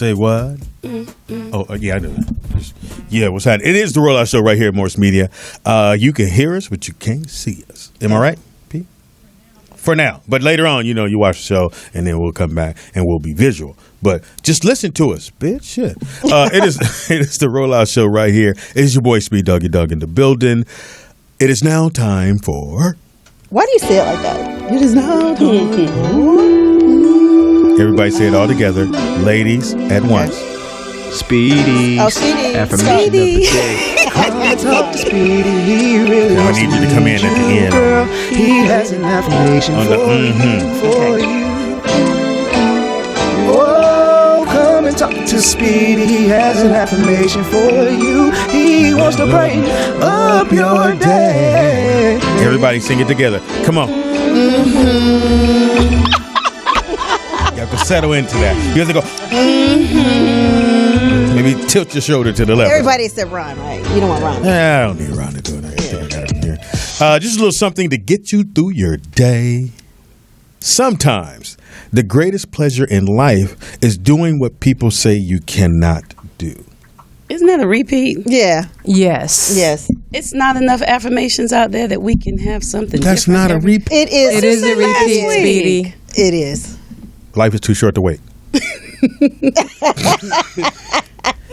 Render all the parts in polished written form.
Say what? Oh, yeah, I know that. Yeah, what's happening? It is the Rollout Show right here at Morse Media. You can hear us, but you can't see us. Am I right, Pete? For now. But later on, you watch the show, and then we'll come back, and we'll be visual. But just listen to us, bitch. Shit. It is the Rollout Show right here. It's your boy, Speed Doggy Dog in the building. It is now time for... Why do you say it like that? It is now time for... Everybody say it all together. Ladies at once. Speedy. Oh, Speedy. Affirmation Speedy. of the day. Come talk to Speedy. He really I need you to come in at the end. Girl, he has an affirmation On the for you. Oh, come and talk to Speedy. He has an affirmation for you. He wants to brighten up your day. Everybody sing it together. Come on. You have to settle into that. You have to go. Maybe tilt your shoulder to the left. Everybody said Ron, right? You don't want Ron. I don't need Ron to do that. I got him here. Just a little something to get you through your day. Sometimes the greatest pleasure in life is doing what people say you cannot do. Isn't that a repeat? Yeah. Yes. Yes. It's not enough affirmations out there that we can have something. That's not a repeat. It is. It is a repeat, Speedy. It is. Life is too short to wait.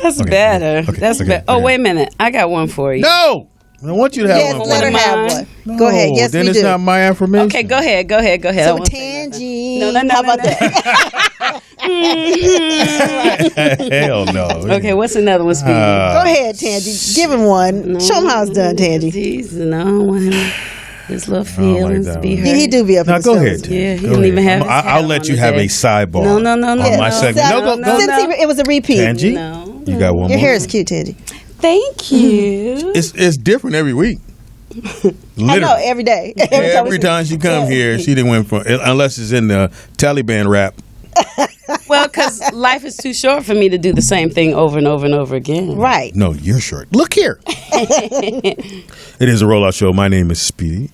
That's better. Okay, That's okay, better. Oh, okay. wait a minute. I got one for you. No! I want you to have Yes, one. let her Mine. have one. No, Go ahead. Yes, then we it's do. not my affirmation. Okay, go ahead. I So won't say nothing. Tangy. No. How about that? Hell no. Okay, what's another one, Speedy? Go ahead, Tangy. Give him one. Show him how it's done, Tangy. No, I want him, his little feelings that to be one. heard. He do be up in Now his go feelings. ahead, Tangy. Yeah, he Go don't even ahead. have his I'll hat let on you have today. a sidebar. No. On my segment. No, No, go. Since it was a repeat. Tangy, No. you got one Your more. hair is cute, Tangy. Thank you. It's different every week. I Literally. know, every day. Every time she come here, she didn't win from unless it's in the Taliban rap. Well, because life is too short for me to do the same thing over and over and over again. Right. No, you're short. Look here. It is a Rollout Show. My name is Speedy.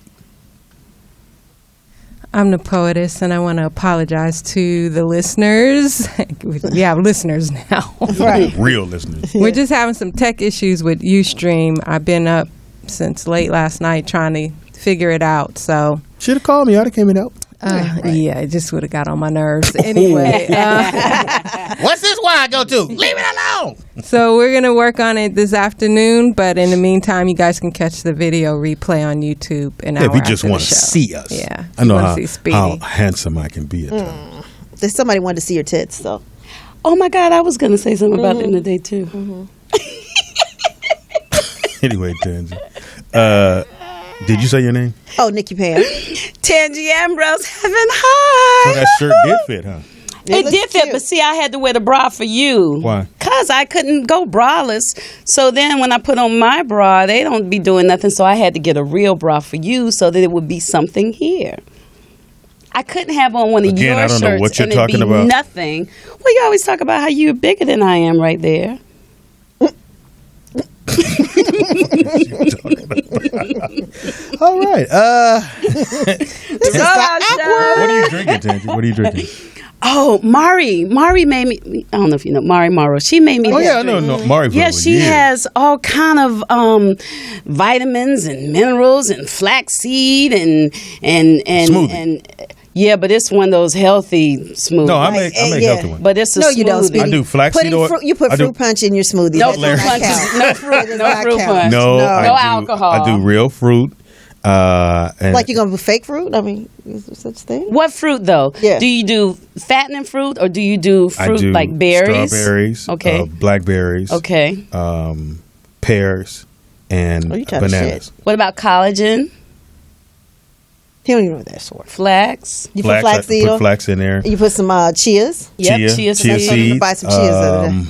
I'm the poetess, and I want to apologize to the listeners. We have listeners now. Right. Real listeners. We're just having some tech issues with Ustream. I've been up since late last night trying to figure it out. So, Should have called me. I'd have came and helped. yeah, it just would have got on my nerves. Anyway, What's this wire I go to? Leave it alone. so we're going to work on it this afternoon. But in the meantime, you guys can catch the video replay on YouTube an hour If you just after want the to show. see us. Yeah. I know Wanna see Speedy. how handsome I can be at times. There's somebody wanted to see your tits, so. Oh, my God, I was going to say something about them today, too. Anyway, Tangy. Did you say your name? Oh, Nikki Pam. Tangy Ambrose, heaven So high. that shirt did fit, huh? It looks did fit, cute. but see, I had to wear the bra for you. Why? Because I couldn't go braless. So then when I put on my bra, they don't be doing nothing. So I had to get a real bra for you so that it would be something here. I couldn't have on one of Again, your I don't know shirts what you're and it'd talking be about. nothing. Well, you always talk about how you're bigger than I am right there. All right. What are you Oh, drinking, Tangy? What are you drinking? Mari. Mari made me, I don't know if you know, Mari Morrow. She made me Oh, that yeah, I drink. know. Mari for Yeah, a she year. has all kind of vitamins and minerals and flaxseed and Smoothie. and yeah, but it's one of those healthy smoothies. No, I make yeah. healthy ones. But it's a No, you don't, smoothie. Speedy. I do flaxseed oil. You put I do- fruit punch in your smoothie. No That fruit does not punch. count. No fruit. does No not fruit count. punch. No, No. I No do, alcohol. I do real fruit. And Like you're going to do fake fruit? I mean, is there such thing? What fruit though? Yeah. Do you do fattening fruit or do you do I fruit do like berries? strawberries, Okay. blackberries, Okay. pears, and Oh, you talking bananas. What about collagen? He don't even know what that's for. Flax? You put flaxseed I put on? flax in there. You put some chias? Yep, chia chia seeds. seeds. Buy some chias the other day.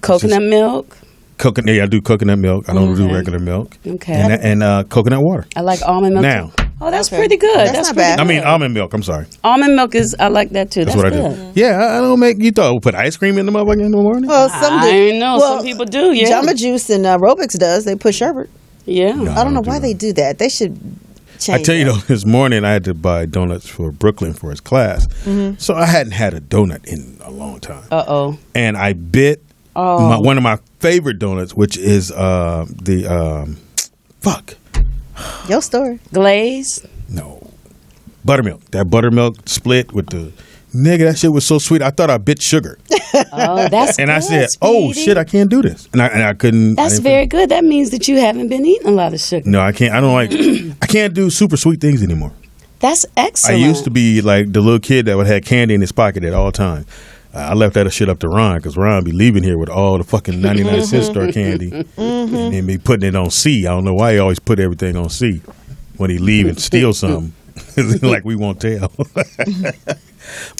Coconut milk. Coconut. Yeah, I do coconut milk. I don't do Okay. regular milk. Okay. And coconut water. I like almond milk. Now. too. Oh, that's Okay. pretty good. That's not pretty bad. I mean good. almond milk. I'm sorry. Almond milk is, I like that too. That's That's what I good. do. Yeah, I don't make. You thought we put ice cream in the motherfucker in the morning? Well, some do. I know. Some people do, yeah. Jamba Juice and Aerobics does. They put sherbet. Yeah. No. I don't know do why that. they do that. They should change. I tell you though, this morning I had to buy donuts for Brooklyn for his class, so I hadn't had a donut in a long time. And I bit one of my favorite donuts, which is Your story. Glaze? No, buttermilk. That buttermilk split with the nigga. That shit was so sweet. I thought I bit sugar. Oh, that's And good, I said, Speedy. "Oh shit, I can't do this." And I couldn't. That's very good. That means that you haven't been eating a lot of sugar. No, I can't. I don't like. I can't do super sweet things anymore. That's excellent. I used to be like the little kid that would have candy in his pocket at all times. I left that shit up to Ron because Ron be leaving here with all the fucking 99-cent store candy and then be putting it on C. I don't know why he always put everything on C when he leave and steal something. Like we won't tell.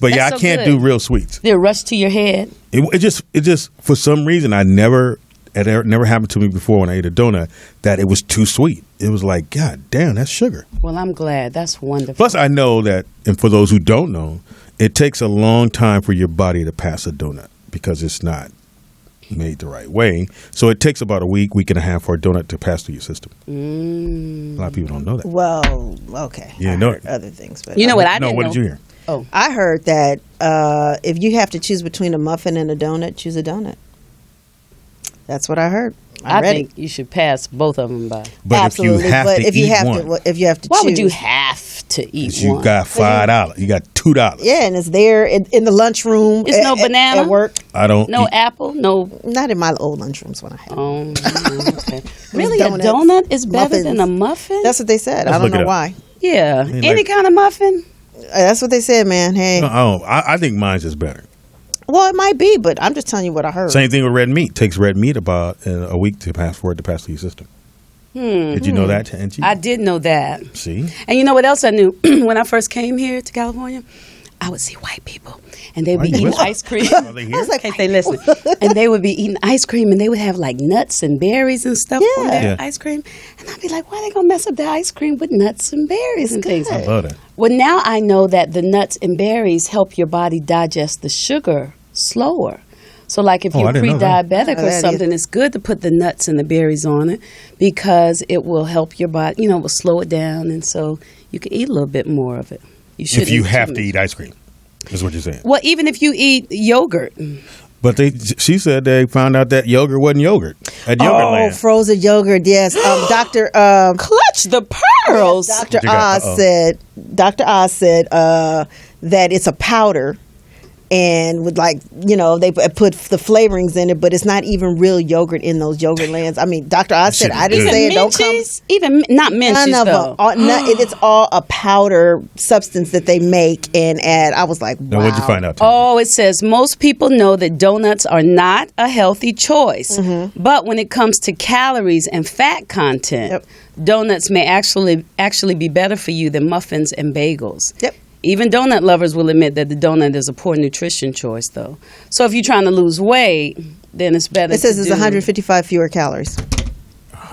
But yeah, That's I so can't good. do real sweets. Did it rush to your head? It just for some reason it never happened to me before when I ate a donut that it was too sweet. It was like, God damn, that's sugar. Well, I'm glad. That's wonderful. Plus, I know that, and for those who don't know, it takes a long time for your body to pass a donut because it's not made the right way. So it takes about a week and a half for a donut to pass through your system. A lot of people don't know that. Well, okay. Yeah, I no. heard other things, but You know what I No, didn't what know? did you hear? Oh, I heard that if you have to choose between a muffin and a donut, choose a donut. That's what I heard. I read think you should pass both of them by. But Absolutely, if you have but to if you eat have one, to, if you have to, Why choose, would you have to eat you one? got $5, you got $2. Yeah, and it's there in the lunchroom. It's no banana? at work. I don't. No eat, apple? No. Not in my old lunchrooms when I had. Oh, okay. Really? Donuts, a donut is better muffins. than a muffin? That's what they said. Let's I don't look it know up. why. yeah. mean, Any like- kind of muffin? That's what they said, man. Hey, No, I don't. I think mine's is better. well, it might be, but I'm just telling you what I heard. Same thing with red meat. Takes red meat about a week to pass for it to pass through your system. Did you know that, Angie? I did know that. See, And you know what else I knew? When I first came here to California, I would see white people, and they'd Why be you eating whispering? ice cream. Are they here? I was like, In case they listen. And they would be eating ice cream, and they would have like nuts and berries and stuff on Yeah. their Yeah. ice cream. And I'd be like, why are they going to mess up their ice cream with nuts and berries and things? I love that. Well, now I know that the nuts and berries help your body digest the sugar slower. So, like if Oh, you're I didn't know that. pre-diabetic Oh, or that something, it's good to put the nuts and the berries on it because it will help your body, it will slow it down. And so you can eat a little bit more of it. You should If you have to eat ice cream, is what you're saying. Well, even if you eat yogurt. But she said they found out that yogurt wasn't yogurt at Yogurtland. frozen yogurt. Yes, Doctor. Clutch the pearls. Dr. you got? Dr. Oz said that it's a powder and with they put the flavorings in it, but it's not even real yogurt in those yogurt lands. I mean, Dr. Oz said, shit I is didn't good. say it don't come. Even not Menchie's None of though. them. It's all a powder substance that they make and add. I was like, wow. Now, what'd you find out? Oh, it says most people know that donuts are not a healthy choice. But when it comes to calories and fat content, donuts may actually be better for you than muffins and bagels. Yep. Even donut lovers will admit that the donut is a poor nutrition choice, though. So if you're trying to lose weight, then it's better. It says to it's do- 155 fewer calories.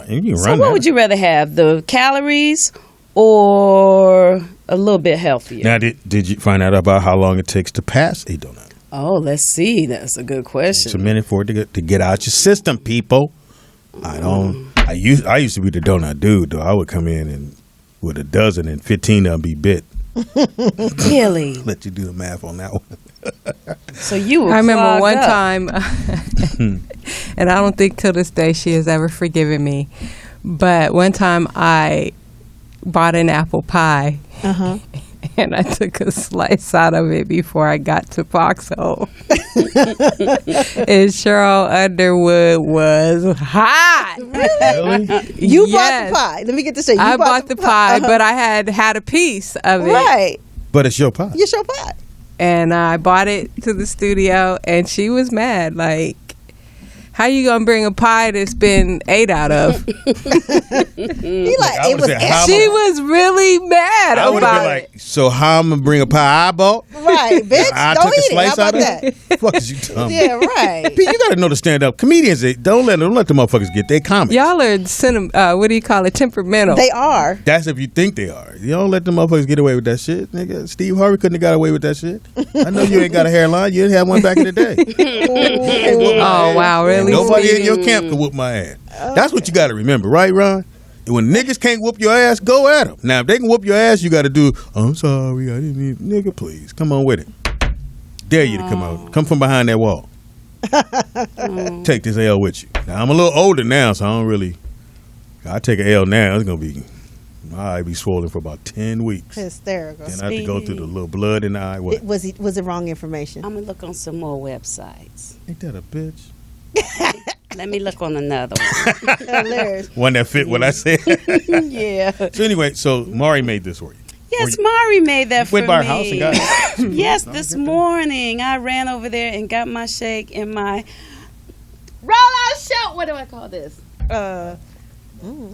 You can So run what that. would you rather have, the calories or a little bit healthier? Now, did you find out about how long it takes to pass a donut? Oh, let's see. That's a good question. It's a minute for it to get out your system, people. I used to be the donut dude, though. I would come in and with a dozen and 15 of them be bit. Really? Let you do the math on that one. So you were I remember clogged one up. time, and I don't think till this day she has ever forgiven me, but one time I bought an apple pie. And I took a slice out of it before I got to Foxhole. And Cheryl Underwood was hot. Really? You bought Yes. the pie. Let me get this straight. You I bought the pie, Uh-huh. but I had a piece of it. Right. But it's your pie. It's your pie. And I bought it to the studio, and she was mad. Like, how you gonna bring a pie that's been ate out of? He like I it would've was said, how She was really mad I would have about been it. like, so how I'm going to bring a pie I bought? right, bitch. I Don't took a eat it. How slice about out of that? it? Fuck is you dumb? Yeah, right. P, you got to know the stand up comedians. Don't let the motherfuckers get their comments. Y'all are what do you call it? Temperamental. They are. That's if you think they are. You don't let the motherfuckers get away with that shit, nigga. Steve Harvey couldn't have got away with that shit. I know you ain't got a hairline. You had one back in the day. Oh wow, really? Nobody in your Speedy? camp could whoop my ass. That's what you got to remember, right, Ron? When niggas can't whoop your ass, go at them. Now, if they can whoop your ass, you got to do, I'm sorry, I didn't mean, nigga, please. Come on with it. Dare you to come out. Come from behind that wall. Take this L with you. Now, I'm a little older now, so I don't really, I take an L now. It's going to be, I'll be swollen for about 10 weeks. Hysterical. Then I have to go through the little blood in the eye. What? Was it wrong information? I'm going to look on some more websites. Ain't that a bitch? Let me look on another one. Hilarious. One that fit what I said. Yeah. So anyway, so Mari made this for you. Yes, Mari made that for me. Went by her house and got it. Yes, this morning I ran over there and got my shake in my roll-out show. What do I call this?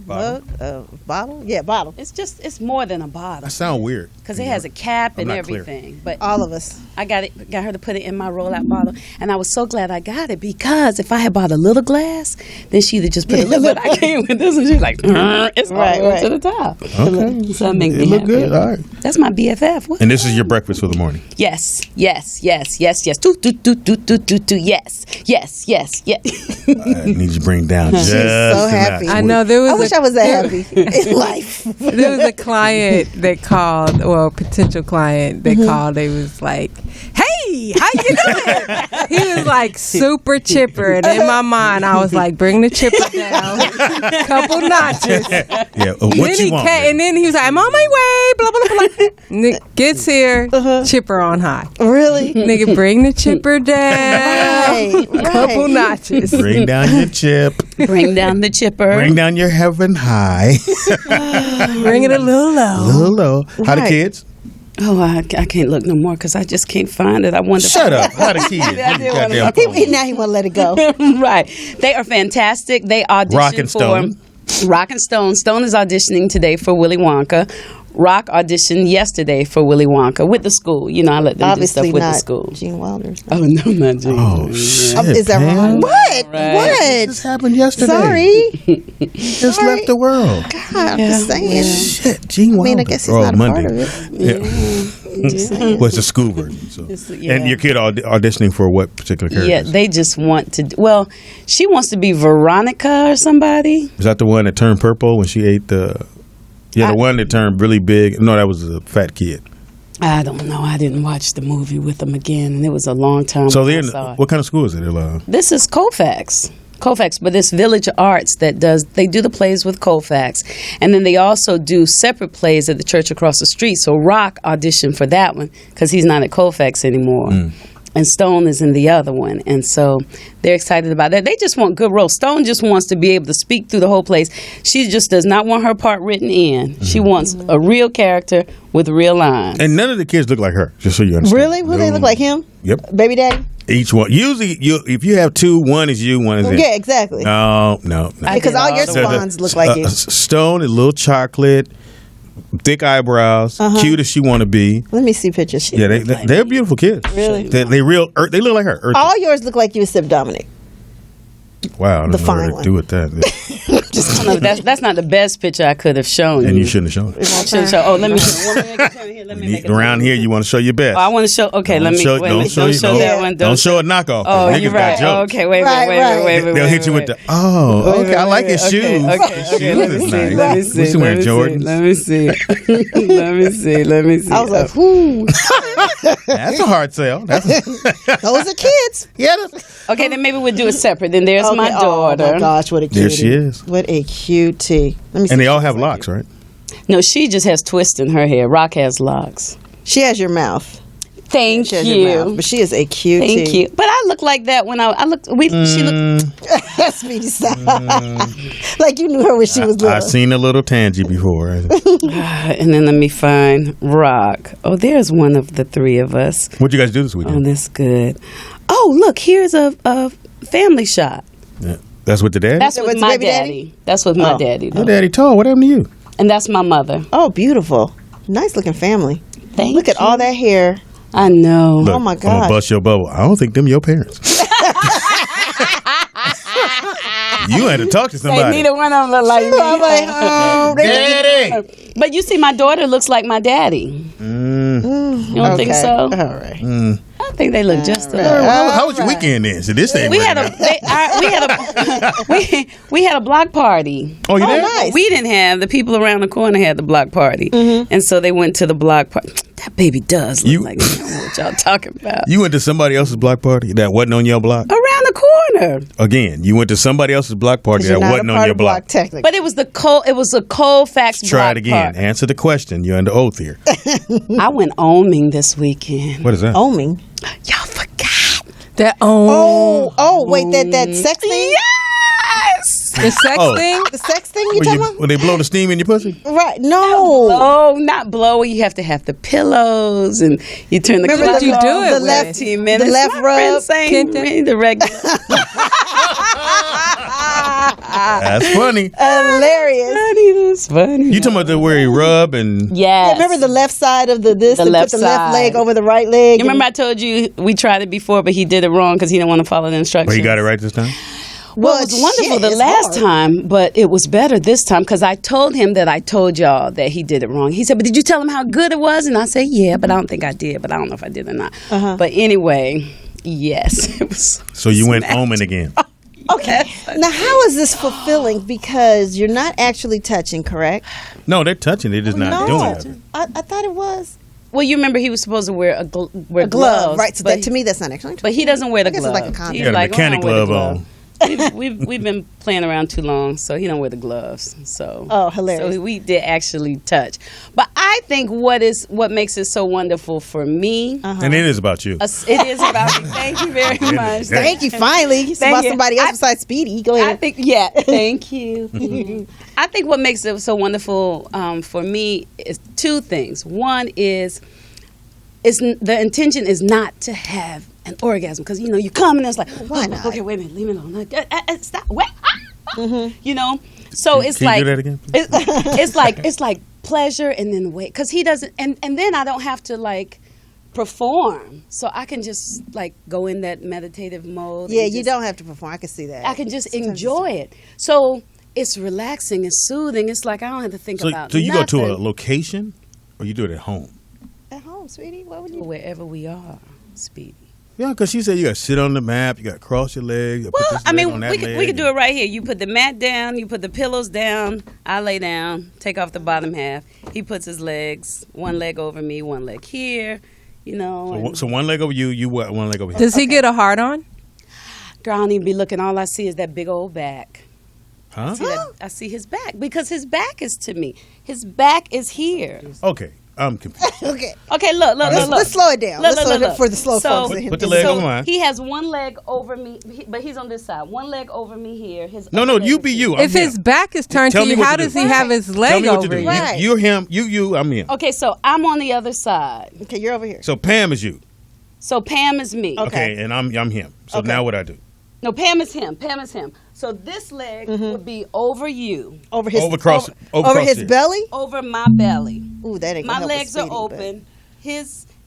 Bottle? Yeah, bottle. It's more than a bottle. That sound weird. Because it has a cap and I'm not clear. everything. But All of us. I got her to put it in my roll-out bottle, and I was so glad I got it because if I had bought a little glass, then she'd have just put a little. But I came with this, and she's like, "It's all the way to the top." Okay. So that makes me It look happy. good. All right. That's my BFF. What? And this is your breakfast for the morning. Yes. Do. Yes. I need you to bring down just so happy. enough. I know there was. I wish I was that happy in life. There was a client that called, well, potential client that called. They was like, "Hey, how you doing?" He was like super chipper, and in my mind, I was like, "Bring the chipper down, couple notches." Yeah. What you want? And then he was like, "I'm on my way." Blah blah blah. Nick gets here, chipper on high. Really? Nigga, bring the chipper down, Right. couple notches. Bring down your chip. Bring down the chipper. Bring down your heaven high. Bring it a little low. Little low. How the Right. kids? Oh, I can't look no more because I just can't find it. I wonder. Shut up. How the kids? I did Goddamn wanna phone. Now he want to let it go. Right. They are fantastic. They audition Rock and Stone. for Rock and Stone. Stone is auditioning today for Willy Wonka. Rock auditioned yesterday for Willy Wonka with the school. You know, I let them Obviously do stuff with not the school. Gene Wilder. Oh, no, not Gene. Oh, shit. Is that Pam. wrong? What? Right. This happened yesterday. Sorry. Just left the world. God, I'm just saying. Shit. Gene Wilder. I mean, I guess he's Oh, not a Monday. part of it. Yeah. Well, it's a school version. So. Yeah. And your kid auditioning for what particular character? Yeah, they just want to. Well, she wants to be Veronica or somebody. Is that the one that turned purple when she ate the? Yeah, the one that turned really big. No, that was a fat kid. I don't know. I didn't watch the movie with them again, and it was a long time. So when I then, saw it. what kind of school is it? This is Colfax, but this Village of Arts that they do the plays with Colfax, and then they also do separate plays at the church across the street. So Rock auditioned for that one because he's not at Colfax anymore. And Stone is in the other one. And so they're excited about that. They just want good roles. Stone just wants to be able to speak through the whole place. She just does not want her part written in. She wants a real character with real lines. And none of the kids look like her, just so you understand. Really? Will they look like him? Yep. Baby daddy? Each one. Usually, if you have two, one is you, one is them. Yeah, exactly. No. Because all your So swans look like you. Stone is a little chocolate, thick eyebrows, cute as she want to be. Let me see pictures. Yeah, they're beautiful kids. Really? They real. They look like her. Earthy. All yours look like you except Dominic. Wow, I don't the know fine what to one. do with that. That's not the best picture I could have shown you. And you shouldn't have shown it. I should have shown. Oh, let me make a Around here, you want to show your best. Oh, I want to show. Okay, let me. Don't show that one. Don't show a knockoff. Oh, Niggas you're got right. jokes. Okay, wait. They'll hit you with the. Oh, okay. I like his shoes. His shoes is nice. Let me see. What's he wearing, Jordans? Let me see. Let me see. I was like, whoo. That's a hard sell. Those are kids. Yeah. Okay, then maybe we'll do it separate. Then there's my Okay. daughter. Oh my gosh, what a cutie. There she is. What a cutie. Let me see. And they all have locks, right? No, she just has twists in her hair. Rock has locks. She has your mouth. Thank She has your mouth. you. But she is a cutie. Thank you. But I look like that when I looked. She looked. That's Speedy style. Like you knew her when she was little. I've seen a little Tangy before. And then let me find Rock. Oh, there's one of the three of us. What'd you guys do this Oh, weekend? that's good. Oh, look, here's a family shot. Yeah. That's with the dad? That's with With my baby daddy. That's with my daddy. Your Though. daddy tall. What happened to you? And that's my mother. Oh, beautiful. Nice looking family. Thank Look at you. all that hair. I know. Look, Oh, my I'm going God. to bust your bubble. I don't think them your parents. You had to talk to Hey, somebody. neither one of them look like me. I'm like, oh, Daddy! But you see, my daughter looks like my daddy. You don't think so? All right. I think they look just alike. How was your weekend then? So this thing. We had we had a block party. Oh, you did? Nice. We didn't have, the people around the corner had the block party, and so they went to the block party. That baby does look like, I don't know what y'all talking about. You went to somebody else's block party that wasn't on your block? Around the corner. Again, you went to somebody else's block party 'Cause that you're not wasn't a on part your of block. technically. But it was a Colfax block Try it again. party. Answer the question. You're under oath here. I went oming this weekend. What is that? Oming. Y'all forgot. That Wait, that sex thing? Yes. the sex thing. The sex thing you talking about? When they blow the steam in your pussy? Right. No. Oh, not blowy. You have to have the pillows, and you turn the. Remember clock you off do it the with? left, 15 minutes. the left My rub. friend saying the regular. That's funny. Hilarious. That's funny. You talking about the where he rub and Yes. Remember the left side of this? The and left put the left side. leg over the right leg. You remember I told you we tried it before, but he did it wrong because he didn't want to follow the instructions. But he got it right this time? Well, it was wonderful shit, the it's last hard. time, but it was better this time because I told him that I told y'all that he did it wrong. He said, but did you tell him how good it was? And I said, yeah, but I don't think I did, but I don't know if I did or not. But anyway, yes. It was So you went omen again. Okay. Now, how is this fulfilling? Because you're not actually touching, correct? No, they're touching. They're just not doing it. I thought it was Well, you remember he was supposed to wear a glove, gloves, right? So but that, to me, that's not actually. But he doesn't wear the I guess glove. it's like a condom. He's You got a like, mechanic I don't wear the glove on. We've been playing around too long, so he don't wear the gloves. So hilarious. So we did actually touch. But I think what makes it so wonderful for me, And it is about you. it is about me. Thank you very much. Thank you. Finally, it's Thank about you. somebody else besides Speedy. Go I ahead. think, thank you. I think what makes it so wonderful for me is two things. One is the intention is not to have an orgasm because you come and it's like, Why not? Okay, wait a minute, leave me alone. Stop. Wait. So it's Can like you do that again? it's like pleasure and then wait because he doesn't and then I don't have to like perform, so I can just like go in that meditative mode. Yeah, and you just- don't have to perform. I can see that. I can just Sometimes enjoy it. So it's relaxing, it's soothing. It's like I don't have to think about So you go to a nothing. location or you do it at home? At home, Speedy. What would you? Wherever we are, Speedy. Yeah, because she said you got to sit on the map, you got to cross your legs. You gotta Well, put this I leg mean, on that we leg could do it right here. You put the mat down, you put the pillows down, I lay down, take off the bottom half. He puts his legs, one leg over me, one leg here, and- So one leg over you, one leg over here. Does he get a hard on? Girl, I don't even be looking. All I see is that big old back. Huh? I see his back because his back is to me. His back is here. Okay, I'm confused. Okay. Okay, look. Let's slow it down. Let's slow it down for the slow folks. Put the leg over mine. He has one leg over me, but he's on this side. One leg over me here. His No, other leg you is be here. you. I'm If him. his back is turned Tell to me you, what how to does do. he have his Tell leg me what to over do. you? Right. You're him. You. I'm him. Okay, so I'm on the other side. Okay, you're over here. So Pam is you. So Pam is me. Okay, and I'm him. So Okay. now what I do? No, Pam is him. Pam is him. So this leg would be over you, Over his Over cross- over over cross his here. belly. over my belly. Ooh, that ain't gonna My help with legs are Speedy, but- open.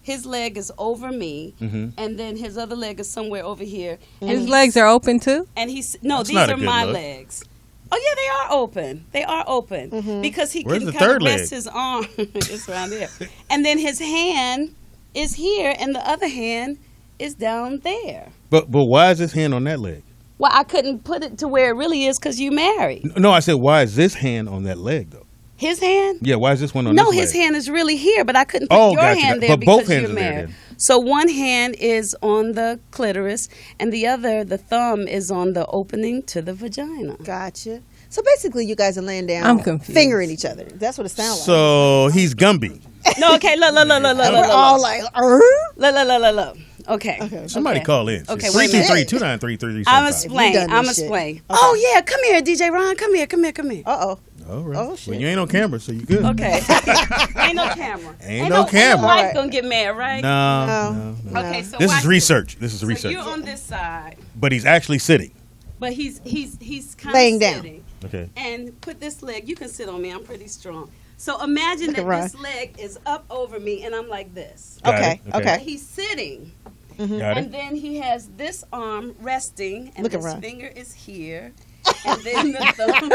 His leg is over me, and then his other leg is somewhere over here. And His he's- legs are open too? And he's no, That's these not a are good my look. legs. Oh yeah, they are open. They are open because he Where's can the kind of third leg? rest his arm. It's around there, and then his hand is here, and the other hand is down there. But why is this hand on that leg? Well, I couldn't put it to where it really is because you married. No, I said why is this hand on that leg though? His hand? Yeah, why is this one on No, this his leg? hand is really here, but I couldn't put Oh, your gotcha, hand gotcha. there But both because hands you're are there married. then. So one hand is on the clitoris, and the other, the thumb, is on the opening to the vagina. Gotcha. So basically, you guys are laying down, I'm confused. fingering each other. That's what it sounds like. So he's Gumby. No, okay, look. We're all like, Look. Okay. Somebody call in. Okay, wait a minute. 323-293-3375. I'm If you done explain. this shit. Okay. Oh yeah, come here, DJ Ron. Come here. Uh oh. All right. Oh, shit. Well, you ain't on camera, so you good. Okay. Ain't no camera. Ain't no camera. Ain't no wife Right. gonna get mad, right? No. Okay, so This watch is research. This is So research. you're on this side, But he's actually sitting. but he's kind Laying of down. sitting. Okay. And put this leg. You can sit on me. I'm pretty strong. So imagine Look that at Ron. this leg is up over me, and I'm like this. Got Okay, it. okay. He's sitting, Got and it. then he has this arm resting, and Look at his Ron. finger is here, and then the thumb.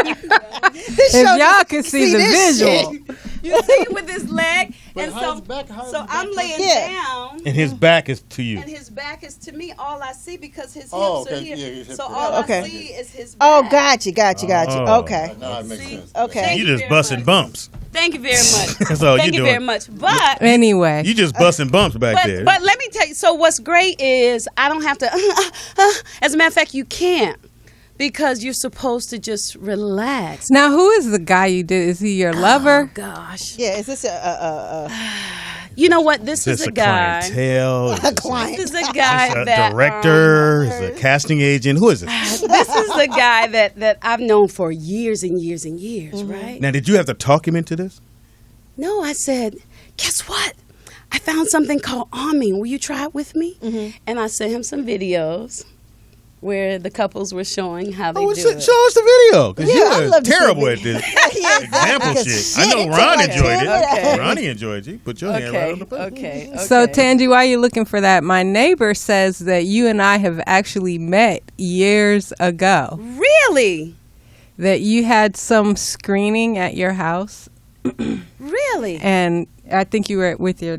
This If show y'all just- could see the this visual. shit. You see with this leg, And so I'm laying down. And his back is to you. And his back is to me. All I see because his hips okay. are here. Yeah, his hips so are all okay. I see is his back. Oh, got you. Oh. Okay. Now it makes sense. Okay. You just busting bumps. Thank you very much. That's all Thank you you doing. very much. But Anyway, You just busting bumps back there. but let me tell you. So what's great is I don't have to. As a matter of fact, you can't because you're supposed to just relax. now who is the guy you did? Is he your lover? Oh gosh. Yeah, is this a You know what? This Is is this a guy. clientele? Is this client? This is a guy a that director? Is it a casting agent? Who is it? this is the guy that I've known for years and years and years. Right? Now, did you have to talk him into this? No, I said, guess what? I found something called arming. Will you try it with me? And I sent him some videos where the couples were showing how they do Show it. us the video because Yeah, I you're love to see terrible the- at this Yeah, example exactly. shit. I know Shit, Ron it's enjoyed it. Okay. Ronnie enjoyed you. Put your hand right on the button. Okay. So Tangi, while you're looking for that, my neighbor says that you and I have actually met years ago. Really? That you had some screening at your house, Really? and I think you were with your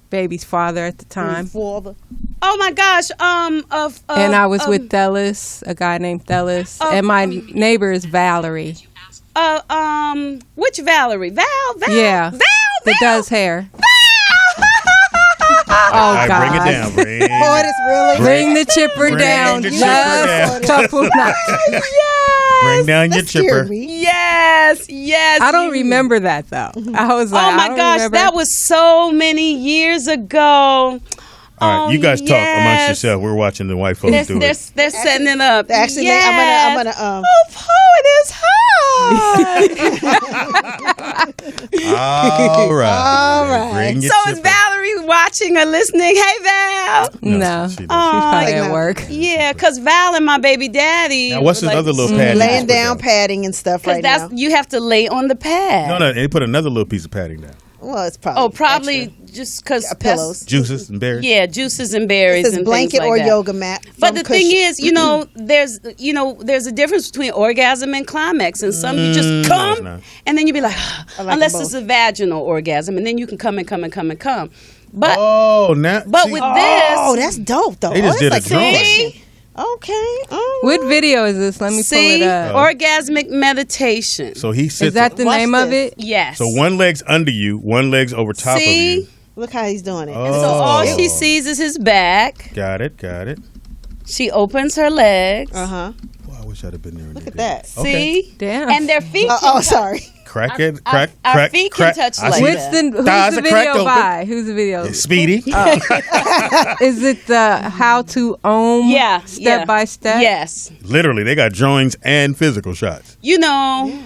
baby's father at the time. Oh my gosh. And I was with Thellis, a guy named Thellis, and my neighbor is Valerie. Which Valerie? Val? Yeah, Val? that does hair. All Oh right, God! bring it down. Boy, this really. Bring the chipper Bring down. the chipper Just a couple nights. Bring down your That scared chipper. me. Yes. I don't remember that though. I was like, Oh I my don't gosh, remember. that was so many years ago. All right, you guys talk amongst yes. yourselves. We're watching the white folks do They're it. setting it up. Actually, yes. I'm gonna. Oh, Poet is hot. All right. All right. Bring your So is chipper. Valerie watching or listening? Hey, Val. No. she doesn't. She's probably at no. work. Yeah, because Val and my baby daddy. Now, what's this like, other little pad? you laying just put down padding and stuff Because right that's now. you have to lay on the pad. No, they put another little piece of padding down. Well, it's probably. Oh, probably extra. just because Pillows. Juices and berries. Yeah, juices and berries. It says and blanket things like or that. yoga mat. But from the thing cushion. is, there's a difference between orgasm and climax, and some you just come, it's not. and then you be like, like unless them it's a vaginal orgasm, and then you can come and come and come and come. But Oh, now. but see, with Oh, this, that's dope though. They just oh, did that's a drawing. see, Okay. Oh, What video is this? Let me pull see, it up. orgasmic meditation. So he sits. Is that the Watch name of this. it? Yes. so one leg's under you, one leg's over top See? of you. look how he's doing it. Oh. And so all she sees is his back. Got it. She opens her legs. Uh-huh. Well, I wish I'd have been there. Look at that. See, Damn. and their feet. Oh, sorry. Crack it. Our Crack. feet crack. can touch I like see What's that. the who's Thighs the are cracked video open. by? Who's the video? Speedy. Is it the how to own? Yeah, Step by step. Yes. Literally, they got drawings and physical shots. You know,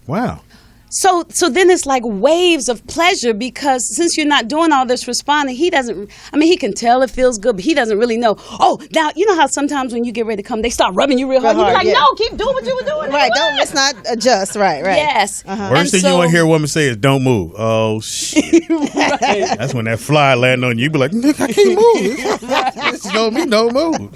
Wow. so then it's like waves of pleasure because since you're not doing all this responding, he doesn't. I mean, he can tell it feels good, but he doesn't really know. Oh, now you know how sometimes when you get ready to come, they start rubbing you real hard. You be hard, like, yeah. no, keep doing what you were doing. Right. What? Don't. Let's not adjust. Right. Yes. Uh-huh. Worst And thing so- you want to hear a woman say is "Don't move." Oh shit! That's when that fly land on you. You be like, "Nick, I can't move." This told me don't move.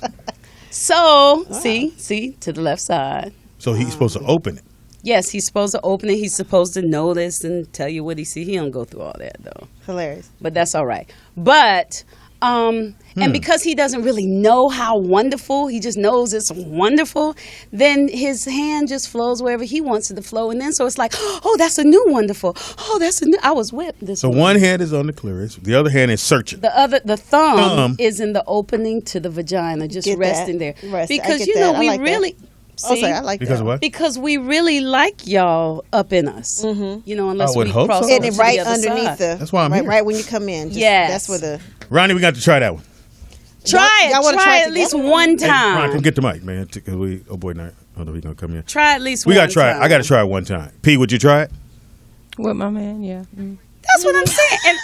So see to the left side. So he's supposed to open it. Yes, he's supposed to open it. He's supposed to notice and tell you what he see. He don't go through all that though. Hilarious. But that's all right. But and because he doesn't really know how wonderful, he just knows it's wonderful, then his hand just flows wherever he wants it to flow. And then so it's like, oh, that's a new wonderful. Oh, that's a new. I was whipped this So one. one hand is on the clitoris, the other hand is searching. The thumb Thumb. is in the opening to the vagina, just Get that. resting there. Rest. I Because get you that. know I we like that. really Oh, see sorry. I like Because that. of what? because we really like y'all up in us. You know, unless I would we hope cross so. over And to right the other underneath side. the. That's why I'm right, here. right when you come in. Just, Yes. That's where the. Ronnie, we got to try that one. Try Y'all it. wanna Try try it it at least together? one Hey, Ron, time. come get the mic, man. Cause we, oh boy, not. Oh no, we gonna come in. Try at least We one gotta try it. time. I gotta try it one time. P, would you try it? With my man, yeah. That's what I'm saying.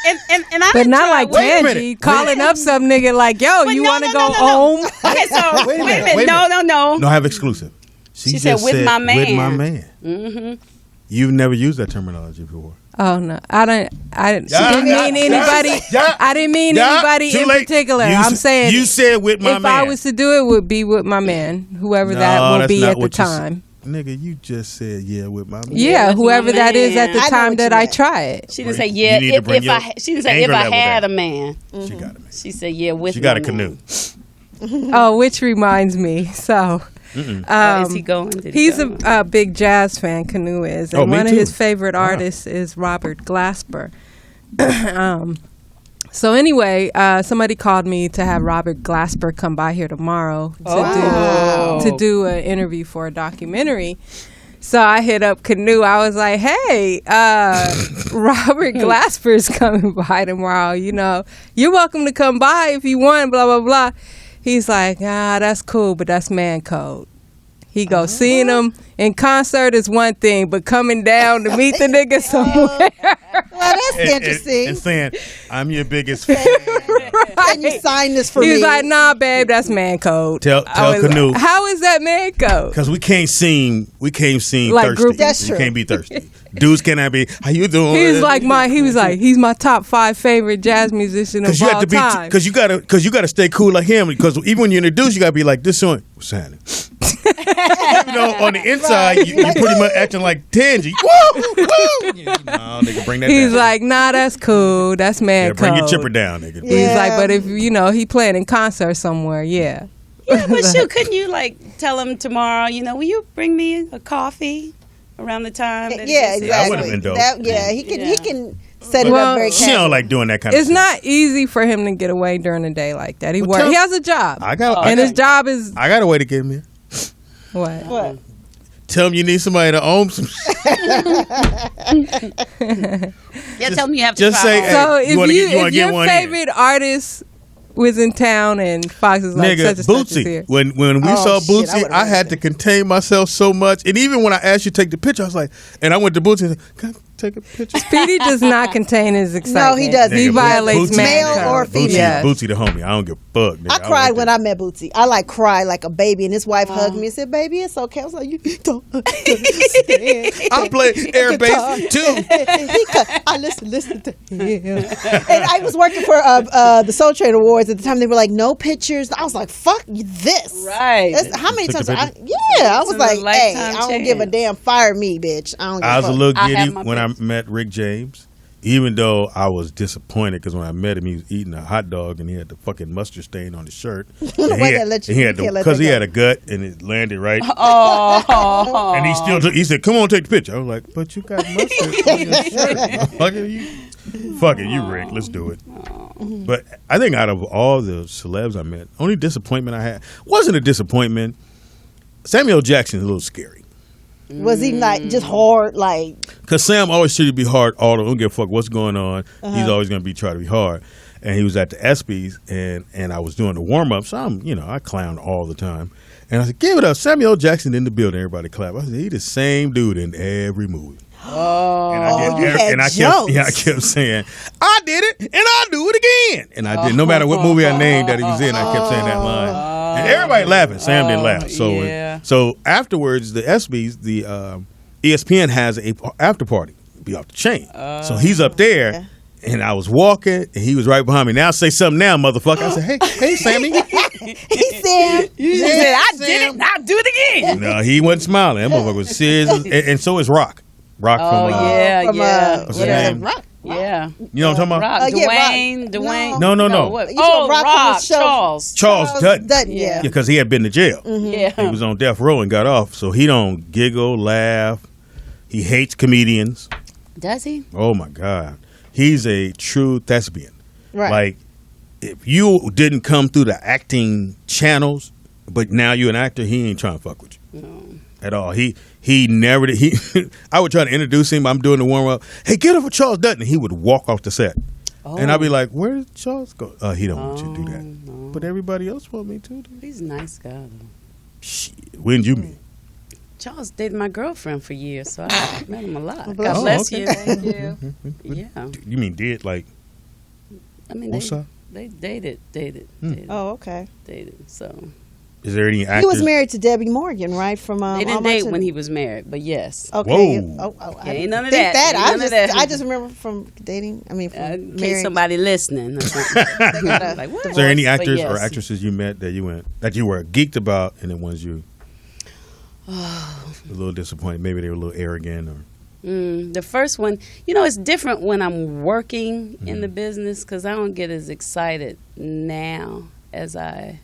And I But didn't not try like it with- a minute. Tangi calling up some nigga like, yo, But you no, want to no, go no, no, no. home? Okay, so wait a minute. No. No, I have exclusive. She said, just "With my With man." my man. Mm-hmm. You've never used that terminology before. Oh no, I didn't Yeah, mean yeah, anybody. yeah, I didn't mean yeah, anybody too in late. particular. You I'm s- saying you said with my if man. I was to do it, would be with my man, whoever No, that will that's be not at the what you s- time. nigga, you just said yeah with my man. Yeah, with whoever my that is at the man. I know time what that you I meant. try it. She didn't say You yeah. need to bring your She didn't say if anger I level had down. a man. She got a man. She said yeah with. She got my a canoe. man. Oh, which reminds me. So, Is he going? Did he he's go? a big jazz fan. Canoe is, and Oh, me one too. of his favorite Wow. artists is Robert Glasper. So anyway, somebody called me to have Robert Glasper come by here tomorrow to do an interview for a documentary. So I hit up Canoe. I was like, "Hey, Robert Glasper is coming by tomorrow. You know, you're welcome to come by if you want." Blah blah blah. He's like, "That's cool, but that's man code." He goes, seeing him in concert is one thing, but coming down to meet the nigga somewhere. Well, that's interesting. And saying, I'm your biggest fan. Can you sign this for He me? was like, "Nah, babe, that's man code." Tell I was Canoe. like, how is that man code? Because we can't seem Like thirsty. group- That's We true. can't be thirsty. Dudes cannot be. How you doing? He's like he's my top 5 favorite jazz musician of Because you all have to be, time. because you gotta stay cool like him. Because even when you introduce, you gotta be like this one. What's happening? You know, on the inside, you pretty much acting like Tangy. Woo, woo. No, nigga, bring that He's down. like, "Nah, that's cool. That's man yeah, bring code." your chipper down, nigga. Yeah. He's like, "But if he playing in concert somewhere, yeah." Yeah, but shoot, couldn't you like tell him tomorrow? You know, will you bring me a coffee around the time? That Yeah, he gets here? exactly. That would've been dope. He can set it Well, up very She casual. don't like doing that kind of It's shit. not easy for him to get away during the day like that. He Well, works. tell- He has a job, I his job is got a way to get him here. what? What? Tell him you need somebody to own some. Yeah, tell me you have to just try say, hard. So Hey, you wanna get- you wanna if get your one in? favorite artist was in town and Fox is like Nigga, such and such is Bootsy. here. When we Oh, saw shit, I Bootsy, would've I had to contain myself so much. And even when I asked you to take the picture, I was like, and I went to Bootsy and said, can I take a picture? Speedy does not contain his excitement. No, he doesn't. He Nigga, violates Bootsy- man Male code. or female. Bootsy, Yeah. Bootsy the homie. I don't give a fuck. Nigga. I cried like when that. I met Bootsy. I like cried like a baby, and his wife hugged me and said, "Baby, it's okay." I was like, "You don't understand." I play air bass too. I listen to him. And I was working for the Soul Train Awards at the time. They were like, "No pictures." I was like, "Fuck this!" Right. That's, how many Took times? the I picture? was It's a like, "Hey, lifetime I don't give a chance. damn. Fire me, bitch. I don't give I was a a fuck." little I giddy have my when I picture. met Rick James. Even though I was disappointed because when I met him, he was eating a hot dog and he had the fucking mustard stain on his shirt. Why can't let you- you can't let Because that he go. had a gut and it landed right. Oh, And he still took. He said, "Come on, take the picture." I was like, "But you got mustard on your shirt." Fuck it, you Rick. Let's do it. But I think out of all the celebs I met, only disappointment I had wasn't a disappointment. Samuel Jackson's a little scary. Was he like just hard? Like, Because Sam always treated to be hard. All don't give a fuck what's going on. He's always going to be try to be hard. And he was at the ESPYs, and I was doing the warm up. So I clown all the time. And I said, "Give it up, Samuel Jackson in the building." Everybody clap. I said, "He the same dude in every movie." And you had I jokes. kept saying, "I did it, and I'll do it again." And I did. No matter what movie I named that he was in, I kept saying that line. And everybody laughing. Sam didn't laugh. So yeah. so afterwards, the ESPYs, the ESPN has a after party. Be off the chain. So he's up there. And I was walking, and he was right behind me. Now say something now, motherfucker. I said, hey, Sammy. he said, you said I did it. Now do it again. No, he wasn't smiling. That motherfucker was serious. And so is Rock. Rock Oh from yeah, from, yeah, what's his yeah. name? Rock. yeah. You know what I'm talking about? Rock, yeah, Dwayne, Rock. Dwayne. No. What? You talking Oh, Rock from the Rock, show? Charles. Charles Dutton. Dutton, Yeah. yeah. Because he had been to jail. Yeah. He was on death row and got off. So he don't giggle, laugh. He hates comedians. Does he? Oh, my God. He's a true thespian. Right. Like, if you didn't come through the acting channels, but now you're an actor, he ain't trying to fuck with you. No. At all. He never did. I would try to introduce him. I'm doing the warm up. Hey, get up for Charles Dutton. And he would walk off the set. And I'd be like, where did Charles go? He don't want you to do that. No. But everybody else want me to. He's a nice guy though. Shit. When did you meet? Charles dated my girlfriend for years, so I met him a lot. bless God you. bless Oh, you. okay. Thank you. Yeah. You mean did like I mean, what's up? they dated. Oh, okay. So Is there any actors? He was married to Debbie Morgan, right? From they didn't Almost date in- when he was married, but yes. Okay. Whoa. I Ain't none of think that. Ain't I none of just that. I just remember from dating. I mean, from In case marriage. somebody listening. Or something. Like, what? Is there any But actors or yes. actresses you met that you were geeked about, and the ones you? A little disappointed. Maybe they were a little arrogant or. The first one, it's different when I'm working in the business because I don't get as excited now as I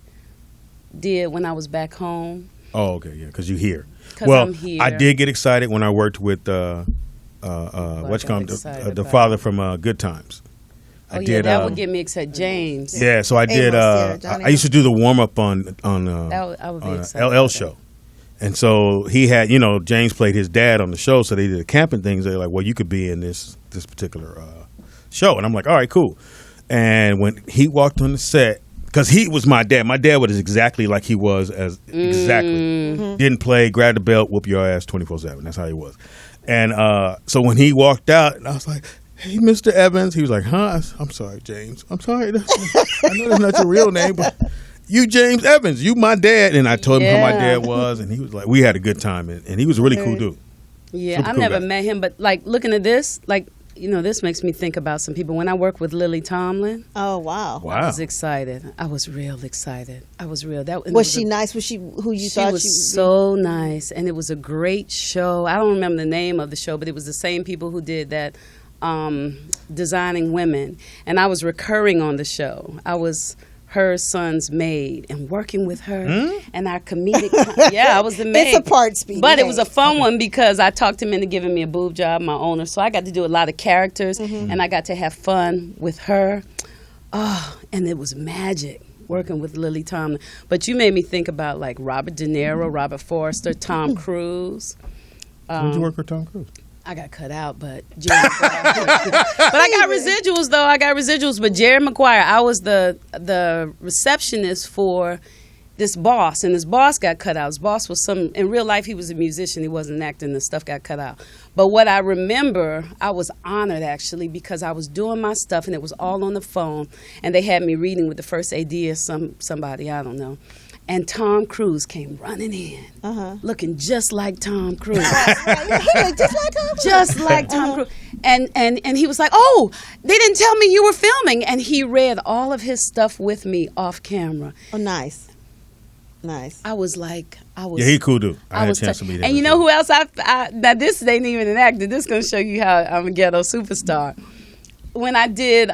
did when I was back home. Oh, okay, yeah, because you hear. 'Cause Well, I'm here. I did get excited when I worked with the father from Good Times. Oh, yeah, that would get me excited. James. Yeah, so I did. Johnny I used to do the warm up on I would be excited LL show. And so he had, James played his dad on the show, so they did the camping things. They're like, well, you could be in this particular show. And I'm like, all right, cool. And when he walked on the set, because he was my dad was exactly like he was exactly. Didn't play, grab the belt, whoop your ass 24/7. That's how he was. And so when he walked out, I was like, hey, Mr. Evans. He was like, huh? I'm sorry, James. I'm sorry. I know that's not your real name, but... You James Evans, you my dad. And I told him how my dad was, and he was like, we had a good time, and he was a really cool dude. Yeah, Super I've cool never guy. met him, but like looking at this, this makes me think about some people. When I worked with Lily Tomlin, Oh wow. I was excited. I was real excited. Was she nice? Was she who you thought she was so nice, and it was a great show. I don't remember the name of the show, but it was the same people who did that, Designing Women, and I was recurring on the show. I was her son's maid and working with her and our comedic I was the maid. It's a part, Speedy. But it was a fun one because I talked him into giving me a boob job, my owner, so I got to do a lot of characters and I got to have fun with her. And it was magic working with Lily Tomlin. But you made me think about like Robert De Niro, Robert Forster, Tom Cruise. When did you work with Tom Cruise? I got cut out, but Jerry Maguire. But I got residuals, though. I got residuals. But Jerry Maguire, I was the receptionist for this boss, and this boss got cut out. His boss was in real life, he was a musician. He wasn't acting. The stuff got cut out. But what I remember, I was honored, actually, because I was doing my stuff, and it was all on the phone, and they had me reading with the first AD or somebody, I don't know. And Tom Cruise came running in, looking just like Tom Cruise. Just like Tom Cruise. And he was like, oh, they didn't tell me you were filming. And he read all of his stuff with me off camera. Oh, nice. I was like, Yeah, he cool dude. I had a chance to meet him. And you know who else now this ain't even an actor. This is going to show you how I'm a ghetto superstar. When I did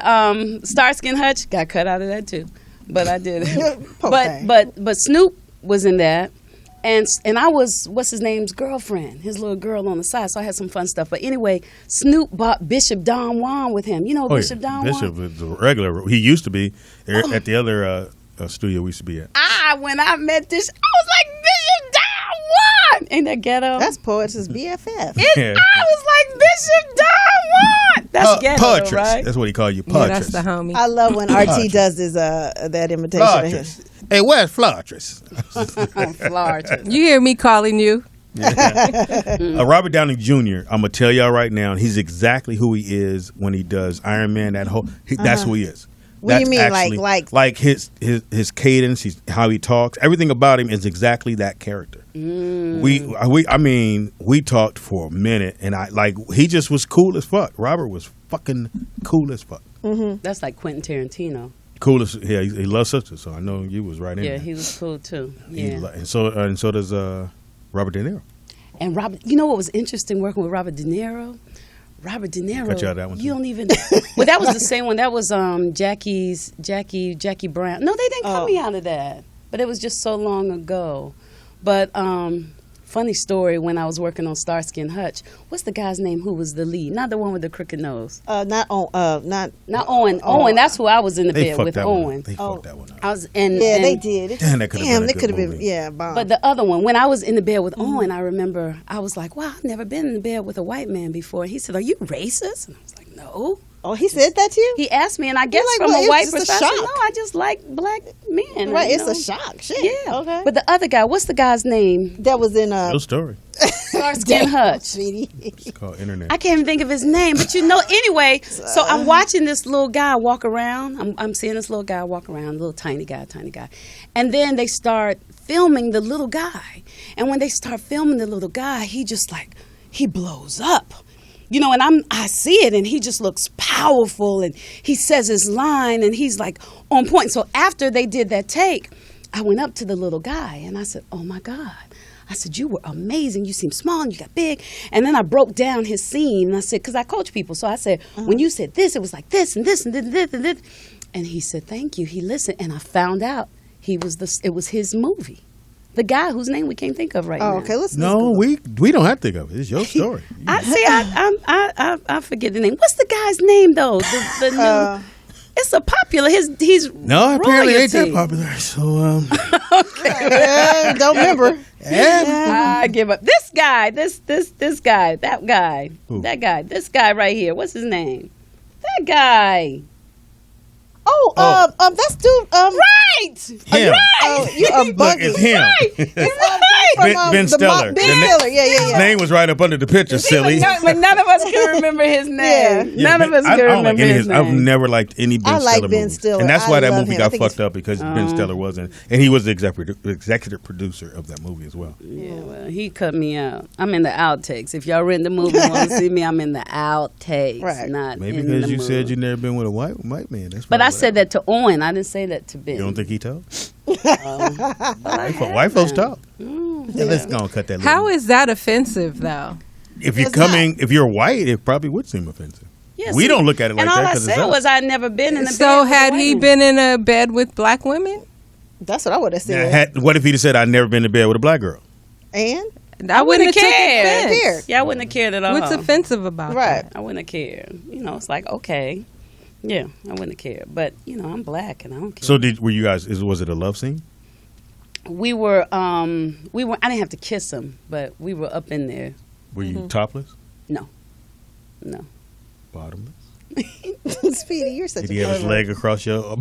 Starsky and Hutch, got cut out of that too. But I did it. But Snoop was in that, and I was what's his name's girlfriend, his little girl on the side. So I had some fun stuff. But anyway, Snoop bought Bishop Don Juan with him. You know Bishop Don Juan? Bishop is a regular. He used to be at the other studio we used to be at. When I met this, I was like Bishop Don Juan. Ain't that ghetto? That's Poets' BFF. Yeah. I was like Bishop Don Juan. That's ghetto, Poetry. right? That's what he called you. Yeah, Poetry. that's the homie. I love when RT does this that imitation of him. Hey, where's Flotris? Florida. You hear me calling you? Robert Downey Jr. I'm gonna tell y'all right now, he's exactly who he is when he does Iron Man. That's who he is. What do you mean, actually, like his cadence, how he talks, everything about him is exactly that character. We talked for a minute, and he just was cool as fuck. Robert was fucking cool as fuck. That's like Quentin Tarantino. Coolest, yeah. He loves sisters, so I know you was right in. Yeah, there. he was cool too. Yeah, and so does Robert De Niro. And Robert, you know what was interesting working with Robert De Niro? Robert De Niro. Got you out of that one, You too. don't even. Well, that was the same one. That was Jackie Brown. No, they didn't cut me out of that. But it was just so long ago. But funny story, when I was working on Starsky and Hutch, what's the guy's name who was the lead? Not the one with the crooked nose. Not Owen. Owen. That's who I was in the They bed fucked with. that Owen. one up. They fucked that one up. I was and they did. Damn, that could have been a they good could have been. movie. Yeah, bomb. But the other one, when I was in the bed with Owen, I remember I was like, wow, I've never been in the bed with a white man before. He said, are you racist? And I was like, no. Oh, he said that to you? He asked me, and I guess like, from well, a it's white just a perspective, shock. no, I just like black men. Right, you it's know? a shock. Shit. Yeah. Okay. But the other guy, what's the guy's name? That was in Real story. Starsky and Hutch. Sweetie. It's called Internet. I can't even think of his name, but anyway, so I'm watching this little guy walk around. I'm seeing this little guy walk around, little tiny guy. And then they start filming the little guy. And when they start filming the little guy, he just he blows up. You know, and I see it, and he just looks powerful, and he says his line, and he's like on point. So after they did that take, I went up to the little guy, and I said, oh my God. I said, you were amazing. You seem small and you got big. And then I broke down his scene. And I said, because I coach people. So I said, when you said this, it was like this and this and this and this. And he said, thank you. He listened. And I found out it was his movie. The guy whose name we can't think of right now. Oh, okay. No, we don't have to think of it. It's your story. I forget the name. What's the guy's name though? The new. It's a popular. He's apparently ain't that royalty. popular. So Don't remember. I give up. This guy, this guy, that guy, Who? that guy, this guy right here. What's his name? That guy. That's dude. Right. him. Oh, you a Look, buggy. it's him. Ben the Stiller. Ben Stiller. Yeah. His name was right up under the picture, silly. But none of us can remember his name. Yeah. None of us I can don't like remember any of his his. I've name. never liked any Ben I like Stiller Ben movie. Stiller. And that's I why that love movie him. I got think fucked it's- up because Ben Stiller wasn't, and he was the executive producer of that movie as well. Yeah, well, he cut me out. I'm in the outtakes. If y'all rent the movie and want to see me, I'm in the outtakes, Right. not Maybe in because the you movie. said you never been with a white man. That's But probably I said that to Owen. I didn't say that to Ben. You don't think he told? I White folks talk. Mm, Yeah, let's go and cut that. How is that offensive, though? If you're white, it probably would seem offensive. Yeah, We see, don't look at it like and that all I because it's said us. was I'd never been in a bed So with a had white he woman. been in a bed with black women? That's what I would have Now, said. what if he'd have said I'd never been to bed with a black girl? And I wouldn't have taken cared. offense. Yeah, I wouldn't have cared at all. What's offensive about right. that? I wouldn't have cared. It's like, okay. Yeah, I wouldn't have cared. But, I'm black and I don't care. So were you guys? Was it a love scene? We were, I didn't have to kiss him, but we were up in there. Were you topless, No. bottomless? Speedy, you're such Did a he have his pervert. leg across your?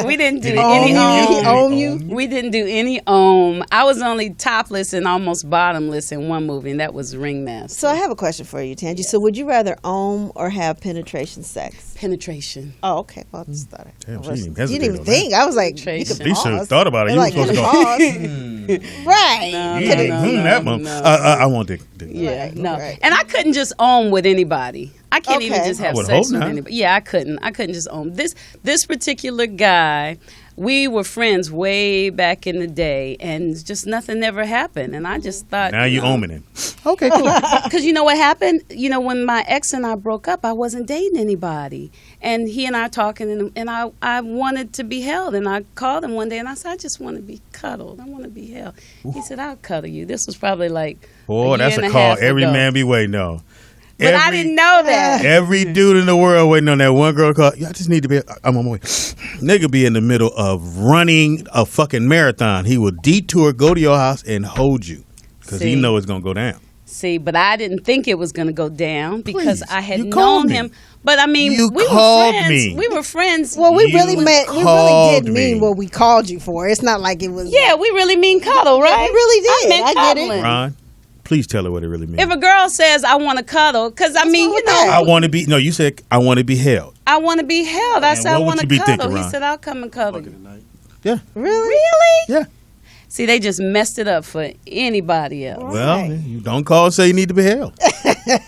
We didn't do Did he any own you? We didn't do any I was only topless and almost bottomless in one movie, and that was Ringmaster. So I have a question for you, Tangi. So would you rather own or have penetration sex? Penetration. Oh, okay. Well, I just thought Damn, she you didn't didn't hesitate even on think. I was like, you Penetration. could You should have pause. thought about it. You were Like, supposed to go. pause. Right. No, You no, didn't no, zoom no, that one. no. I want to. Yeah, Right, no. right. And I couldn't just own with anybody. I can't even Okay. just I have would sex hope with not. anybody. Yeah, I couldn't. I couldn't just own this particular guy. We were friends way back in the day, and just nothing ever happened. And I just thought, Now you own him. Okay, cool. because you know what happened? When my ex and I broke up, I wasn't dating anybody, and he and I talking, and I wanted to be held, and I called him one day, and I said, I just want to be cuddled. I want to be held. He said, I'll cuddle you. This was probably like Boy, that's a call every man be waiting on. But I didn't know that. Every dude in the world waiting on that one girl call. Yeah, I just need to be. I'm on my way. Nigga be in the middle of running a fucking marathon. He will detour, go to your house, and hold you because he See. know it's gonna go down. See, but I didn't think it was going to go down because Please, I had you called known me. him. But I mean, You we were called friends. me. We were friends. Well, we You really meant. We really called did mean me. what we called you for. It's not like it was. Yeah, we really mean cuddle, right? we really did. I meant I get it. cuddling. Ron, please tell her what it really means. If a girl says I want to cuddle, because I mean, wrong with you know, that? I want to be. No, you said I want to be held. I want to be held. I And said I what would want you to be cuddle. thinking, He Ron? said I'll come and cuddle you. Yeah. Really. Really? Yeah. See, they just messed it up for anybody else, Well, you don't call and say you need to be held.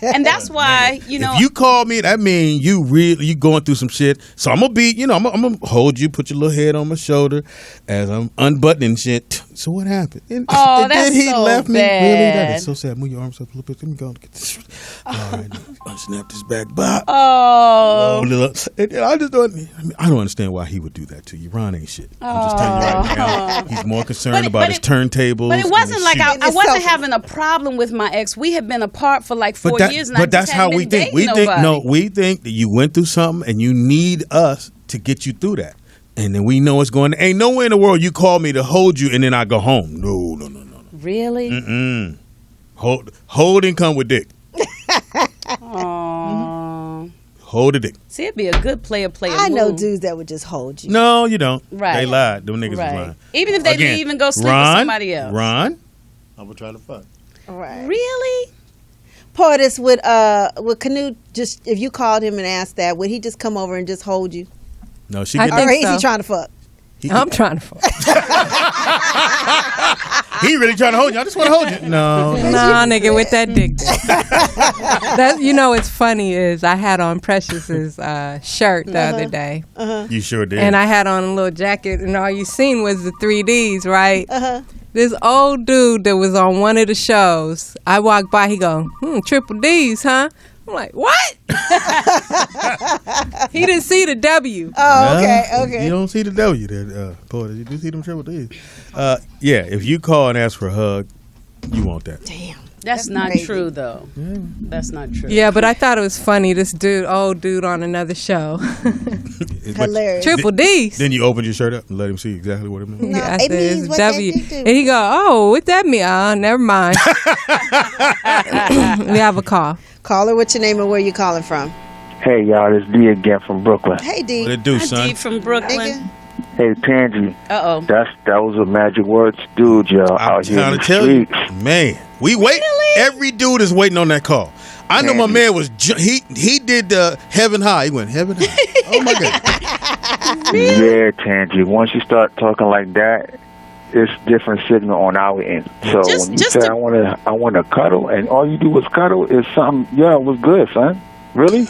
and that's why If you call me, that means you going through some shit. So I'm gonna be, I'm gonna hold you, put your little head on my shoulder as I'm unbuttoning shit. So what happened? And, Oh, and that's then he so left me. Really, that bad. is so sad. Move your arms up a little bit. Let me go and get this. All right, unsnap this back. Bop. Oh, Little, and I just don't. I don't understand why he would do that to you. Ron ain't shit. I'm just telling you right now. He's more concerned about his turntables. But it than wasn't his like shoes. I wasn't It's having a problem with my ex. We had been apart for like 4 years, and I but just that's how hadn't we been think. We dating think nobody. we think that you went through something and you need us to get you through that. And then we know what's going on. Ain't nowhere in the world you call me to hold you and then I go home. No. Really? Hold and come with dick. Aww. Hold the dick. See, it'd be a good player I know move. dudes that would just hold you. No, you don't. Right. They lied. Them niggas Right. was lying. Even if they Again, didn't even go sleep Ron, with somebody else. Ron, I would try to fuck. Right. Really? Portis, would Canute just if you called him and asked that, would he just come over and just hold you? no, she I get Or think is he so. trying to fuck? I'm trying to fuck. He really trying to hold you. I just want to hold you. No. Nah, nigga, with that dick. That what's funny is I had on Precious's shirt the other day, You sure did. and I had on a little jacket, and all you seen was the 3Ds, right? This old dude that was on one of the shows. I walked by. He go, Triple D's, huh? I'm like, what? He didn't see the W. Oh, okay. You don't see the W there. Boy, you do see them Triple D's. Yeah, if you call and ask for a hug, you want that. Damn. That's not crazy. true, though. That's not true. Yeah, but I thought it was funny. This old dude on another show. Hilarious. Triple D's. Then you opened your shirt up and let him see exactly what it meant. No, I it said, means it's what W. that you do. And he go, oh, what that mean? Never mind. We have a call. Caller, what's your name and where you calling from? Hey, y'all, it's D again from Brooklyn. Hey, D. What it do, son? Deep from Brooklyn. Nigga. Hey, Tangy, Uh-oh. that was a magic words, dude, y'all, I'm out here in trying to the tell you, streets. man. We wait. Every dude is waiting on that call. I know my man was. He did Heaven High. He went Heaven High. Oh my God. Yeah, Tangy, once you start talking like that, it's different signal on our end. So when you say I want to cuddle, and all you do is cuddle, is something. Yeah, it was good, son. Really?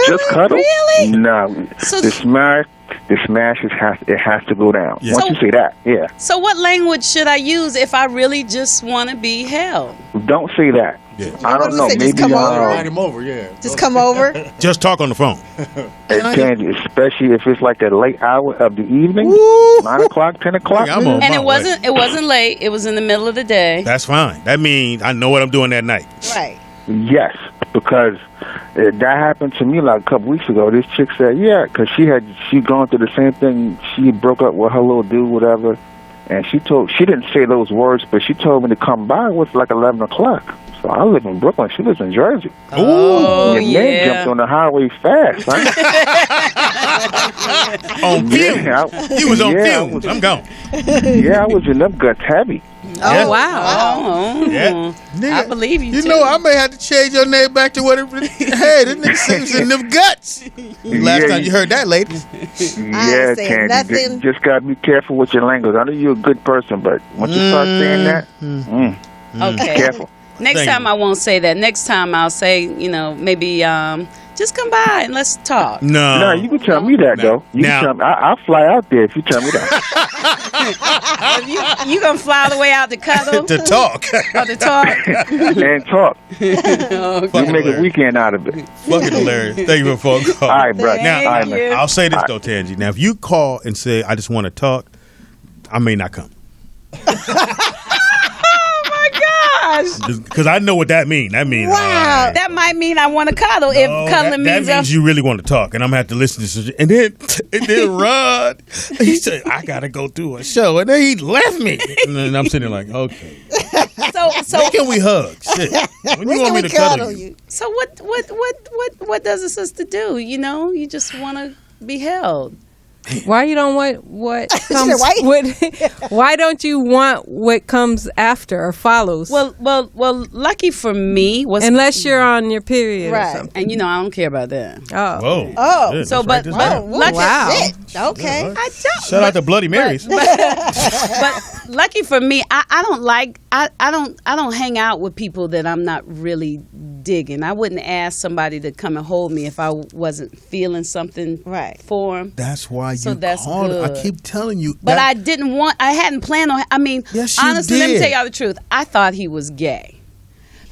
Just cuddle? Really? No. So- the smash has to go down. Yeah. Once you say that, yeah. So what language should I use if I really just want to be held? Don't say that. Yeah. I don't know. Say Maybe just come over? Invite him over, yeah. Just come over. Just talk on the phone. Tangy, especially if it's like a late hour of the evening, 9 o'clock, 10 o'clock. I'm on And my it wasn't way. it wasn't late. It was in the middle of the day. That's fine. That means I know what I'm doing that night. Right. Yes, because that happened to me like a couple weeks ago. This chick said, yeah, because she gone through the same thing. She broke up with her little dude, whatever, and she didn't say those words, but she told me to come by. It was like 11 o'clock. So I live in Brooklyn. She lives in Jersey. Oh, Your man jumped on the highway fast, huh? On fumes. You was on fumes. I'm gone. Yeah, I was in them guts heavy. Yeah. Wow. Oh, Yeah. I believe you. You too. know, I may have to change your name back to what it really. Hey, this nigga says in them guts. Last Yeah, time you heard that, ladies. Yeah, saying Candy. nothing. Just gotta be careful with your language. I know you're a good person, but once you start saying that, Okay. careful. Next Thank time you. I won't say that. Next time I'll say, maybe just come by and let's talk. No. No, you can tell me that, though. You Now- can tell me. I'll fly out there if you tell me that. You gonna fly all the way out to cuddle To talk. or to talk? And talk. Fucking You make a hilarious. weekend out of it. Fucking hilarious. Thank you for a phone call. All right, bro. Now, All right, man. you. I'll say this though, Tangy. Now, if you call and say, I just want to talk, I may not come. Because I know what that means. That means, Wow. That might mean I want to cuddle. If cuddling that means means you really want to talk, and I'm gonna have to listen to some. And then Rod, he said, "I gotta go do a show," and then he left me. And then I'm sitting there like, okay, so when can we hug? Shit, when you want me to cuddle you? So what does a sister do? You just want to be held. Why you don't want what comes? Why? Why don't you want what comes after or follows? Well, lucky for me was unless you're on your period Right. or something. and I don't care about that. Oh, Whoa. Oh. Shit, So, let's but write this down. Whoa, lucky, wow. shit. Okay. All right. I don't. Shout out to Bloody Marys. But lucky for me, I don't like I don't hang out with people that I'm not really digging. I wouldn't ask somebody to come and hold me if I wasn't feeling something Right. for them. That's why you So that's called. I good. keep telling you. But that- I hadn't planned on. I mean, Yes, you honestly, let me did. tell y'all the truth. I thought he was gay.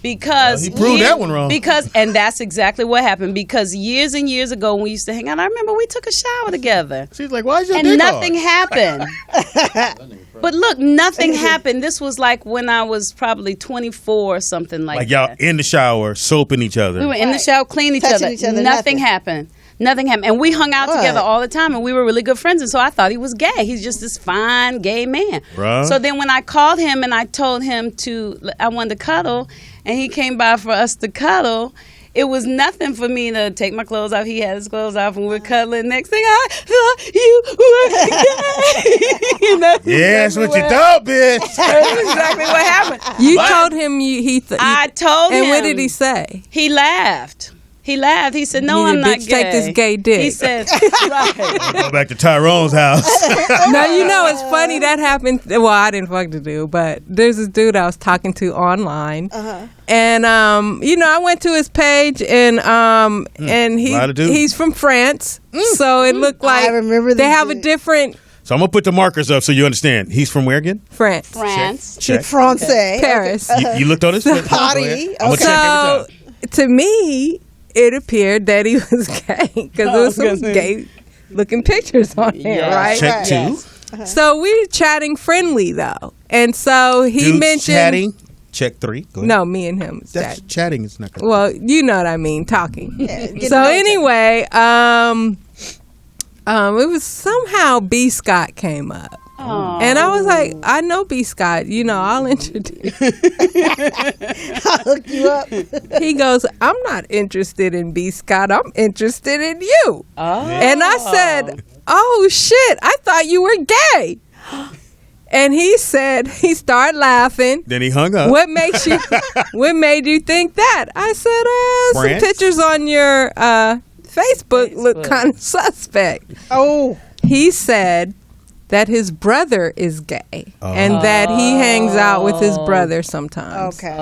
Because Well, he proved that one wrong. And that's exactly what happened. Because years and years ago, when we used to hang out, I remember we took a shower together. She's like, why is your And dick nothing hard? happened. But look, nothing happened. This was like when I was probably 24 or something like Like y'all that. in the shower, soaping each other. We were in the shower, cleaning Touching each each other. other, Nothing nothing. happened. Nothing happened. And we hung out What? together all the time, and we were really good friends. And so I thought he was gay. He's just this fine gay man. Right. So then when I called him and I told him I wanted to cuddle, and he came by for us to cuddle, it was nothing for me to take my clothes off. He had his clothes off, and we were cuddling. Next thing I thought you were gay. That's Yeah, that's exactly what you thought, bitch. That's exactly what happened. you told him I told him. And what did he say? He laughed. He laughed. He said, "No, He I'm said, not "Bitch, gay." take this gay dick. He said, "Right." Go back to Tyrone's house. No, it's funny that happened. Well, I didn't fuck the dude, but there's this dude I was talking to online, and I went to his page, and lot of dudes. he's from France, so it looked like I remember they this have a dude. different So I'm gonna put the markers up so you understand. He's from where again? France. France. Check. Francais. Paris. You looked on his. Go Potty. ahead. I'm gonna check So every time. to me, it appeared that he was gay because there was some gay looking pictures on there, Yeah. right? Check two. So we were chatting friendly though, and so he Dudes mentioned chatting. Check three. Go ahead. No, me and him was That's chatting. chatting. It's not. Gonna Well, you know what I mean, talking. Getting So to know each anyway, it was somehow B. Scott came up. And I was like, I know B. Scott. You know, I'll introduce. I'll hook you up. He goes, I'm not interested in B. Scott. I'm interested in you. Oh. And I said, oh, shit. I thought you were gay. And he said, he started laughing. Then he hung up. What makes you? What made you think that? I said, some France? pictures on your Facebook look kind of suspect. Oh. He said that his brother is gay and that he hangs out with his brother sometimes. Okay.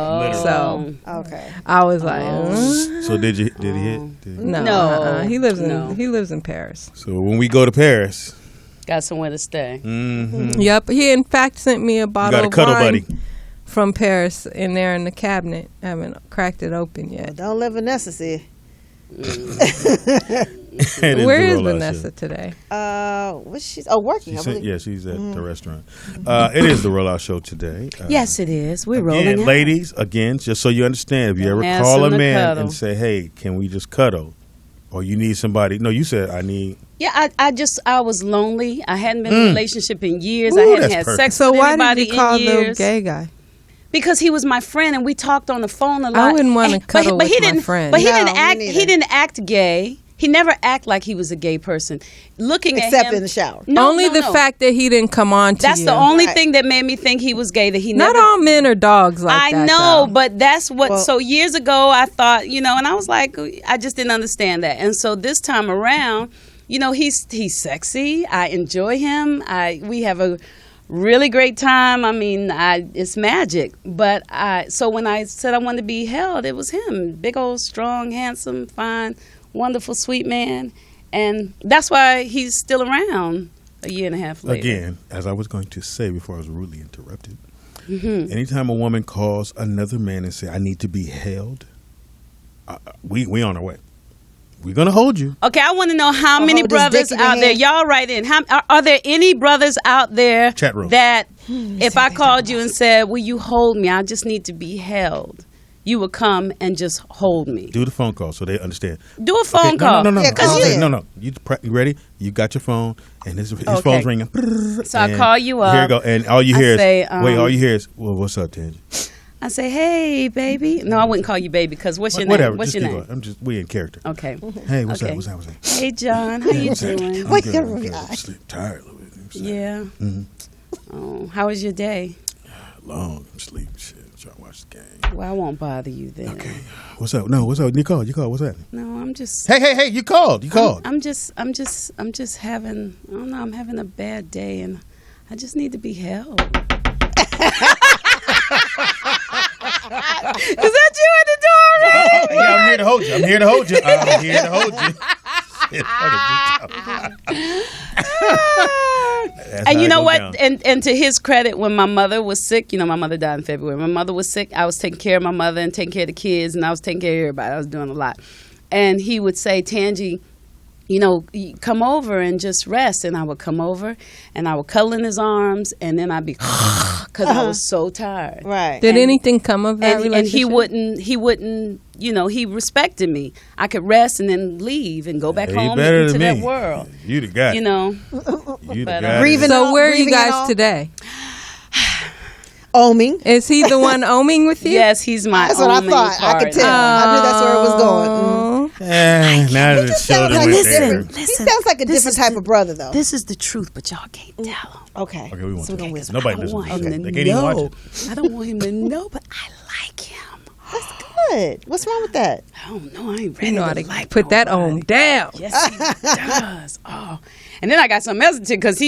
So Okay. I was like, So did he hit? Did he? no, No. He lives in No. he lives in Paris. So when we go to Paris, Got somewhere to stay. Yep. He in fact sent me a you bottle got a of cuddle wine buddy. from Paris in there in the cabinet. I haven't cracked it open yet. Don't let Vanessa see. Where is Vanessa today? What's she? Oh, working. I believe. Yeah, she's at the restaurant. It is the Rollout Show today. Yes, it is. We're Again, rolling out. ladies, again, just so you understand, if you ever Handsome call a to man cuddle. and say, hey, can we just cuddle? Or you need somebody. No, you said I need. Yeah, I was lonely. I hadn't been in a relationship in years. I Ooh, hadn't that's had perfect. sex So with why anybody did you call in the years. gay guy? Because he was my friend and we talked on the phone a lot. I wouldn't wanna And- cuddle but he with my didn't, friend. But he No, didn't me act. neither. He didn't act gay. He never acted like he was a gay person. Looking Except at him, in the shower. No, Only no, the no. fact that he didn't come on to That's you. the only Right. thing that made me think he was gay. That he Not never. all men are dogs like I that. know, though. but that's what. Well- So years ago, I thought, and I was like, I just didn't understand that. And so this time around, he's sexy. I enjoy him. We have a really great time. I mean, it's magic. But so when I said I wanted to be held, it was him. Big old, strong, handsome, fine, wonderful, sweet man. And that's why he's still around a year and a half later. Again, as I was going to say before I was rudely interrupted, anytime a woman calls another man and say, I need to be held, we on our way. We're going to hold you. Okay, I want to know how many hold his brothers dick in your out there. hand. Y'all write in. Are there any brothers out there Chat room. that if I called you and said, will you hold me? I just need to be held. You would come and just hold me. Do the phone call so they understand. Do a phone call. No. Yeah, call in. No. You ready? You got your phone, and his Okay. phone's ringing. So I And call you up. Here you go. And all you I hear say, is, all you hear is, well, what's up, Tangy? I say, hey, baby. No, I wouldn't call you baby because what's your Whatever. name? What's just your keep name? going. we in character. Okay. Hey, what's Okay. up? What's up? Hey, John. How you doing? Wait, I'm your good. eye. I'm sleep tired a little bit. Yeah. Oh, how was your day? Long. I'm sleep. Shit. Trying to watch the game. Well, I won't bother you then. Okay. What's up? No, what's up? You called. What's happening? No, I'm just. Hey, you called. I'm just having, I don't know, I'm having a bad day and I just need to be held. Is that you at the door already? Yeah, I'm here to hold you. I'm here to hold you. And you know what? And to his credit, when my mother was sick, my mother died in February. My mother was sick. I was taking care of my mother and taking care of the kids, and I was taking care of everybody. I was doing a lot. And he would say, Tangy, come over and just rest. And I would come over, and I would cuddle in his arms, and then I'd be, because I was so tired. Right. Did anything come of that And relationship? he wouldn't, he respected me. I could rest and then leave and go back Hey, home better into than that me. world. You the guy. You know, You the but, guy. Grieving So all- where are you grieving and guys all? today? Oming. Is he the one oming with you? yes, he's my That's what I only thought. I could partner. tell. I knew that's where it was going. Now that it's Sounds shoulder like went a there. different. He sounds like a different type of brother, though. This is the truth, but y'all can't tell him. Okay. Okay, we won't So tell don't you. whisper. Nobody I don't listens want to him this. to They can't even watch know. it. I don't want him to know, but I like him. That's good. What's wrong with that? I don't know. I ain't ready You know how to to like put that nobody. on down. Yes, he does. Oh, and then I got some message because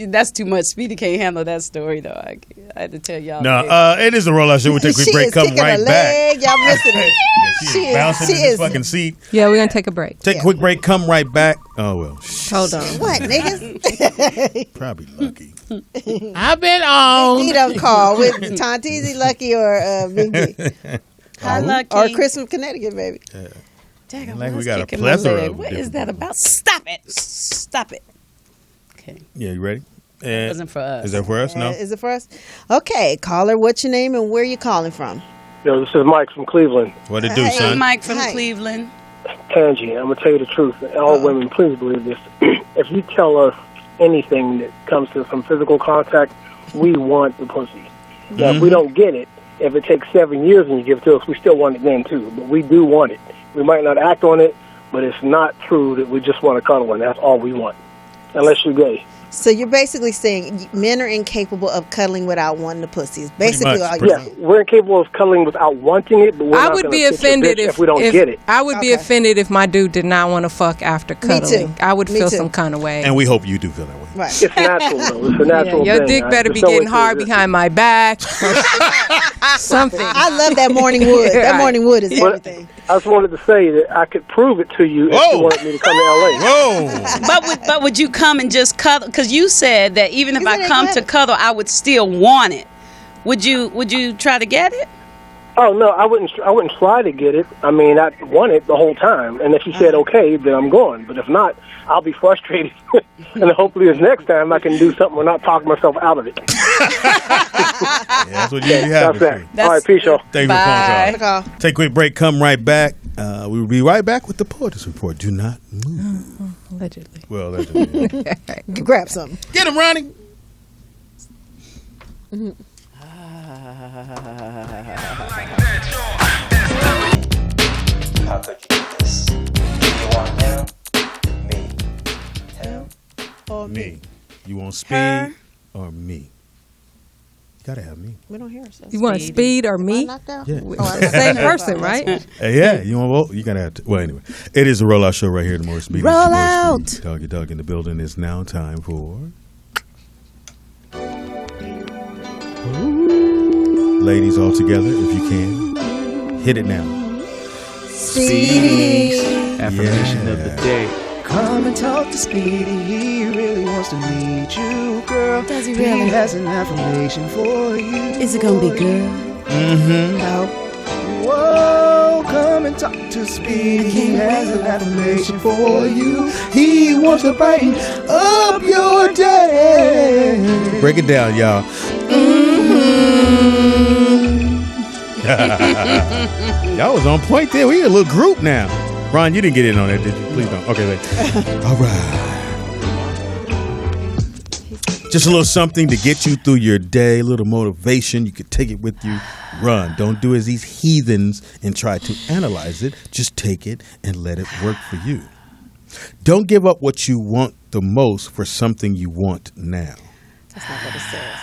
that's too much. Speedy can't handle that story though. I had to tell y'all. No, it is the rollout show. We'll take a quick She break. is Come kicking right her back. leg. Y'all missing it. She is bouncing she in this is- fucking seat. Yeah, we're going to take a break. Take a quick break. Come right back. Oh well. Hold on. What, niggas? Probably lucky. I've been on. He don't call with Tonteezy Lucky or Big D. Hi, Lucky. Or Chris from Connecticut, baby. Dang, Like we what's got a kicking my plethora leg? of What different is that about? Stop it! Stop it! Okay, Yeah, you ready? it wasn't for us. Is that for us? No. Is it for us? Okay, caller, what's your name and where you calling from? Yo, this is Mike from Cleveland. What it do, Hey, son? Mike from Hi. Cleveland. Tangy, I'm going to tell you the truth. All women, please believe this. If you tell us anything that comes to some physical contact, we want the pussy. Now, if we don't get it, if it takes 7 years and you give it to us, we still want it then, too. But we do want it. We might not act on it, but it's not true that we just want to cuddle, and that's all we want. Unless you're gay. So you're basically saying men are incapable of cuddling without wanting the pussies. Basically, much. all you're Yeah, saying. we're incapable of cuddling without wanting it, but we're I not would gonna be kiss your offended bitch if we don't get it. I would be Okay. offended if my dude did not want to fuck after cuddling. too. I would Me feel too. some kind of way. And we hope you do feel that way. Right. It's natural, though. It's a natural Your thing. dick better There's be no way getting to hard resist behind my back. Something. I love that morning wood. That Right. morning wood is But everything. I just wanted to say that I could prove it to you if Whoa. you wanted me to come to L.A. Whoa! But would you come and just cuddle? Because you said that even if You I said come go to ahead. cuddle, I would still want it. Would you try to get it? Oh no, I wouldn't try to get it. I mean, I want it the whole time. And if you said okay, then I'm going. But if not, I'll be frustrated. And hopefully, this next time I can do something or not talk myself out of it. Yeah, that's what usually That's happens. that. All right, peace, y'all. Thank you for Bye. the phone call. Take a quick break. Come right back. We will be right back with the Porter's Report. Do not move. Allegedly. Well, allegedly. Grab something. Get him, Ronnie. How could you do this? Do you want him? Me. Him? Me. You want speed Her. or me? You gotta have me. We don't hear ourselves. You want speed or me? Knocked out? Yeah. Same person, right? Yeah, you want to vote? You gotta have to. Well, anyway, it is the Rollout Show right here in the Morris Media. Roll out. Doggy Dog in the building. It's now time for. Ladies all together, if you can, hit it now. Speedy. Affirmation Yeah. of the day. Come and talk to Speedy. He really wants to meet you, girl. Does he He really? has an affirmation for you. Is it gonna be good? No. Whoa, come and talk to Speedy. He has an affirmation for you. He wants to brighten up your day. Break it down, y'all. Y'all was on point there. We a little group now. Ron, you didn't get in on that, did you? Please don't. Okay, wait. All right. Just a little something to get you through your day, a little motivation. You could take it with you. Run. Don't do as these heathens and try to analyze it. Just take it and let it work for you. Don't give up what you want the most for something you want now. That's not what it says.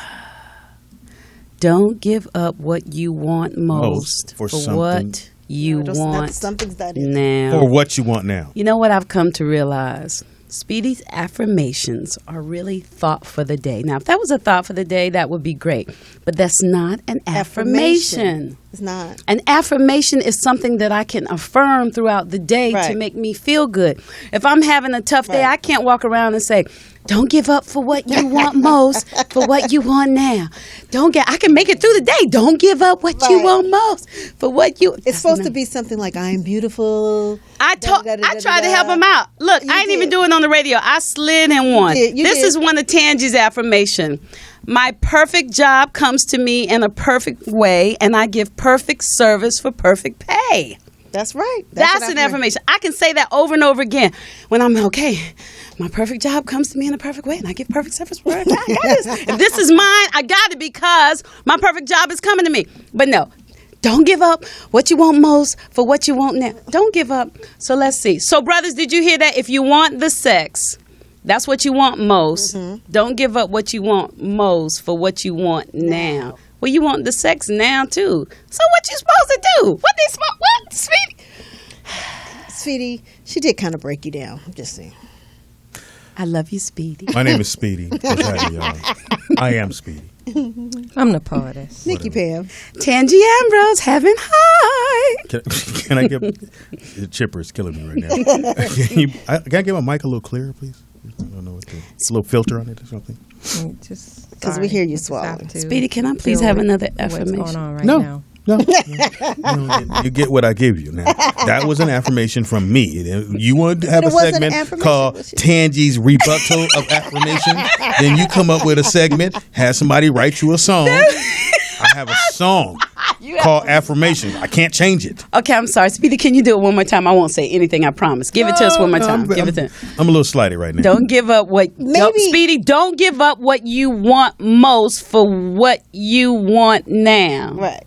Don't give up what you want most for for something- what you want Something's not it. now. For what you want now. You know what I've come to realize? Speedy's affirmations are really thought for the day. Now, if that was a thought for the day, that would be great. But that's not an affirmation. It's not. An affirmation is something that I can affirm throughout the day to Right. make me feel good. If I'm having a tough day, Right. I can't walk around and say, don't give up for what you want most, for what you want now. I can make it through the day. Don't give up what you Right. want most for what you. It's supposed to be something like "I am beautiful." I tried to help him out. Look, You I ain't even did. doing it on the radio. I slid in one. did. You This did. is one of Tangi's affirmation. My perfect job comes to me in a perfect way, and I give perfect service for perfect pay. That's right. That's what an I- affirmation. I can say that over and over again. When I'm okay, my perfect job comes to me in a perfect way, and I give perfect service for it. I got this. If this is mine, I got it because my perfect job is coming to me. But no, don't give up what you want most for what you want now. Don't give up. So let's see. So brothers, did you hear that? If you want the sex, that's what you want most. Don't give up what you want most for what you want now. Well, you want the sex now too. So what you supposed to do? What, Speedy? Sweetie, she did kind of break you down. I'm just saying. I love you, Speedy. My name is Speedy. I am Speedy. I'm the poetess. Nikki Pam. Tangy Ambrose having high. Can I get the chipper is killing me right now? Can I get my mic a little clearer, please? I don't know what a little filter on it or something. Just because we hear you swallowing. Speedy, can I please have another affirmation? What's going on right No. now? No, you get what I give you. Now that was an affirmation from me. You want to have a segment called Tangy's rebuttal of affirmation? Then you come up with a segment. Have somebody write you a song. I have a song called Affirmation. I can't change it. Okay, I'm sorry, Speedy. Can you do it one more time? I won't say anything. I promise. Give it to us one more time. Give it to. I'm a little slighted right now. Don't give up what. Speedy, don't give up what you want most for what you want now. Right.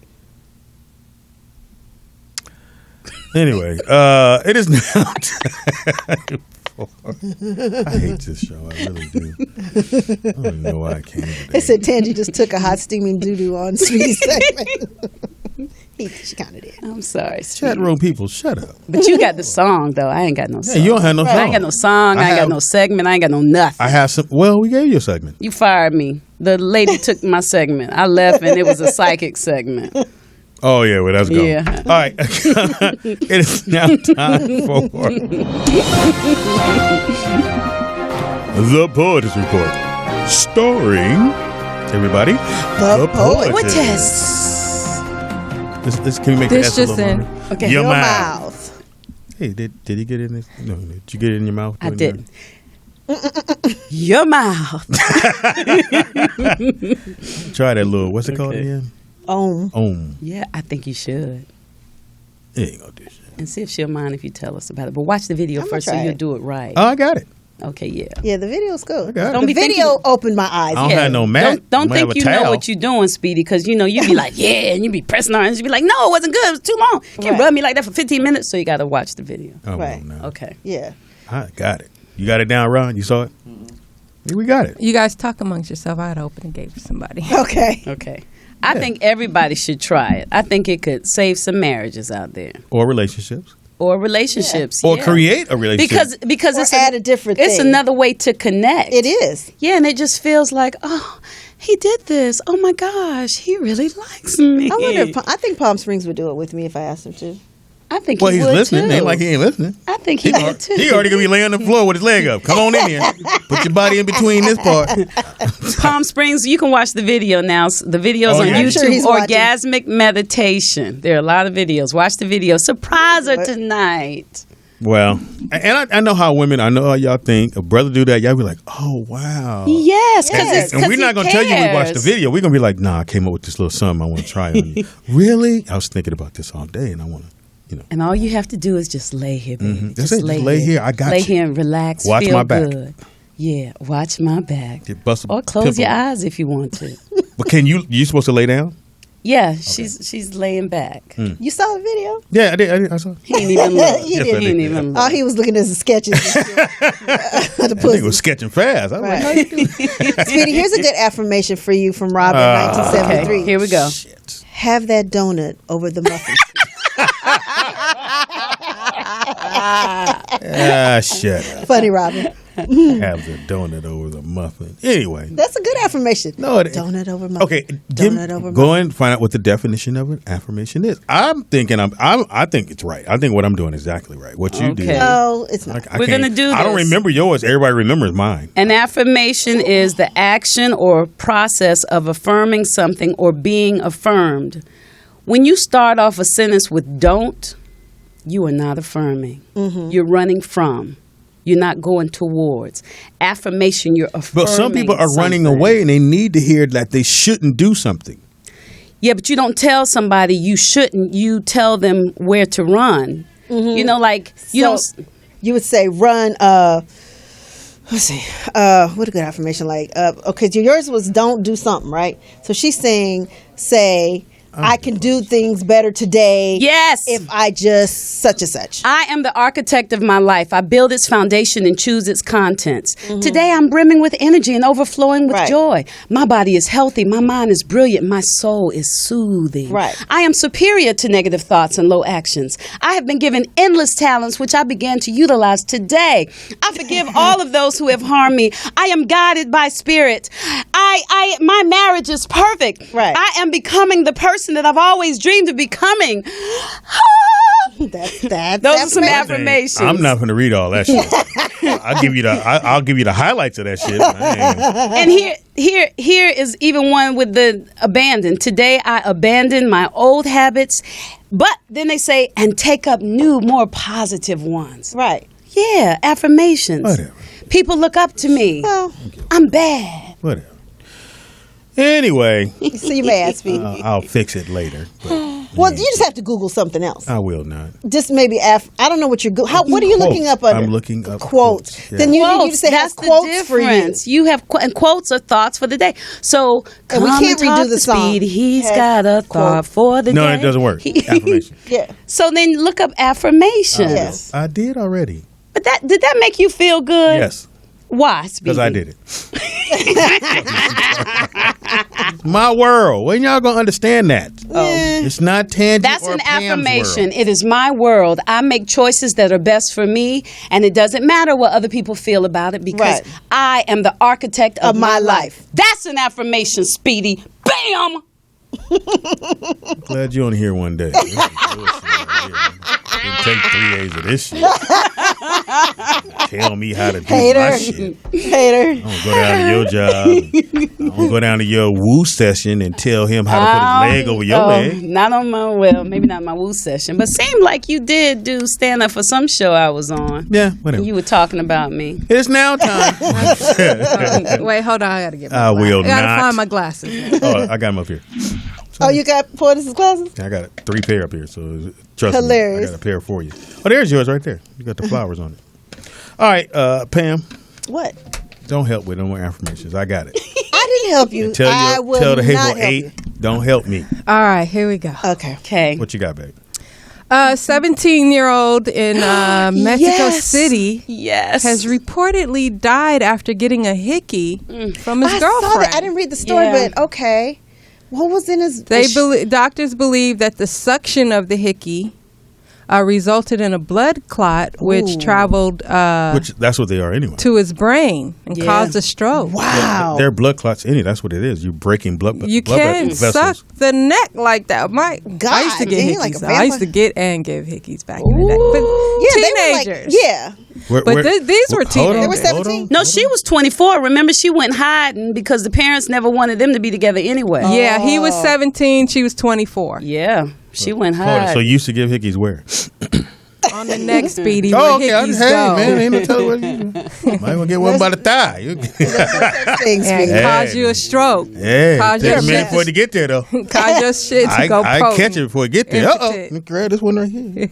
Anyway, it is now time for. I hate this show. I really do. I don't even know why I came today. They said Tangy just took a hot steaming doo-doo on Speedy's segment. She kind of did. I'm sorry, Speedy. Chat room people, shut up. But you got the song, though. I ain't got no song. Yeah, you don't have no song. I ain't got no song. I ain't got no segment. I ain't got no nothing. I have some. Well, we gave you a segment. You fired me. The lady took my segment. I left, and it was a psychic segment. Oh, yeah, well, that's gone. Yeah. All right. It is now time for The Poetess Report. Starring, everybody, The Poetess. This, can we make This the S a just little in. longer? Okay. Your mouth. Hey, did he get in this? No, did you get it in your mouth? I didn't. Your mouth. Try that little, what's it called again? Om. Yeah, I think you should. It ain't gonna do shit. And see if she'll mind if you tell us about it. But watch the video I'm first so gonna try you'll it. do it right. Oh, I got it. Okay, yeah. Yeah, the video's cool. got it. Don't The be video thinking- opened my eyes. I don't have no mat. Don't I have think a you know towel. what you're doing, Speedy, because you know you be like, yeah, and you be pressing on, and you be like, no, it wasn't good, it was too long. You can't Right. rub me like that for 15 minutes, so you got to watch the video. Oh, Right. no. Okay. Yeah. I got it. You got it down, Ron? You saw it? Yeah, we got it. You guys talk amongst yourself. I'd open and gave somebody. Okay. Okay. I think everybody should try it. I think it could save some marriages out there. Or relationships. Or relationships. Or yeah. create a relationship. Because Or it's add a different It's thing. another way to connect. It is. Yeah, and it just feels like, oh, he did this. Oh my gosh, he really likes me. I wonder if I think Palm Springs would do it with me if I asked him to. I think Well, he he's would listening. too. Ain't like he ain't listening. I think he would too. He already gonna be laying on the floor with his leg up. Come on in here. Put your body in between this part. Palm Springs, you can watch the video now. The video's Oh, on yeah. I'm YouTube. sure he's watching. Orgasmic meditation. There are a lot of videos. Watch the video. Surprise her tonight. Well, and I know how women. I know how y'all think. A brother do that, y'all be like, oh wow. Yes, because And we're not gonna tell you we watched the video. We're gonna be like, nah, I came up with this little something I want to try on you. Really? I was thinking about this all day, and I want to. And all you have to do is just lay here, baby. Mhm. That's it. Just lay here. I got lay you. here and relax. Watch feel my back. good. Yeah, watch my back. Bust a Or close pimple. your eyes if you want to. But can you supposed to lay down? Yeah, she's laying back. You saw the video? Yeah, I did. I saw. He didn't even look. He Yes, I didn't. He did. didn't even Oh, look. he was looking at the sketches. The I think pussy. it was sketching fast. I was like, Right. how you do that? Speedy, here's a good affirmation for you from Robin, Okay, 1973. here we go. Shit. Have that donut over the muffin. Shut up. Funny, Robin. Have the donut over the muffin. Anyway. That's a good affirmation. No, it- Donut over muffin. Okay, Donut over go muffin. and find out what the definition of an affirmation is. I'm thinking I think it's right. I think what I'm doing is exactly right. What you did. Okay. No, it's not. I We're can't- gonna do I don't this. remember yours. Everybody remembers mine. An affirmation is the action or process of affirming something or being affirmed. When you start off a sentence with don't, you are not affirming. You're running from. You're not going towards. Affirmation, you're affirming. But some people are running something. away and they need to hear that they shouldn't do something. Yeah, but you don't tell somebody you shouldn't. You tell them where to run. You know, like you So, don't. You would say run. Let's see. What a good affirmation. Like, okay, so yours was don't do something, right? So she's saying, say, I can do things better today. Yes. If I just such and such. I am the architect of my life. I build its foundation and choose its contents. Today I'm brimming with energy and overflowing with joy. My body is healthy. My mind is brilliant. My soul is soothing. Right. I am superior to negative thoughts and low actions. I have been given endless talents, which I began to utilize today. I forgive all of those who have harmed me. I am guided by spirit. My marriage is perfect. Right. I am becoming the person that I've always dreamed of becoming. That's Those are some affirmations. I'm not going to read all that shit. I'll give you the highlights of that shit. And here is even one with the abandon. Today I abandon my old habits, but then they say, and take up new, more positive ones. Right. Yeah, affirmations. Whatever. People look up to me. Well, I'm bad. Whatever. Anyway, so you may ask me. I'll fix it later. Well, you just have to Google something else. I will not. Just maybe I don't know what you're. What are you looking up under? I'm looking up quotes. Yeah. Then you Quotes, need to say that's have quotes the for you. difference. You have and quotes are thoughts for the day. So And we come can't and talk redo the to song. Speedy. He's Has got a thought for the day. No, it doesn't work. Affirmation. Yeah. So then look up affirmations. Yes. I did already. But did that make you feel good? Yes. Why, Speedy? Because I did it. My world. When y'all gonna understand that? It's not Tangy That's or an Pam's affirmation. world. It is my world. I make choices that are best for me, and it doesn't matter what other people feel about it because Right. I am the architect of my life. That's an affirmation, Speedy. Bam! Glad you only here one day. It take 3 days of this shit. Tell me how to do my shit. Hater. I'm gonna go down to your job. I'm gonna go down to your woo session and tell him how to put his leg over your leg. Not on my, well, maybe not my woo session, but seemed like you did do stand up for some show I was on. Yeah, whatever. And you were talking about me. It's now time. Wait, hold on. I gotta get. I will I gotta not. find my glasses. Oh, I got them up here. Oh, you got Portis's glasses? I got 3 pair up here, so trust me. Hilarious. I got a pair for you. Oh, there's yours right there. You got the flowers on it. All right, Pam, What? don't help with no more affirmations. I got it. I didn't help you. I will tell the not Hateful help 8, you. don't help me. All right, here we go. Okay. Okay. What you got, baby? 17-year-old in Mexico Yes. City Yes. has reportedly died after getting a hickey from his I girlfriend. saw that. I didn't read the story, Yeah. but okay. What was in his? Doctors believe that the suction of the hickey resulted in a blood clot, which traveled Which that's what they are anyway. to his brain and Yeah. caused a stroke. Wow. They're blood clots anyway. That's what it is. You breaking blood. You blood can't vessels. suck the neck like that. I used to God, get man, hickeys. like a though. I used to vampire. get and give hickeys back in the day. But Yeah, they were like- teenagers. yeah. But these were hold on, teenagers. They were hold 17? on, No, hold she on. was 24. Remember, she went hiding because the parents never wanted them to be together anyway. Yeah, he was 17. She was 24. Yeah, she went Hold on. hiding. So you used to give hickeys where? On the neck, Speedy. Oh, where okay. hickeys Hey, go. man, ain't no telling what you might want to get one by the thigh. Things And Hey. cause you a stroke. Yeah, Cause take your a minute shit, for it to get there, though. cause your shit to go I potent. catch it before it get there. Impotent. Uh-oh. Grab this one right here.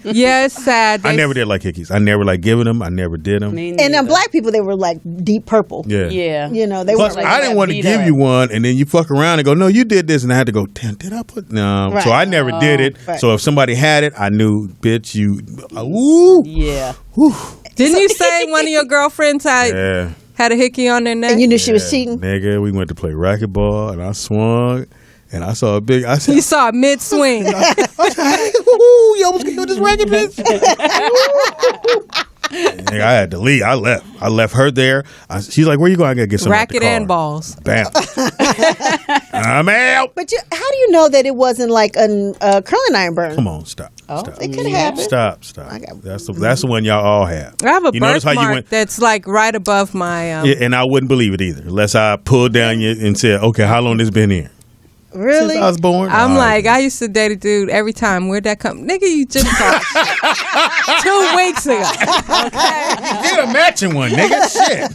Yeah, it's sad. I never did like hickeys. I never like giving them. I never did them. Me And neither. black people, they were like deep purple. Yeah. Yeah. You know, they Plus, were like I didn't want to beat give up. you one, and then you fuck around and go, no, you did this, and I had to go, damn, did I put no? Right. So I never did it. Right. So if somebody had it, I knew, bitch, you, woo, Yeah. woo. Didn't you say one of your girlfriends Yeah. had a hickey on their neck? and you knew she was cheating. Nigga, we went to play racquetball, and I swung, and I saw a big. I said, You saw it mid-swing. you almost killed this racket, bitch. Nigga, I had to leave. I left. I left her there. She's like, "Where you going?" I gotta get some Racket and balls. Bam. I'm out. But how do you know that it wasn't like a curling iron burn? Come on, stop. Stop. It could happen. Stop. That's the one y'all all have. I have a You notice how you birthmark went. that's like right above my. Yeah, and I wouldn't believe it either, unless I pulled down you and said, "Okay, how long this been here?" Really? Since I was born. I'm All like, right. I used to date a dude every time. Where'd that come? Nigga, you just talked 2 weeks ago. Get a matching one, nigga. Shit.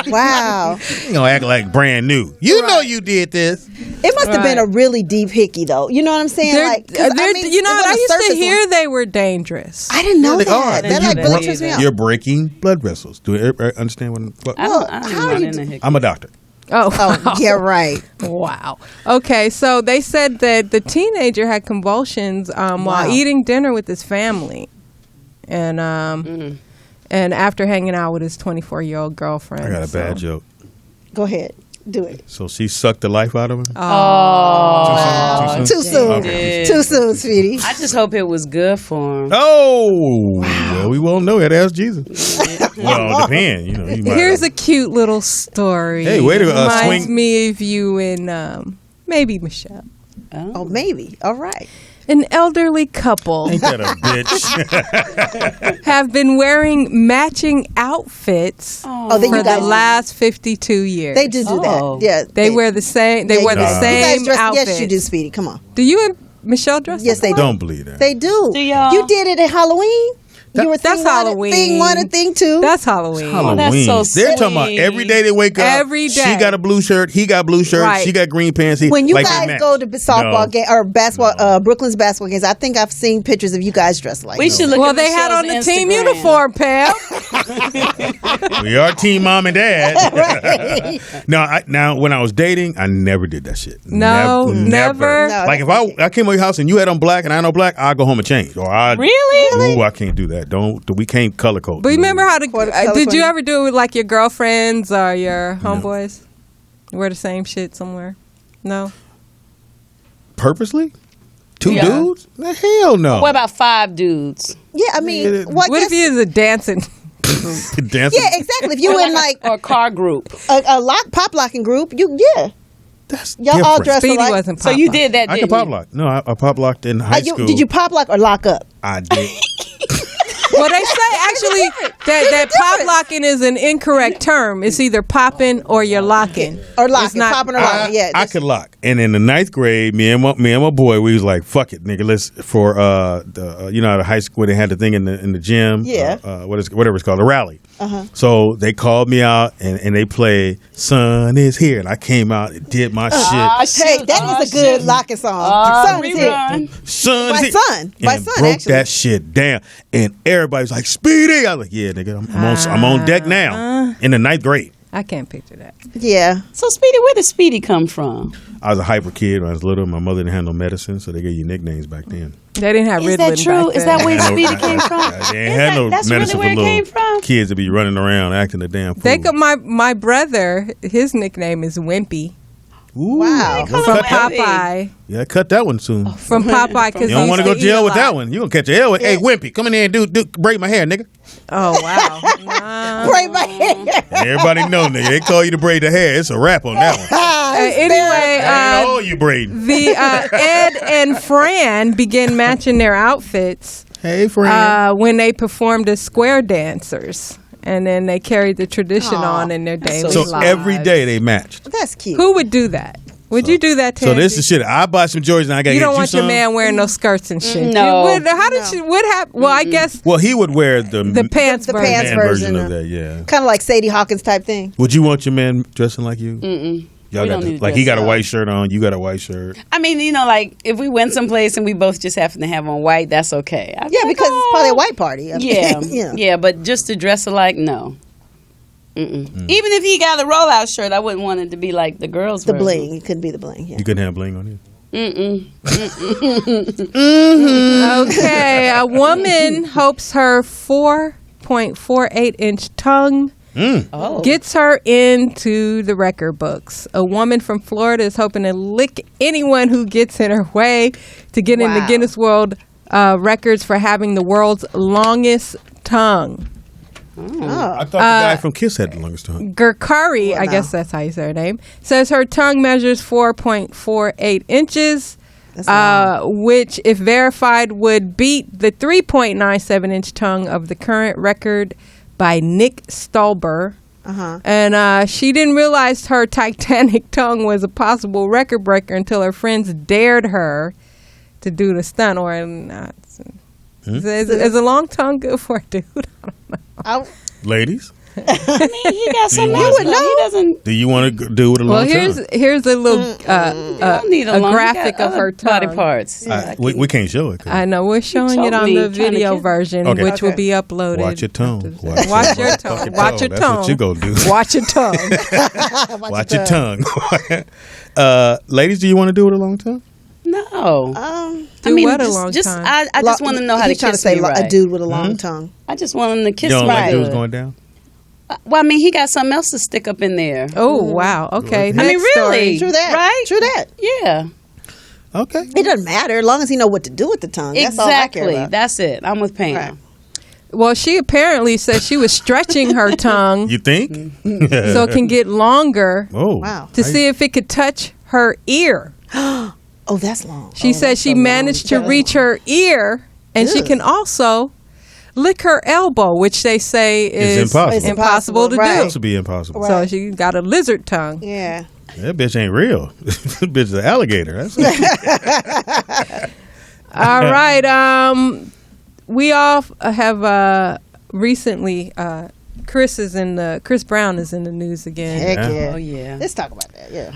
Wow. You gonna act like brand new. You know you did this. It must have been a really deep hickey, though. You know what I'm saying? Like, 'cause, You know what? I it wasn't a used to surface hear one. they were dangerous. I didn't know They that. are. That You like really broke- trips me out. You're breaking blood vessels. Do you understand what? I don't how know you in the hickey. I'm a doctor. Oh, yeah, right. Wow. Okay, so they said that the teenager had convulsions while eating dinner with his family, and after hanging out with his 24-year-old girlfriend. I got a bad joke. Go ahead. Do it. So she sucked the life out of him? Oh. Too soon. Okay. Too soon, Speedy. I just hope it was good for him. Oh, well, we won't know. Had to ask Jesus. Well, it depends. You know, he might Here's a cute little story. Hey, way to reminds swing. me of you and maybe Michelle. Oh, maybe. All right. An elderly couple Ain't that a bitch? have been wearing matching outfits Oh, then for you the guys last 52 years. They do Oh. that. Yeah. They wear the same. They yeah, wear you the do. same You guys dress, outfits. yes, you do, Speedy. Come on. Do you and Michelle dress? Yes, they do. Don't believe that. They do. Do y'all? You did it at Halloween. You were That's thing one, Halloween. Thing one and thing two. That's Halloween. Halloween. that's so They're talking about sweet. every day they wake up. Every day. She got a blue shirt. He got blue shirt. Right. She got green pants. When you like guys that go to match. softball No. game or basketball, Brooklyn's basketball games, I think I've seen pictures of you guys dressed like We that. should look Well, at they had on Michelle's the team Instagram. uniform, Pam. We are team mom and dad. Now, when I was dating, I never did that shit. No, never. No, Like if I came over your house and you had on black and I had on black, I'd go home and change. Or I Really? Ooh, I can't do that. We can't color code. But remember how to? Color Did you coding. ever do it with like your girlfriends or your homeboys? Wear the same shit somewhere? No. Purposely? Two Yeah. dudes? The hell no. What about 5 dudes? Yeah, I mean, What if you was a dancing? Dancing? Yeah, exactly. If you in like Or a car group? a pop locking group, That's y'all all different. dressed Speedy alike. wasn't. So pop you lock. did that, I didn't can pop you? lock. No, I pop locked in high school. Did you pop lock or lock up? I did. Well, they say actually that pop locking is an incorrect term. It's either popping or you're locking. Or It's locking, not- popping or locking. Yeah. I could lock. And in the 9th grade, me and my boy, we was like, fuck it, nigga. Let's for the high school where they had the thing in the gym. Yeah. Whatever it's called, the rally. So they called me out and they played "Sun Is Here," and I came out and did my shit. Hey, that is a good locking song. Sun is here. Rerun. Sun By is here. Sun. By And Sun, broke actually. that shit down. And everybody's like, Speedy. I was like, yeah, nigga, I'm on deck now. In the 9th grade. I can't picture that. Yeah. So Speedy, where did Speedy come from? I was a hyper kid when I was little. My mother didn't have no medicine, so they gave you nicknames back then. They didn't have Is Ritalin that true? back Is then. that where They Speedy had no- came from? They ain't had no That's medicine really for where it little came from? kids to be running around acting a damn fool. They got my brother. His nickname is Wimpy Ooh, Wow. we'll from cut that- Popeye. Yeah, cut that one soon. From Popeye, because You don't want to go to jail with that one. You gonna catch a hell with. Hey, Wimpy, come in here and do braid my hair, nigga. Oh wow! Nah. Braid my hair. Everybody know, nigga. They call you to braid the hair. It's a wrap on that one. Anyway, Oh, you braiding. the Ed and Fran began matching their outfits Hey, friend. when they performed as square dancers, and then they carried the tradition Aw. on in their daily so lives. every day they matched. That's cute. Who would do that? Would you do that, So Tandy? this is shit. I buy some Jordans and I gotta You get don't you want some. your man wearing no skirts and shit. No. You would- how did you? What happened? Well, I guess Well, he would wear the the pants the version. pants man version version of of- that. Yeah. Kind of like Sadie Hawkins type thing. Would you want your man dressing like you? Y'all We got don't need to like he dress got a up. white shirt on, you got a white shirt. I mean, like if we went someplace and we both just happen to have on white, that's okay. I'd be Yeah, like, because it's probably a "Oh." white party. Yeah, yeah, but just to dress alike, no. Even if he got a rollout shirt, I wouldn't want it to be like the girls' The version. bling. It couldn't be the bling. Yeah. You couldn't have bling on it. Okay, a woman hopes her 4.48-inch tongue gets her into the record books. A woman from Florida is hoping to lick anyone who gets in her way to get in the Wow. Guinness World Records for having the world's longest tongue. Oh. I thought the guy from Kiss had the longest tongue. Gurkari, Well, I no. guess that's how you say her name, says her tongue measures 4.48 inches, That's long. which, if verified, would beat the 3.97-inch tongue of the current record by Nick Stolber. And she didn't realize her titanic tongue was a possible record breaker until her friends dared her to do the stunt. Or is a long tongue good for a dude? I don't know. I- Ladies, I mean, he got so much. You would know. He doesn't. Do you want to do it a long Well, time? here's a little don't need a long- graphic he got of her other body tongue. parts. We can't show it. I know we're showing it choked on me the trying to video kiss me. version, Okay. which will be uploaded. Watch your tongue. Watch your tongue. Watch your That's tongue. what you gonna do. Watch your tongue. Watch your tongue. Ladies, do you want to do it a long time? No. Do what a long time? I just want to know how to He's trying to kiss say me right. a dude with a long tongue. I just want him to kiss You don't me like right. dudes going down? Well, I mean, he got something else to stick up in there. Oh wow. Okay. I Next mean, really? story. True that. Right? True that. Yeah. Okay. It doesn't matter as long as he know what to do with the tongue. That's all I care Exactly. about. That's it. I'm with Pam. Right. Well, she apparently said she was stretching her tongue You think? so it can get longer Oh. Wow. to see if it could touch her ear. Oh, that's long. She said she managed to reach her ear, and she can also lick her elbow, which they say is It's impossible. It's impossible to right. This would be impossible. Right. do. So she got a lizard tongue. Yeah. That bitch ain't real. That bitch is an alligator. That's All right. We all have recently. Chris Brown is in the news again. Heck Yeah. yeah. Oh, yeah. Let's talk about that. Yeah.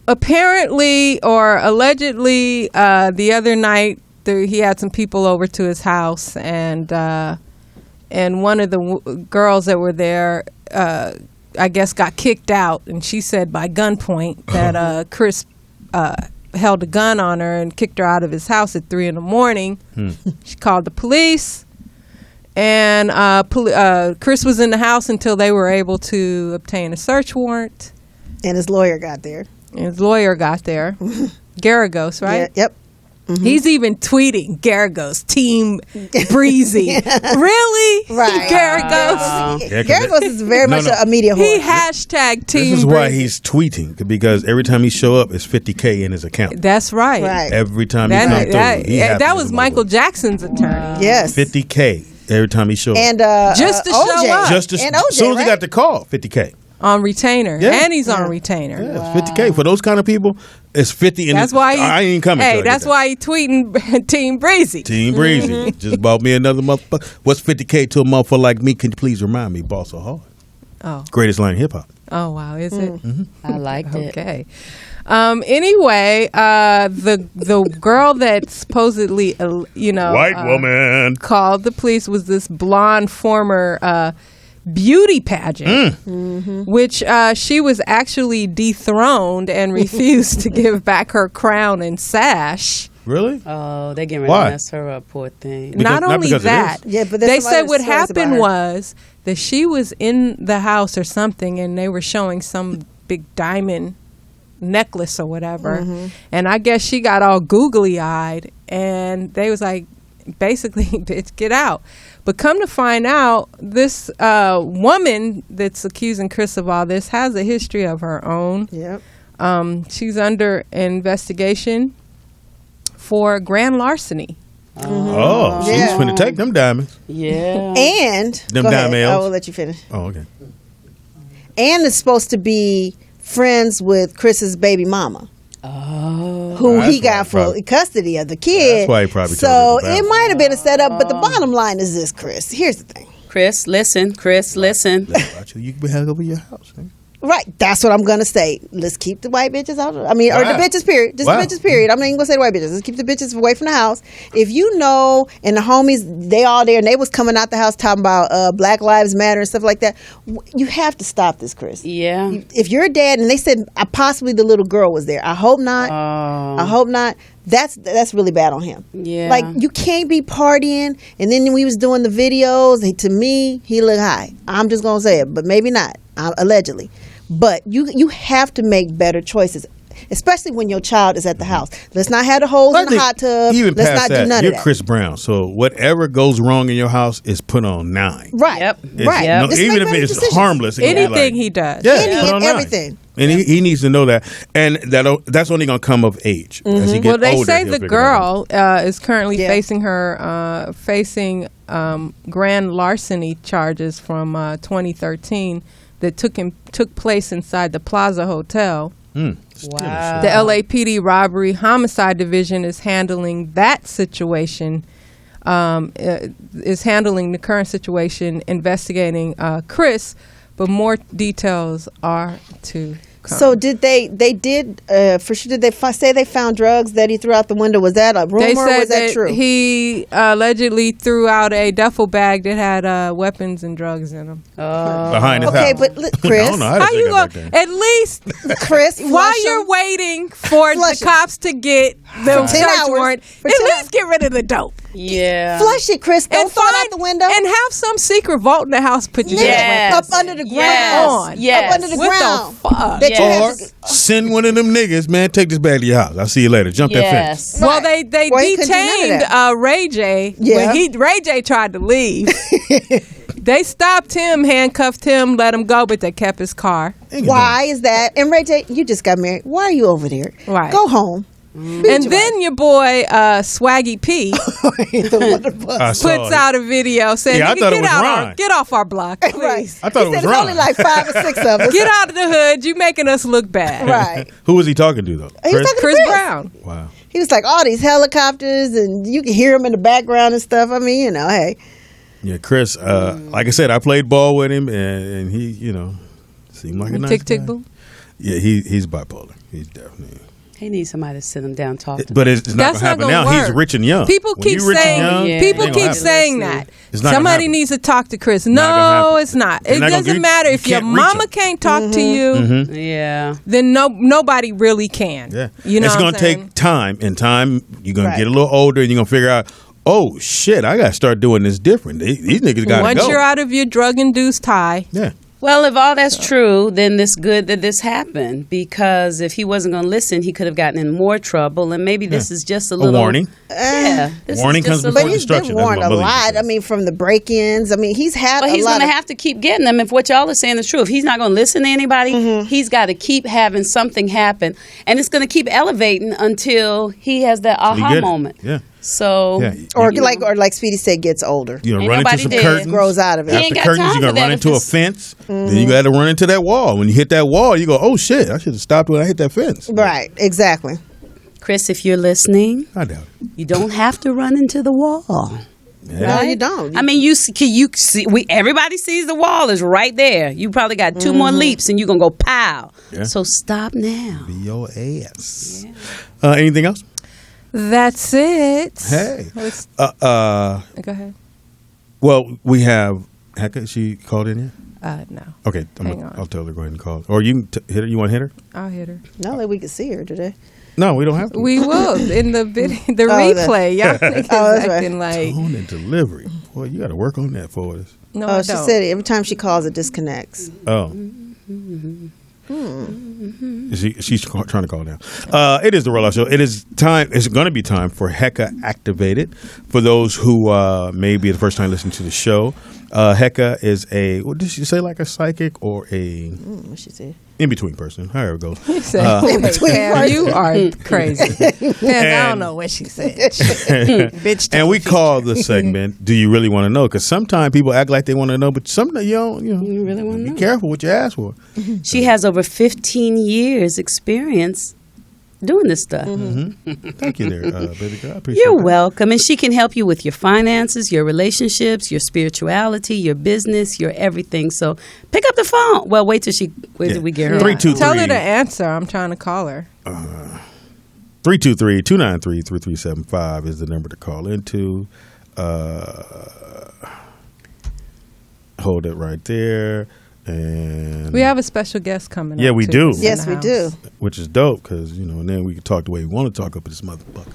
Apparently or allegedly, the other night he had some people over to his house, and one of the girls that were there, I guess, got kicked out, and she said by gunpoint that Chris held a gun on her and kicked her out of his house at 3 a.m. She called the police. And Chris was in the house until they were able to obtain a search warrant. And his lawyer got there. And his lawyer got there. Garagos, right? Yeah, yep. He's even tweeting Garagos, Team Breezy. Really? Right. Garagos? Yeah, 'cause Garagos is very much a media He horse. hashtag Team This is Breezy. why he's tweeting, because every time he show up, it's $50K in his account. That's right. Right. Every time he That, comes that, through, he happy that as was a Michael motherfucker. Jackson's attorney. Yes. 50K every time he show up. And Just to OJ. show up. Just as and OJ, soon as he right? got the call, 50K. On retainer. Yeah. And he's on retainer. Yeah, it's 50K for those kind of people. It's 50. And That's why I ain't coming. Hey, till I get that's that. why he tweeting Team Breezy. Team Breezy just bought me another motherfucker. What's 50K to a motherfucker like me? Can you please remind me, boss? So hard. Oh. Greatest line in hip hop. Oh wow, is it? I liked it. Okay. Anyway, the girl that supposedly White woman. called the police was this blonde former beauty pageant, which she was actually dethroned and refused to give back her crown and sash. Really? Oh, they're getting ready Why? to mess her up, poor thing. Not not only because of that, this. Yeah, but there's they some said other what stories about happened her. was that she was in the house or something, and they were showing some big diamond necklace or whatever, and I guess she got all googly eyed, and they was like, basically, bitch, get out. But come to find out, this woman that's accusing Chris of all this has a history of her own. Yep. She's under investigation for grand larceny. Oh, she's Yeah. finna take them diamonds. Yeah. And Them go ahead. diamonds. I will let you finish. Oh, okay. And is supposed to be friends with Chris's baby mama. Oh. Who That's he got why full probably- custody of the kid. That's why he probably So told her to it bounce. might have been a setup, but the bottom line is this, Chris. Here's the thing. Chris, listen. Chris, listen. You can be held over your house. Man. Right, that's what I'm gonna say. Let's keep the white bitches out. Or the Wow. bitches. Period. Just Wow. the bitches. Period. I'm not even gonna say the white bitches. Let's keep the bitches away from the house. If you know, and the homies, they all there, and they was coming out the house talking about Black Lives Matter and stuff like that. You have to stop this, Chris. Yeah. If you're a dad, and they said possibly the little girl was there. I hope not. I hope not. That's really bad on him. Yeah. Like you can't be partying, and then when we was doing the videos, to me he looked high. I'm just gonna say it, but maybe not. Allegedly. But you have to make better choices, especially when your child is at the house. Let's not have the holes in the hot tub. Even Let's past not that, do none you're of that. Chris Brown, so whatever goes wrong in your house is put on 9. Right. Yep. It's Right. Yep. Just even make if better it's decisions. harmless, it can be Anything like- he does. Yeah, Any put and on 9. everything. And he needs to know that, and that's only going to come of age as he gets Well, they older. say he'll the figure that out. girl is currently Yeah. facing grand larceny charges from 2013 that took place inside the Plaza Hotel. Wow. The LAPD robbery homicide division is handling that situation is handling the current situation, investigating Chris, but more details are to come. So did they did for sure? Did they say they found drugs that he threw out the window? Was that a rumor? They or said was that true? He allegedly threw out a duffel bag that had weapons and drugs in them. Behind his Okay, house. but Chris, I don't know how, How you go? go? At least Chris, while you're waiting for Flush the 'em. cops to get the 10 search hours. warrant, For at 10 least get rid of the dope. Yeah. flush it, Chris. Don't throw it out the window. and have some secret vault in the house. Put your Yes. Up under the ground. Yes. Yes. Up under the What the ground. fuck? That you Yes. Or have to, send one of them niggas, man. Take this back to your house. I'll see you later. Jump that fence. Yes. Well, they Well, he couldn't do none of detained that. Ray J. Yeah. When Ray J tried to leave. They stopped him, handcuffed him, let him go, but they kept his car. why is that? And Ray J, you just got married. Why are you over there? Right. Go home. And then your boy Swaggy P I saw puts it. out a video saying, Yeah, I "Nigga, thought it get was out Ron. get off our block, please. Right. I thought He it was said Ron. it's only like 5 or 6 of us. Get out of the hood. You making us look bad." Right. Who was he talking to, though? He was talking to Chris Brown. Wow. He was like, all these helicopters, and you can hear him in the background and stuff. I mean, you know, hey. Yeah, Chris, like I said, I played ball with him, and he, you know, seemed like a nice Tick, tick, guy. boom. Yeah, he's bipolar. He's definitely. He needs somebody to sit him down and talk to. But it's not going That's to not happen gonna now. He's work. rich and young. People When keep you rich and saying, young, Yeah. people it ain't gonna keep happen. saying that. It's not gonna Somebody happen. needs to talk to Chris. not gonna No, happen. it's not. You're It not gonna doesn't get- matter you if your can't reach mama him. can't talk to you. Yeah. Then nobody really can. Yeah. You know it's what going I'm to saying? take time. And time, you're going Right. to get a little older, and you're going to figure out, oh, shit, I got to start doing this different. These niggas got to Once go. you're out of your drug-induced high, Yeah. Well, if all that's true, then it's good that this happened, because if he wasn't going to listen, he could have gotten in more trouble. And maybe this is just a little warning. Yeah, this is Warning just comes a before But little- he's been destruction. That's warned what a my mother lot. used to I say. mean, from the break-ins. I mean, he's had But a he's lot going to of... have to keep getting them. If what y'all are saying is true, if he's not going to listen to anybody, he's got to keep having something happen, and it's going to keep elevating until he has that You get aha it. moment. Yeah. So, Yeah. Or you, like Speedy said, gets older. you know, Ain't run into nobody some dead. curtains. Grows out of it. He ain't After got curtains, time you're for going to that run if into a it's- fence. Then you got to run into that wall. When you hit that wall, you go, oh, shit, I should have stopped when I hit that fence. Right, exactly. Chris, if you're listening, I doubt it. you don't have to run into the wall. No, you don't. I mean, you see, everybody sees the wall is right there. You probably got 2 more leaps, and you're gonna go pow. Yeah. So stop now. Be your ass. Anything else? that's it. Hey. Let's- Uh, go ahead. well, we have Hecka. She called in yet? No, Okay, Hang on. I'll tell her go ahead and call. Or you can hit her. You want to hit her? I'll hit her. Not that we could see her today. No, we don't have to. We will in the video, the Oh, replay. Y'all niggas that's right. acting like Tone and delivery. Boy, you got to work on that for us. no. Oh, I she don't. said every time she calls, it disconnects. Oh. She's trying to call now. It is the Roll Out Show. It is time. It's going to be time for Hecka Activated. For those who may be the first time listening to the show, Hecka is what did she say? Like a psychic or a What she said? in between person? However it goes. You said, wait, Pam, you are crazy. Pam, I don't know what she said. Bitch, And we call the segment "Do You Really Want to Know?" Because sometimes people act like they want to know, but sometimes you don't. You really want to Be know? careful what you ask for. She has over 15 years experience doing this stuff. Thank you, there, baby girl. I appreciate You're that. welcome. And she can help you with your finances, your relationships, your spirituality, your business, your everything. So pick up the phone. Well, wait till we get her. 323. Tell her to answer. I'm trying to call her. 323-293-3375 is the number to call into. Hold it right there. And We have a special guest coming up. Yeah, we too. do. He's in Yes, the we house. do. which is dope because, and then we can talk the way we want to talk up in this motherfucker.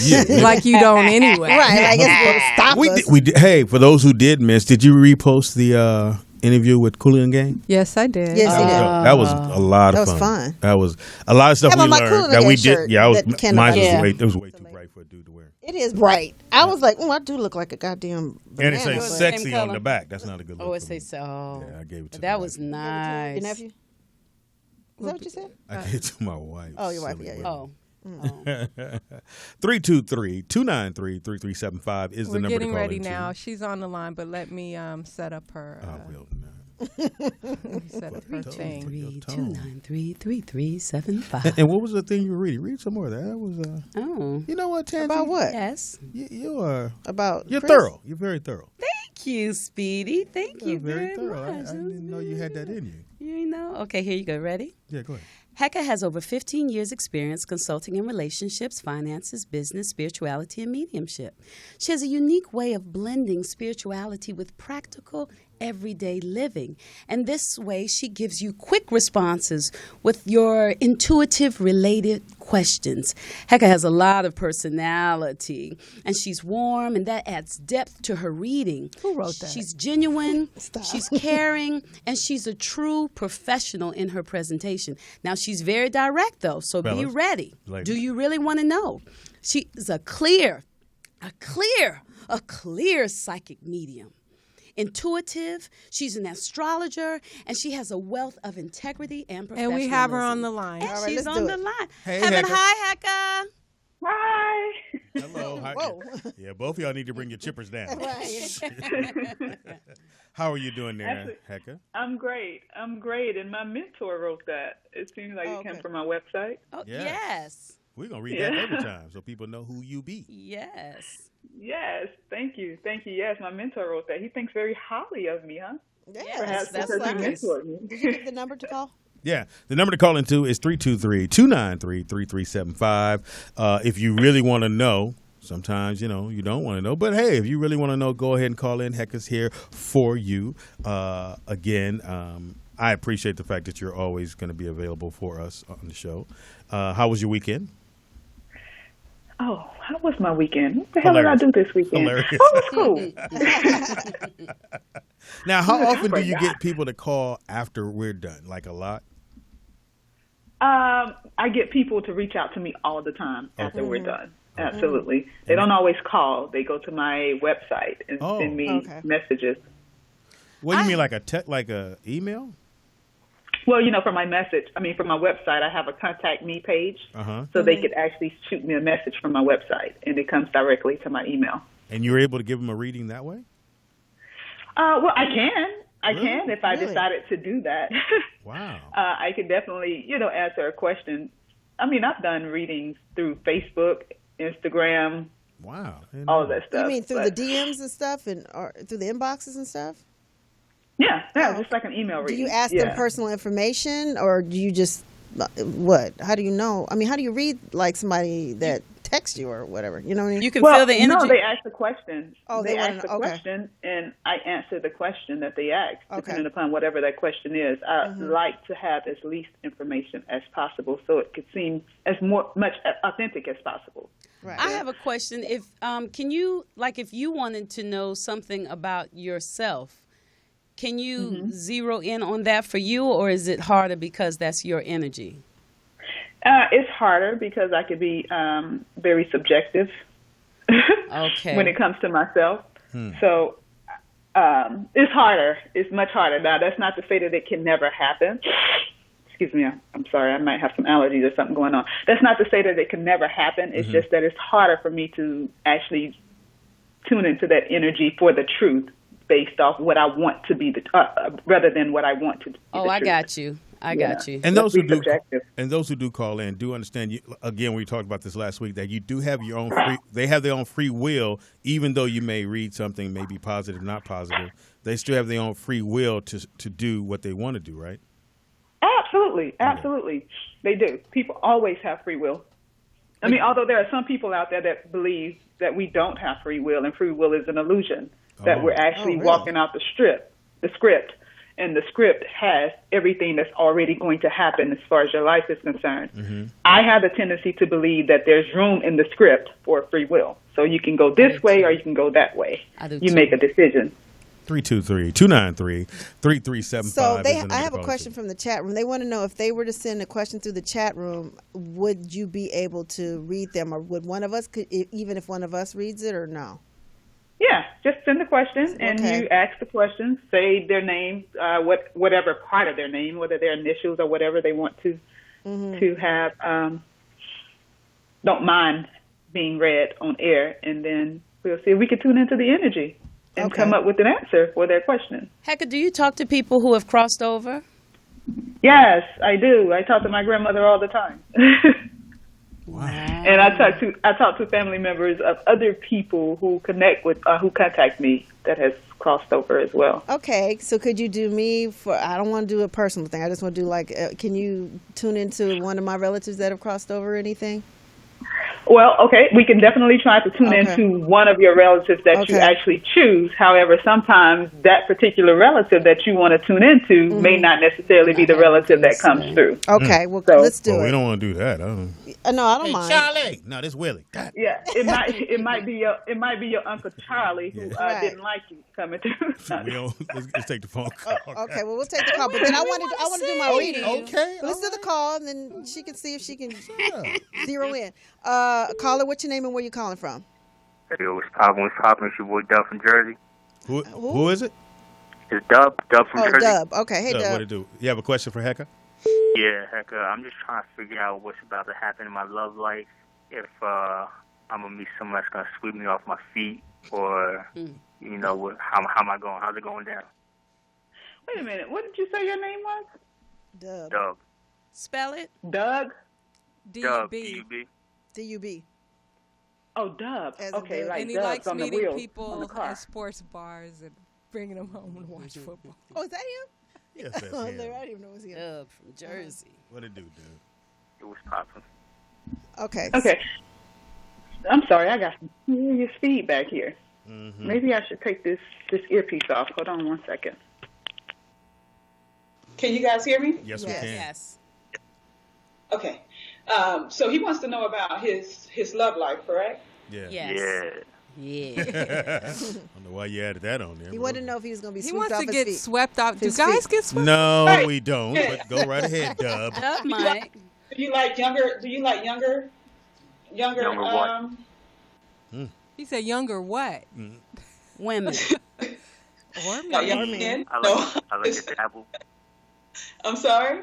Yeah, nigga. Like you don't anyway. Right, like it's going to stop we us. did, hey, for those who did miss, did you repost the interview with Cooley and Gang? Yes, I did. Yes, he did. That was a lot of That was fun. fun. That was a lot of stuff How we about my learned Cooley that and we Gang did. shirt Yeah, that Ken mine got? it was way too bright for a dude to wear. It is bright. I was like, I do look like a goddamn And it banana. says Same sexy color. on the back. That's not a good look. Oh, it for me. says so. Oh, Yeah, I gave it to that my was wife. nice. Your nephew? Is that what you said? I gave it to my wife. Oh, your wife, Silly yeah, Oh, 323-293-3375 is the We're number to getting call ready into. now. She's on the line, but let me set up her. I will not. You said the first thing. 323-293-3375. And what was the thing you were reading? Read some more of that. That was, Oh. you know what, Tansy? About what? Yes. You are. About You're Chris? thorough. You're very thorough. Thank you, Speedy. Thank You're you very thorough. I much. didn't know you had that in you. You know? Okay, here you go. Ready? Yeah, go ahead. Hecka has over 15 years' experience consulting in relationships, finances, business, spirituality, and mediumship. She has a unique way of blending spirituality with practical, everyday living. And this way, she gives you quick responses with your intuitive related questions. Hecka has a lot of personality, and she's warm, and that adds depth to her reading. Who wrote that? She's genuine, she's caring, and she's a true professional in her presentation. Now, she's very direct, though, so be Fellas, ready. ladies. Do you really want to know? She is a clear psychic medium. Intuitive, she's an astrologer, and she has a wealth of integrity and professionalism. And we have her on the line. And All right, she's let's on do the it. line. Hey, Heaven, Hecka. hi, Hecka. Hi. Hello. Hi. Whoa. Yeah, both of y'all need to bring your chippers down. Right. How are you doing there, Actually- Hecka? I'm great. And my mentor wrote that. It seems like it came from my website. Oh, Yes. yes. We're going to read that every time so people know who you be. Yes. Yes. Thank you. Yes, my mentor wrote that. He thinks very highly of me, huh? Yes, Perhaps that's because he nice. mentored me. Did you give the number to call? Yeah. The number to call into is 323-293-3375. If you really want to know, sometimes, you know, you don't want to know. But, hey, if you really want to know, go ahead and call in. Hecka's here for you. Again, I appreciate the fact that you're always going to be available for us on the show. How was your weekend? Oh, how was my weekend? What the hell did I do this weekend? Hilarious. Oh, it was cool. Now, how I often do you forgot. get people to call after we're done? Like a lot? I get people to reach out to me all the time after we're done. Absolutely. They don't always call. They go to my website and send me messages. What do you mean, like a email? Well, you know, from my website, I have a contact me page, so they could actually shoot me a message from my website, and it comes directly to my email. And you're able to give them a reading that way? Well, I can. I Really? can if I decided to do that. Wow. I could definitely, you know, answer a question. I mean, I've done readings through Facebook, Instagram, Wow. all of that stuff. You mean through but- the DMs and stuff, or through the inboxes and stuff? Yeah, just like an email Do reading. you ask them personal information, or do you just what? How do you know? I mean, how do you read like somebody that texts you or whatever? You know what I mean? You can feel the energy. No, they ask the question. Oh, they wanna ask the know- okay. question, and I answer the question that they ask, Okay. depending upon whatever that question is. I like to have as least information as possible, so it could seem as much authentic as possible. Right. I have a question. If can you, like, if you wanted to know something about yourself, can you zero in on that for you, or is it harder because that's your energy? It's harder because I could be very subjective Okay. when it comes to myself. So it's harder. It's much harder. Now, that's not to say that it can never happen. Excuse me. I'm sorry. I might have some allergies or something going on. That's not to say that it can never happen. It's just that it's harder for me to actually tune into that energy for the truth based off what I want to be, rather than what I want to be. Oh, I got you. I got you. And those Let's who be do, subjective. call in, do understand. You, again, we talked about this last week, that you do have your own free. They have their own free will, even though you may read something maybe positive, not positive. They still have their own free will to do what they want to do, right? Absolutely. They do. People always have free will. I mean, although there are some people out there that believe that we don't have free will, and free will is an illusion, that we're actually walking out the script, and the script has everything that's already going to happen as far as your life is concerned. I have a tendency to believe that there's room in the script for free will. So you can go this way or you can go that way. I do You too. make a decision. 323-293-3375. So is the number I to have a call question into. from the chat room. They want to know if they were to send a question through the chat room, would you be able to read them, or would one of us, even if one of us reads it, or no? Yeah, just send the question, and Okay. you ask the question, say their name, whatever part of their name, whether their initials or whatever they want to have. Don't mind being read on air, and then we'll see if we can tune into the energy. and come up with an answer for their question. Hecka, do you talk to people who have crossed over? Yes, I do. I talk to my grandmother all the time. Wow. And I talk to family members of other people who connect with who contact me that has crossed over as well. Okay, so could you do me for? I don't want to do a personal thing. I just want to do like. Can you tune into one of my relatives that have crossed over or anything? Well, okay, we can definitely try to tune into one of your relatives that you actually choose. However, sometimes that particular relative that you want to tune into may not necessarily be the relative that comes through. Okay, well, let's do it. We don't want to do that. No, I don't mind. Charlie, no, this Willie. God. Yeah, it might be your Uncle Charlie who didn't like you coming through. Let's take the phone call. Okay, well, we'll take the call. But then I want to do my reading. Okay, let's do the call, and then she can see if she can zero in. Caller, what's your name and where you calling from? Hey, what's poppin'? It's your boy Dub from Jersey. Who is it? It's Dub from Jersey. Dub. Okay, hey, Dub. What it do? You have a question for Hecka? Yeah, Hecka. I'm just trying to figure out what's about to happen in my love life. If I'm gonna meet someone that's gonna sweep me off my feet, or how am I going? How's it going down? Wait a minute. What did you say your name was? Dub. Spell it. Doug. D-U-B. D-U-B. Oh, Dub. Okay, like and he Dubs likes on the meeting wheels people on the car. at sports bars and bringing them home to watch football. Oh, is that him? Yes, that's him. I didn't even know it was him. Dub from Jersey. What it do, dude? It was popping. Okay. Okay. I'm sorry, I got some serious feedback here. Mm-hmm. Maybe I should take this earpiece off. Hold on one second. Can you guys hear me? Yes, we can. Yes. Okay. So he wants to know about his love life, correct? Yeah. Yes. I don't know why you added that on there. He wanted to know if he was going to be He swept wants off to his get feet. swept off. Do His guys feet. get swept? No, we don't. But go right ahead, Dub. Dub might. Do you like younger? Younger what? He said younger what? Women. Or young men. men? I like to dabble. I'm sorry?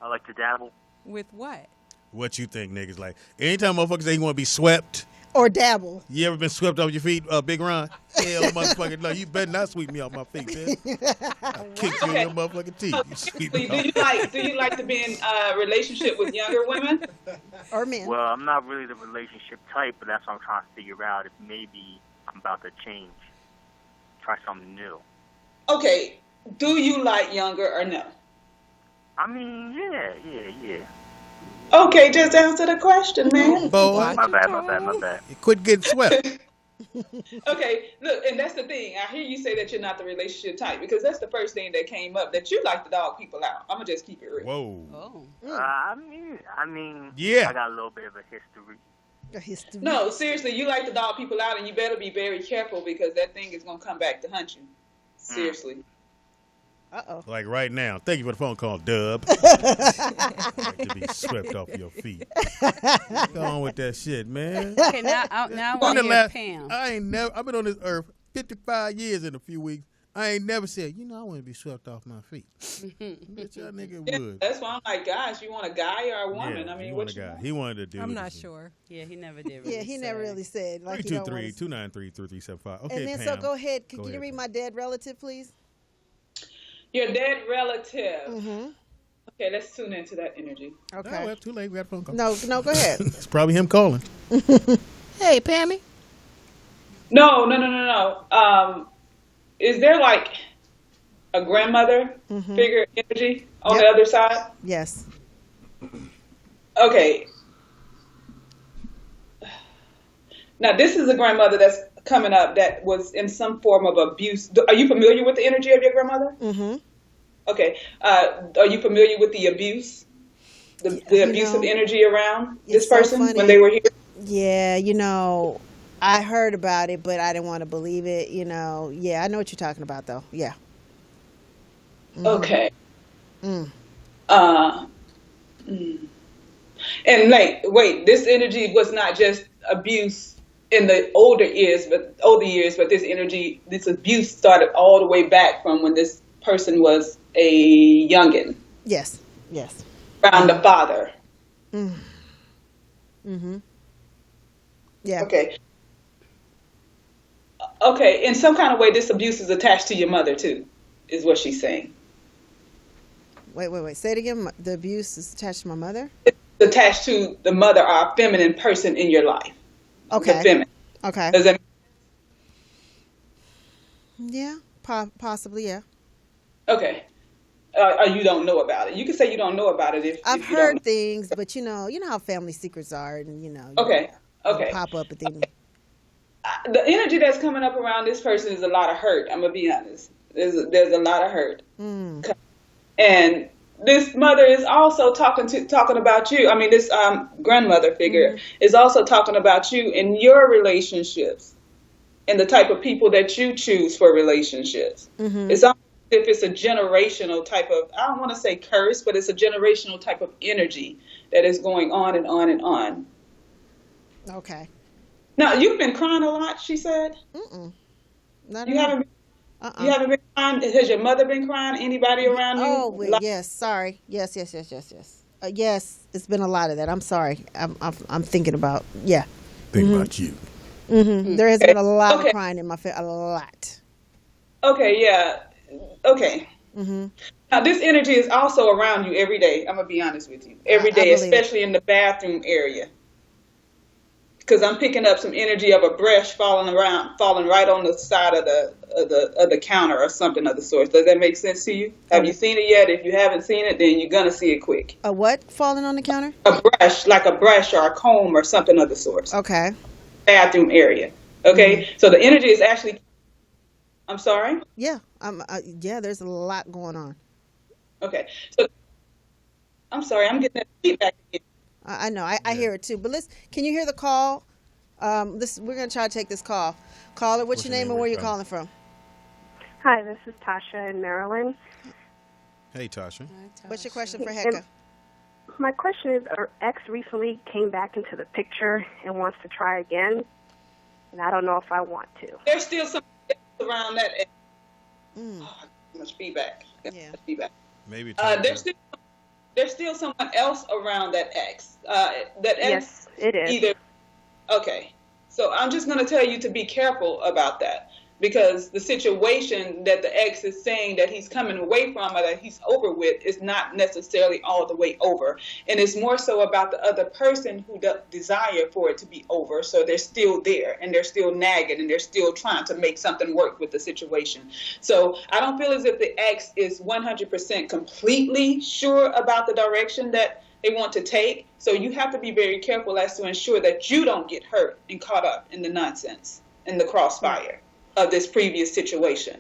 I like to dabble. With what? What you think, niggas? Like, anytime motherfuckers say you want to be swept, or dabble. You ever been swept off your feet, Big Ron? Hell, motherfucker, no, you better not sweep me off my feet, man. I'll kick you in your motherfucking teeth. You sweep me off. Do you like to be in a relationship with younger women? Or men? Well, I'm not really the relationship type, but that's what I'm trying to figure out. If maybe I'm about to change, try something new. Okay, do you like younger or no? I mean, yeah. Okay, just answer the question, man. Boy. My bad. You quit getting swept. Okay, look, and that's the thing. I hear you say that you're not the relationship type because that's the first thing that came up, that you like to dog people out. I'm going to just keep it real. Whoa. I mean, yeah. I got a little bit of a history. No, seriously, you like to dog people out, and you better be very careful because that thing is going to come back to hunt you. Seriously. Uh-oh. Like right now. Thank you for the phone call, Dub. Like to be swept off your feet. Go on with that shit, man. Okay, now I want to hear Pam. I've been on this earth 55 years in a few weeks. I ain't never said, I want to be swept off my feet. Bet y'all nigga would. That's why I'm like, gosh, you want a guy or a woman? Yeah, I mean, he what want you a guy. want? He wanted to do. I'm not sure. Yeah, he never did. Really He never really said. Like 323-293-3375. Okay, and then Pam. so go ahead. Can you read my dead relative, please? Your dead relative. Mm-hmm. Okay, let's tune into that energy. Okay. No, well, too late. We got a phone call. No, go ahead. It's probably him calling. Hey, Pammy. No. Is there like a grandmother figure energy on the other side? Yes. Okay. Now, this is a grandmother that's coming up that was in some form of abuse. Are you familiar with the energy of your grandmother? Mm-hmm. Okay. Are you familiar with the abuse? The abusive energy around this person when they were here? Yeah, I heard about it, but I didn't want to believe it. Yeah, I know what you're talking about, though. Yeah. Mm-hmm. Okay. And wait, this energy was not just abuse in the older years, but this abuse started all the way back from when this person was a youngin. Yes. Around the father. Mm-hmm. Yeah. Okay. Okay, in some kind of way, this abuse is attached to your mother too, is what she's saying. Wait. Say it again. The abuse is attached to my mother? It's attached to the mother or a feminine person in your life. Okay. The feminine. Okay. Does that Yeah, possibly, yeah. Okay. Or you don't know about it. You can say you don't know about it if I've if you heard don't. things, but you know how family secrets are, and Okay. you pop up at the The energy that's coming up around this person is a lot of hurt. I'm gonna be honest. There's a lot of hurt. And this mother is also talking about you. I mean, this grandmother figure is also talking about you in your relationships and the type of people that you choose for relationships. It's almost as if it's a generational type of, I don't want to say curse, but it's a generational type of energy that is going on and on and on. Okay. Now, you've been crying a lot, she said? Not You at all. haven't You haven't been crying? Has your mother been crying? Anybody around you? Oh, wait, yes. Sorry. Yes. Yes, it's been a lot of that. I'm sorry. I'm thinking about, yeah. Think about you. There has been a lot of crying in my family. A lot. Okay, yeah. Okay. Now, this energy is also around you every day. I'm going to be honest with you. Every day, especially in the bathroom area. Because I'm picking up some energy of a brush falling right on the side of the counter or something of the sort. Does that make sense to you? Have you seen it yet? If you haven't seen it, then you're going to see it quick. A what falling on the counter? A brush, like a brush or a comb or something of the sort. Okay. Bathroom area. Okay? So the energy is actually... I'm sorry? Yeah. Yeah, there's a lot going on. Okay. So, I'm sorry, I'm getting that feedback again. I know. I hear it too. But can you hear the call? We're going to try to take this call. Caller, what's your name and where you calling from? Hi, this is Tasha in Maryland. Hey, Tasha. What's your question for Hecka? My question is, our ex recently came back into the picture and wants to try again, and I don't know if I want to. There's still some around that ex. Oh, too much feedback. Feedback. Maybe there's still someone else around that ex. That ex, yes, it is. Either. Okay, so I'm just going to tell you to be careful about that, because the situation that the ex is saying that he's coming away from or that he's over with is not necessarily all the way over, and it's more so about the other person who does desire for it to be over. So they're still there and they're still nagging and they're still trying to make something work with the situation. So I don't feel as if the ex is 100% completely sure about the direction that they want to take. So you have to be very careful as to ensure that you don't get hurt and caught up in the nonsense and the crossfire of this previous situation.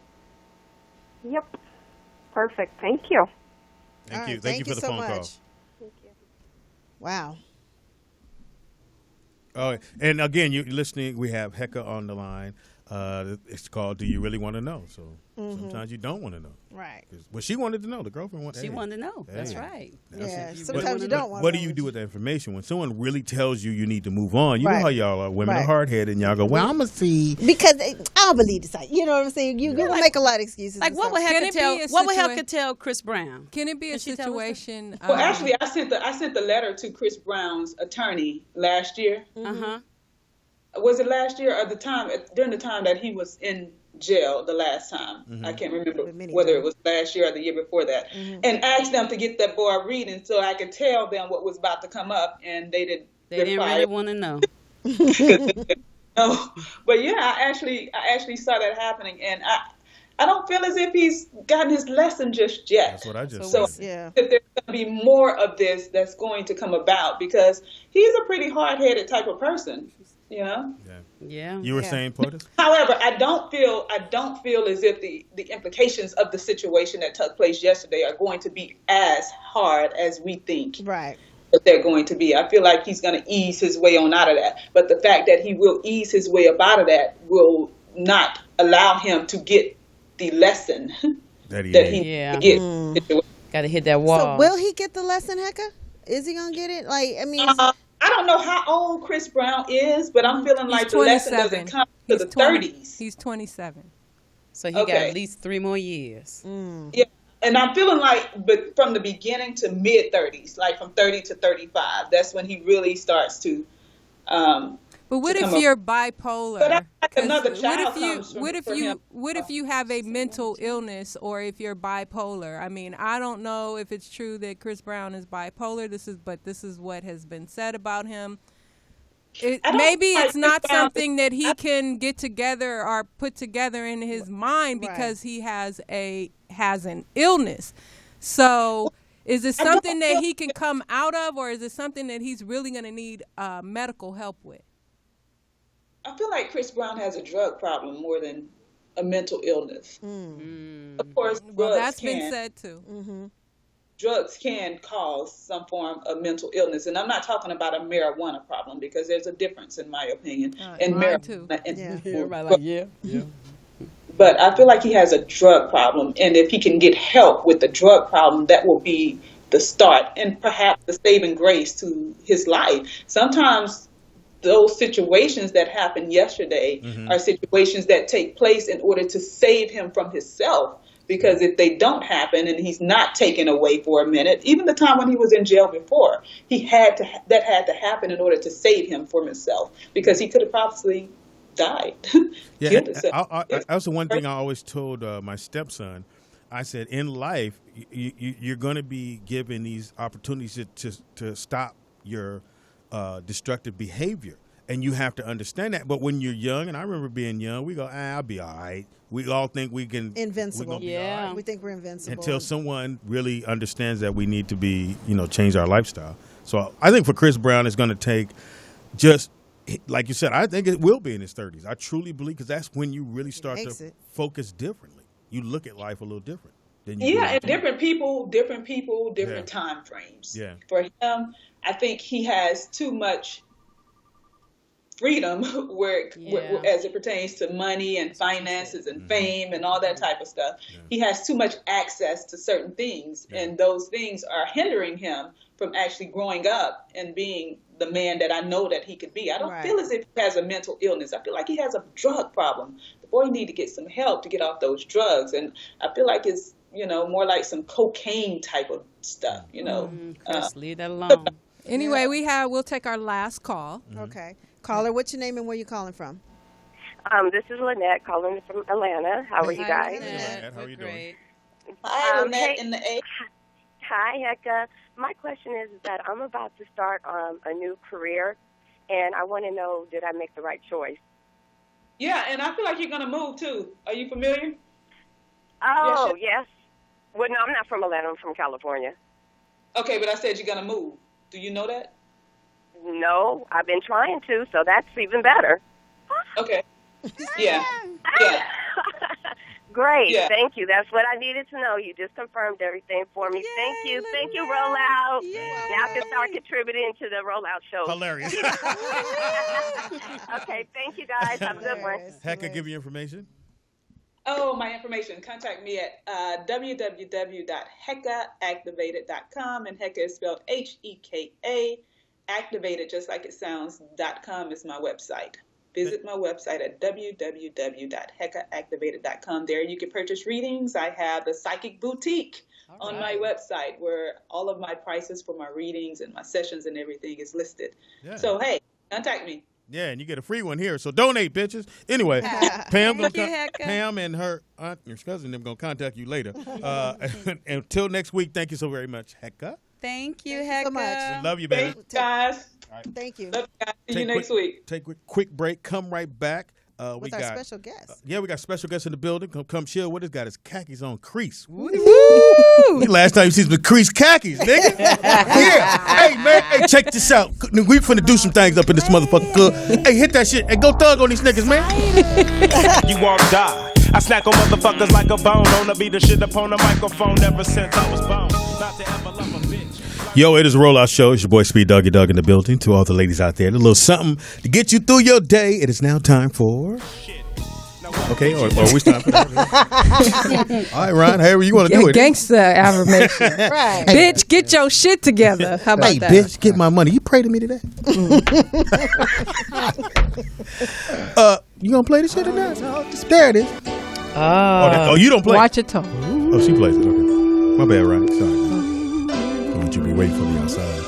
Yep. Perfect. Thank you. Thank you. Thank you for the phone call. Thank you. Wow. Oh, and again, you're listening. We have Hecka on the line. It's called "Do You Really Want to Know?" So sometimes you don't want to know. Right. Well, she wanted to know. The girlfriend wanted. She wanted to know. That's right. Yeah. Sometimes you don't want to. What do you do with that information when someone really tells you you need to move on? You know Right. how y'all are. Women are Right. hard headed, and y'all go, "Well, I'm gonna see." Because I don't believe this. You know what I'm saying? You make a lot of excuses. Like, and what would stuff. Can Hecka it be tell? a What would situa- Hecka tell Chris Brown? Can it be a Can she tell us that? situation? Well, actually, I sent the letter to Chris Brown's attorney last year. Was it last year or during the time that he was in jail the last time? I can't remember whether it was last year or the year before that. And asked them to get that boy reading so I could tell them what was about to come up, and they didn't. They didn't really want to know. No, but yeah, I actually saw that happening, and I don't feel as if he's gotten his lesson just yet. That's what I just So said. if there's going to be more of this that's going to come about, because he's a pretty hard-headed type of person, you know. Yeah. You were saying, POTUS? However, I don't feel as if the implications of the situation that took place yesterday are going to be as hard as we think. Right. That they're going to be. I feel like he's going to ease his way on out of that. But the fact that he will ease his way up out of that will not allow him to get the lesson that he gets. Got to hit that wall. So will he get the lesson, Hecka? Is he gonna get it? Like, I mean, I don't know how old Chris Brown is, but I'm feeling like the lesson doesn't come to the 30s. He's 27. So he got at least 3 more years. Yeah. And I'm feeling like, but from the beginning to mid 30s, like from 30 to 35, that's when he really starts to. But But what to if come you're up. bipolar? So that's like 'Cause another what child if you comes from- what if for you him. what if you have a mental illness, or if you're bipolar? I mean, I don't know if it's true that Chris Brown is bipolar. This is what has been said about him. Maybe it's not something that he can get together or put together in his mind because he has an illness. So is it something that he can come out of, or is it something that he's really going to need medical help with? I feel like Chris Brown has a drug problem more than a mental illness. Of course, well, that's been said too. Mm-hmm. Drugs can cause some form of mental illness, and I'm not talking about a marijuana problem, because there's a difference, in my opinion, in marijuana too. and But I feel like he has a drug problem, and if he can get help with the drug problem, that will be the start and perhaps the saving grace to his life. Sometimes those situations that happened yesterday are situations that take place in order to save him from himself. Because if they don't happen and he's not taken away for a minute, even the time when he was in jail before, that had to happen in order to save him from himself, because he could have possibly died. Yeah, that's the one thing I always told my stepson. I said, in life, you're going to be given these opportunities to stop your destructive behavior. And you have to understand that. But when you're young, and I remember being young, we go, I'll be all right. We all think we can. Invincible. Yeah. Right. We think we're invincible. Until someone really understands that we need to be, change our lifestyle. So I think for Chris Brown, it's going to take just, like you said, I think it will be in his 30s. I truly believe, because that's when you really start to focus differently. You look at life a little different. And different people, different time frames. Yeah. For him, I think he has too much freedom where as it pertains to money and finances and fame and all that type of stuff. He has too much access to certain things, and those things are hindering him from actually growing up and being the man that I know that he could be. I don't feel as if he has a mental illness. I feel like he has a drug problem. The boy need to get some help to get off those drugs, and I feel like it's more like some cocaine type of stuff. Chris, leave that alone. Anyway, we'll take our last call. Okay. Caller, what's your name and where you calling from? This is Lynette calling from Atlanta. How are you guys? Lynette, how are you doing? Hi, Lynette in the A. Hi, Hecka. My question is that I'm about to start a new career, and I want to know, did I make the right choice? Yeah, and I feel like you're going to move, too. Are you familiar? Oh, yes. Well, no, I'm not from Atlanta. I'm from California. Okay, but I said you're going to move. Do you know that? No, I've been trying to, so that's even better. Okay. Yeah. Great. Yeah. Thank you. That's what I needed to know. You just confirmed everything for me. Thank you. Thank you, Rollout. Now I can start contributing to the Rollout show. Hilarious. Okay. Thank you, guys. Have a good one. Hecka, give you information. Oh, my information. Contact me at www.heckaactivated.com, and Hecka is spelled Heka. Activated, just like it sounds, .com is my website. Visit my website at www.heckaactivated.com. There you can purchase readings. I have the Psychic Boutique on my website, where all of my prices for my readings and my sessions and everything is listed. Yeah. So, hey, contact me. Yeah, and you get a free one here. So donate, bitches. Anyway, Pam and her aunt, your cousin, them going to contact you later. Until next week, thank you so very much, Hecka. Thank you, Hecka. So much. We love you, baby. Thanks, guys. Right. Thank you. Love you guys. See you next week. Take a quick break. Come right back. With our special guest. We got special guests in the building. Come chill with us. Got his khakis on crease. Last time you see some crease khakis, nigga. Hey, man. Hey, check this out. We finna do some things up in this motherfucking club. Hey, hit that shit and go thug on these niggas, man. You won't die. I snack on motherfuckers like a bone. Wanna be the shit upon the microphone ever since I was born. Not to ever love a bitch. Yo, it is a Rollout Show. It's your boy Speed Doggy Dog in the building. To all the ladies out there, a little something to get you through your day. It is now time for... Okay, or which time for that? All right, Ron, however you want to do it. Gangsta affirmation. Right. Bitch, get your shit together. How about that? Hey, bitch, get my money. You pray to me today? You going to play this shit or not? There it is. Oh, you don't play? Watch your tone. Oh, she plays it. Okay. My bad, Ron. Sorry. Don't want you to be waiting for me outside.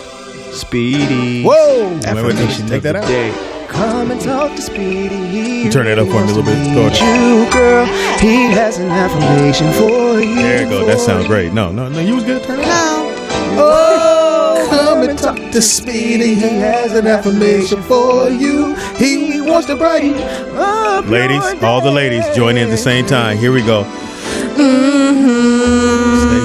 Speedy. Whoa! Affirmation Take that out. Day. Come and talk to Speedy. He Turn that up for me a little bit. Go ahead. You, girl, he has an affirmation for you. There you go. That sounds great. No, you was good. Turn it up. Oh, come and talk to Speedy. He has an affirmation for you. He wants to brighten up Ladies, your all the ladies, join in at the same time. Here we go. Stay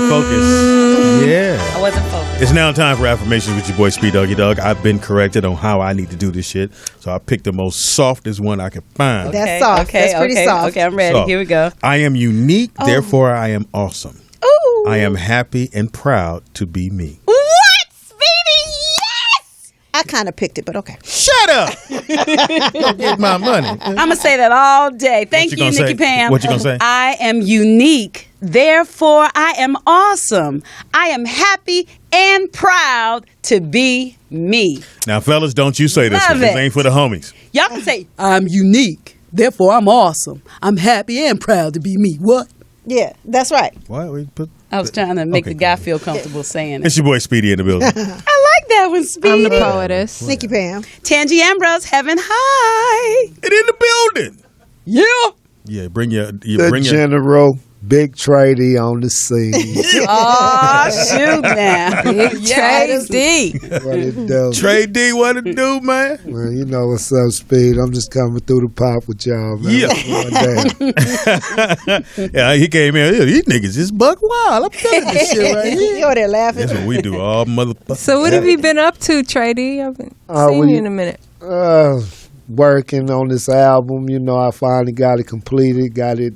focused. Yeah. I wasn't focused. It's now time for affirmations with your boy Speed Doggy Dog. I've been corrected on how I need to do this shit, so I picked the most softest one I could find. That's soft. That's pretty soft. Okay, I'm ready. Soft. Here we go. I am unique, therefore I am awesome. Ooh. I am happy and proud to be me. What? Speedy, yes! I kind of picked it, but okay. Shut up! Don't get my money. I'm going to say that all day. Thank you, gonna Nikki say? Pam. What you gonna say? I am unique, therefore I am awesome. I am happy and proud to be me. Now, fellas, don't you say this Love one. This it. ain't for the homies. Y'all can say, I'm unique, therefore I'm awesome. I'm happy and proud to be me. What? Yeah, that's right. Why we put? I was trying to make Okay, the guy feel comfortable saying it. It's your boy Speedy in the building. I like that one, Speedy. I'm the poetess. Nikki Pam. Tangi Ambrose, heaven high. And in the building. Yeah. Yeah, bring your The General Big Trey D on the scene. Oh, shoot now. Trey D. What it do? Trey D, what it do, man? Well, you know what's up, Speed. I'm just coming through the pop with y'all, man. Yeah, he came in. Yeah, these niggas is buck wild. I'm telling you this shit right here. You over there laughing. That's what we do, all motherfuckers. So what have you been up to, Trey D? I haven't seen you in a minute. Working on this album. You know, I finally got it completed, got it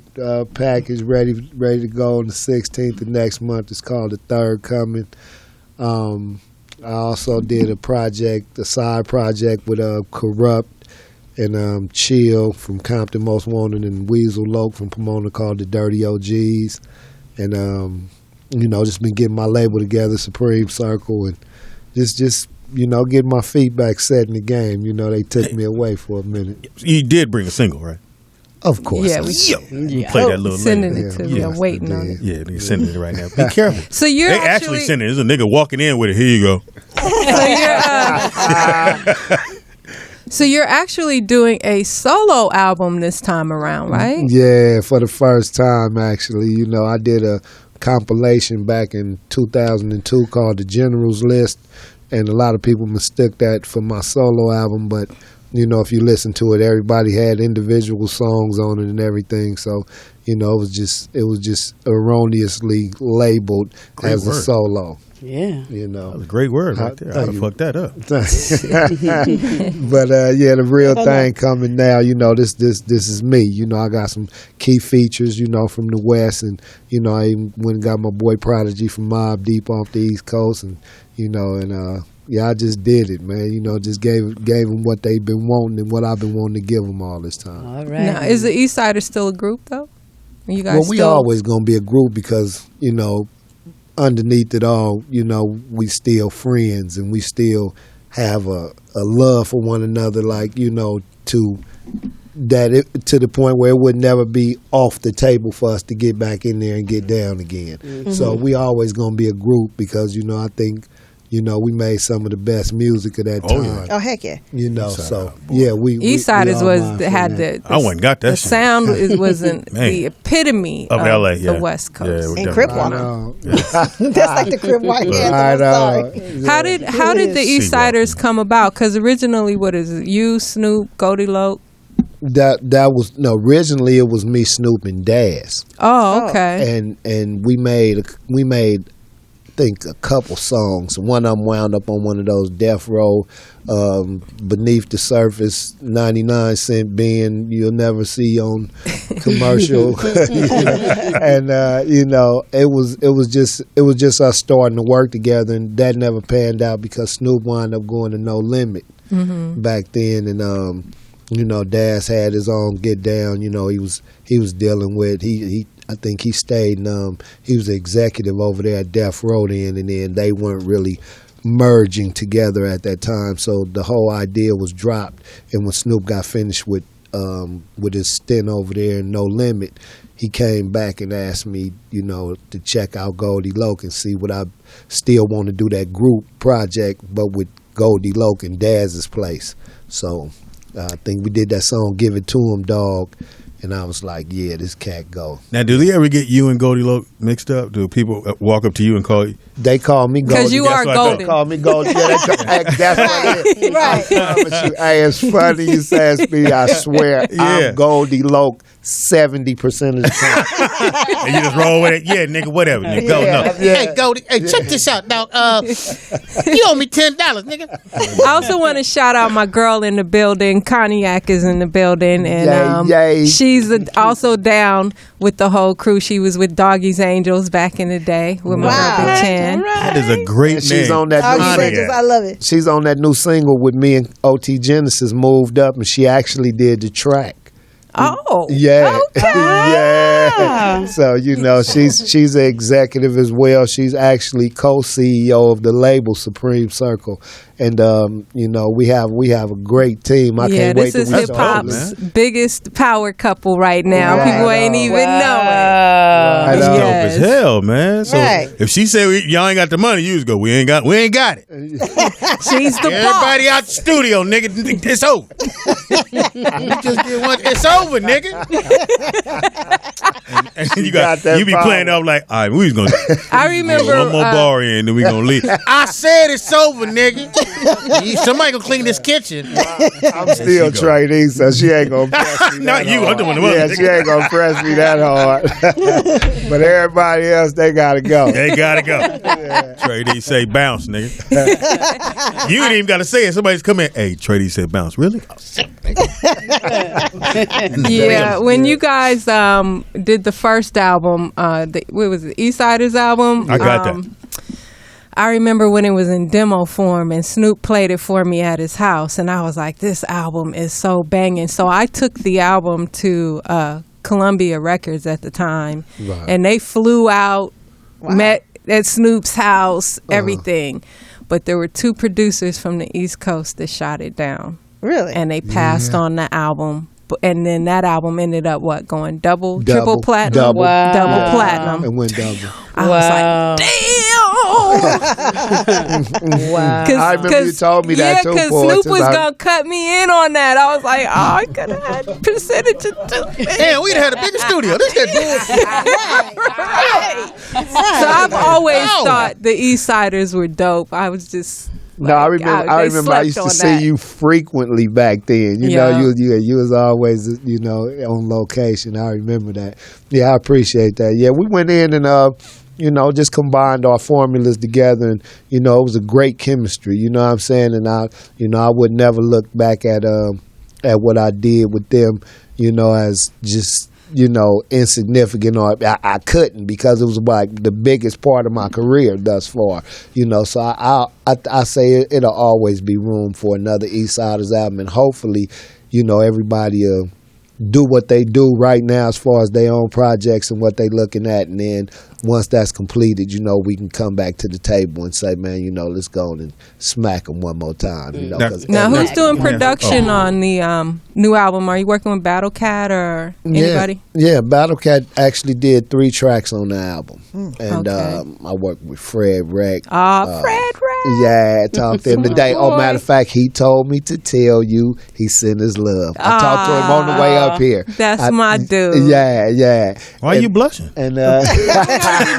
packaged, ready to go on the 16th of next month. It's called The Third Coming. I also did a side project with Corrupt and Chill from Compton Most Wanted and Weasel Loke from Pomona called The Dirty OGs. And, you know, just been getting my label together, Supreme Circle, and just you know, getting my feet back set in the game. You know, they took me away for a minute. You did bring a single, right? Of course. Yeah, You play that little sending later. it to me. I'm waiting on it. Yeah, they're sending it right now. Be careful. So you're they actually sending it. There's a nigga walking in with it. Here you go. So you're actually doing a solo album this time around, right? Yeah, for the first time, actually. You know, I did a compilation back in 2002 called The General's List, and a lot of people mistook that for my solo album, but you know, if you listen to it, everybody had individual songs on it and everything. So, you know, it was just erroneously labeled as a solo. Yeah. You know. That was a great word right there. I'd have fucked that up. But yeah, the real thing coming now, you know, this is me. You know, I got some key features, you know, from the West, and you know, I even went and got my boy Prodigy from Mobb Deep off the East Coast, and you know, and yeah, I just did it, man. You know, just gave them what they've been wanting and what I've been wanting to give them all this time. All right. Now, is the Eastsidaz still a group though? Are you guys well, we still... always gonna be a group because, you know, underneath it all, you know, we still friends and we still have a love for one another, like, you know, to the point where it would never be off the table for us to get back in there and get down again. Mm-hmm. So we always gonna be a group because, you know, I think, you know, we made some of the best music of that time. Yeah. Oh, heck yeah. You know, so yeah, Eastsidaz had the I wouldn't got that the shit. sound wasn't the epitome of LA, the West Coast. And Crip Walk. That's like the Crip Walk. I'm sorry. How did the Eastsidaz come about? Because originally, what is it? You, Snoop, Goldie Loke? That was originally it was me, Snoop, and Daz. Oh, okay. And we made I think a couple songs. One of them wound up on one of those Death Row, Beneath the Surface, 99 Cent Ben you'll never see on commercial. And you know, it was just us starting to work together, and that never panned out because Snoop wound up going to No Limit back then, and you know, Daz had his own Get Down. You know, he was dealing with I think he stayed. He was the executive over there at Death Row then, and then they weren't really merging together at that time. So the whole idea was dropped. And when Snoop got finished with his stint over there in No Limit, he came back and asked me, you know, to check out Goldie Loke and see what I still want to do that group project, but with Goldie Loke in Daz's place. So I think we did that song "Give It to Him, Dog," and I was like, "Yeah, this cat go." Now, do they ever get you and Goldie Loc mixed up? Do people walk up to you and call you? They call me Goldie. Because you are golden. They call me Goldie. Yeah, that's what it is. Right. I promise you. Hey, it's funny you say Speedy. I swear, I'm Goldie Loc 70% of the time. And you just roll with it. Yeah, nigga, whatever. Nigga, go. No. Hey, Goldie, hey, check this out, dog. You owe me $10, nigga. I also want to shout out my girl in the building. Cognac is in the building, and Yay. she's also down with the whole crew. She was with Doggy's Angels back in the day with my Urban 10. That is a great name. She's on that Doggy's new Angels, I love it. She's on that new single with me and OT Genesis. Moved up, and she actually did the track. Oh, yeah, okay. yeah. So she's an executive as well. She's actually co-CEO of the label Supreme Circle, and we have a great team. I can't wait. This is till we hip hop's show, man. biggest power couple right now. Right People ain't even know That's it. dope as hell, man. So if she say y'all ain't got the money, you just go, we ain't got it. She's the Everybody out the studio, nigga. It's over. You just did one. It's over, nigga. and you be playing up like, all right, we was gonna. I remember one more bar in, then we gonna leave. I said it's over, nigga. Somebody gonna clean this kitchen. I'm still Trey D, so she ain't gonna press me. Not you. I'm doing the Yeah, she ain't gonna press me that hard. But everybody else, they gotta go. They gotta go. Trey D say bounce, nigga. You ain't even gotta say it. Somebody's come in. Hey, Trey D said bounce. Really? Oh, shit, yeah, when you guys did the first album, what was it, Eastsidaz album? I got that. I remember when it was in demo form and Snoop played it for me at his house, and I was like, this album is so banging. So I took the album to Columbia Records at the time, and they flew out, met at Snoop's house, everything. But there were two producers from the East Coast that shot it down. Really? And they passed on the album. And then that album ended up triple platinum? Double Platinum. It went double. I was like, damn! Wow. I remember you told me that too. Yeah, because Snoop was going to cut me in on that. I was like, I could have had percentage of Damn, we'd have had a bigger studio. This that bullshit. So I've always thought the Eastsiders were dope. I was just... No, I remember I used to see you frequently back then. You know, you was always, on location. I remember that. Yeah, I appreciate that. Yeah, we went in and just combined our formulas together, and it was a great chemistry. You know what I'm saying? And I would never look back at what I did with them, as just insignificant, or I couldn't, because it was like the biggest part of my career thus far. So I say it'll always be room for another Eastsidaz album, and hopefully, everybody do what they do right now as far as their own projects and what they looking at, and then once that's completed, we can come back to the table and say, man, let's go and smack them one more time. Now, who's doing production on the new album? Are you working with Battle Cat or anybody? Yeah, Battle Cat actually did 3 tracks on the album, and I worked with Fred Wreck. Fred Wreck. Yeah, I talked to him today. Oh, matter of fact, he told me to tell you he sent his love. I talked to him on the way up here. That's my dude. Yeah. Why are you blushing? And Fred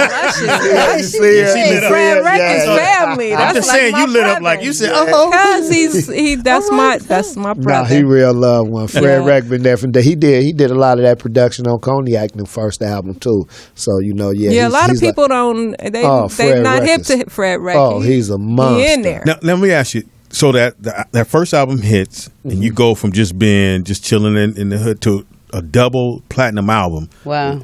Wreck is family. I'm just saying, you lit up like you said. Because that's my brother. No, he real love one. Fred Wreck been there from day. He did a lot of that production on Cognac in the first album too. So a lot of people don't. They're not hip to Fred Wreck. Oh, he's a monster. He in there. Now let me ask you. So that first album hits, and you go from just chilling in the hood to a double platinum album. Wow.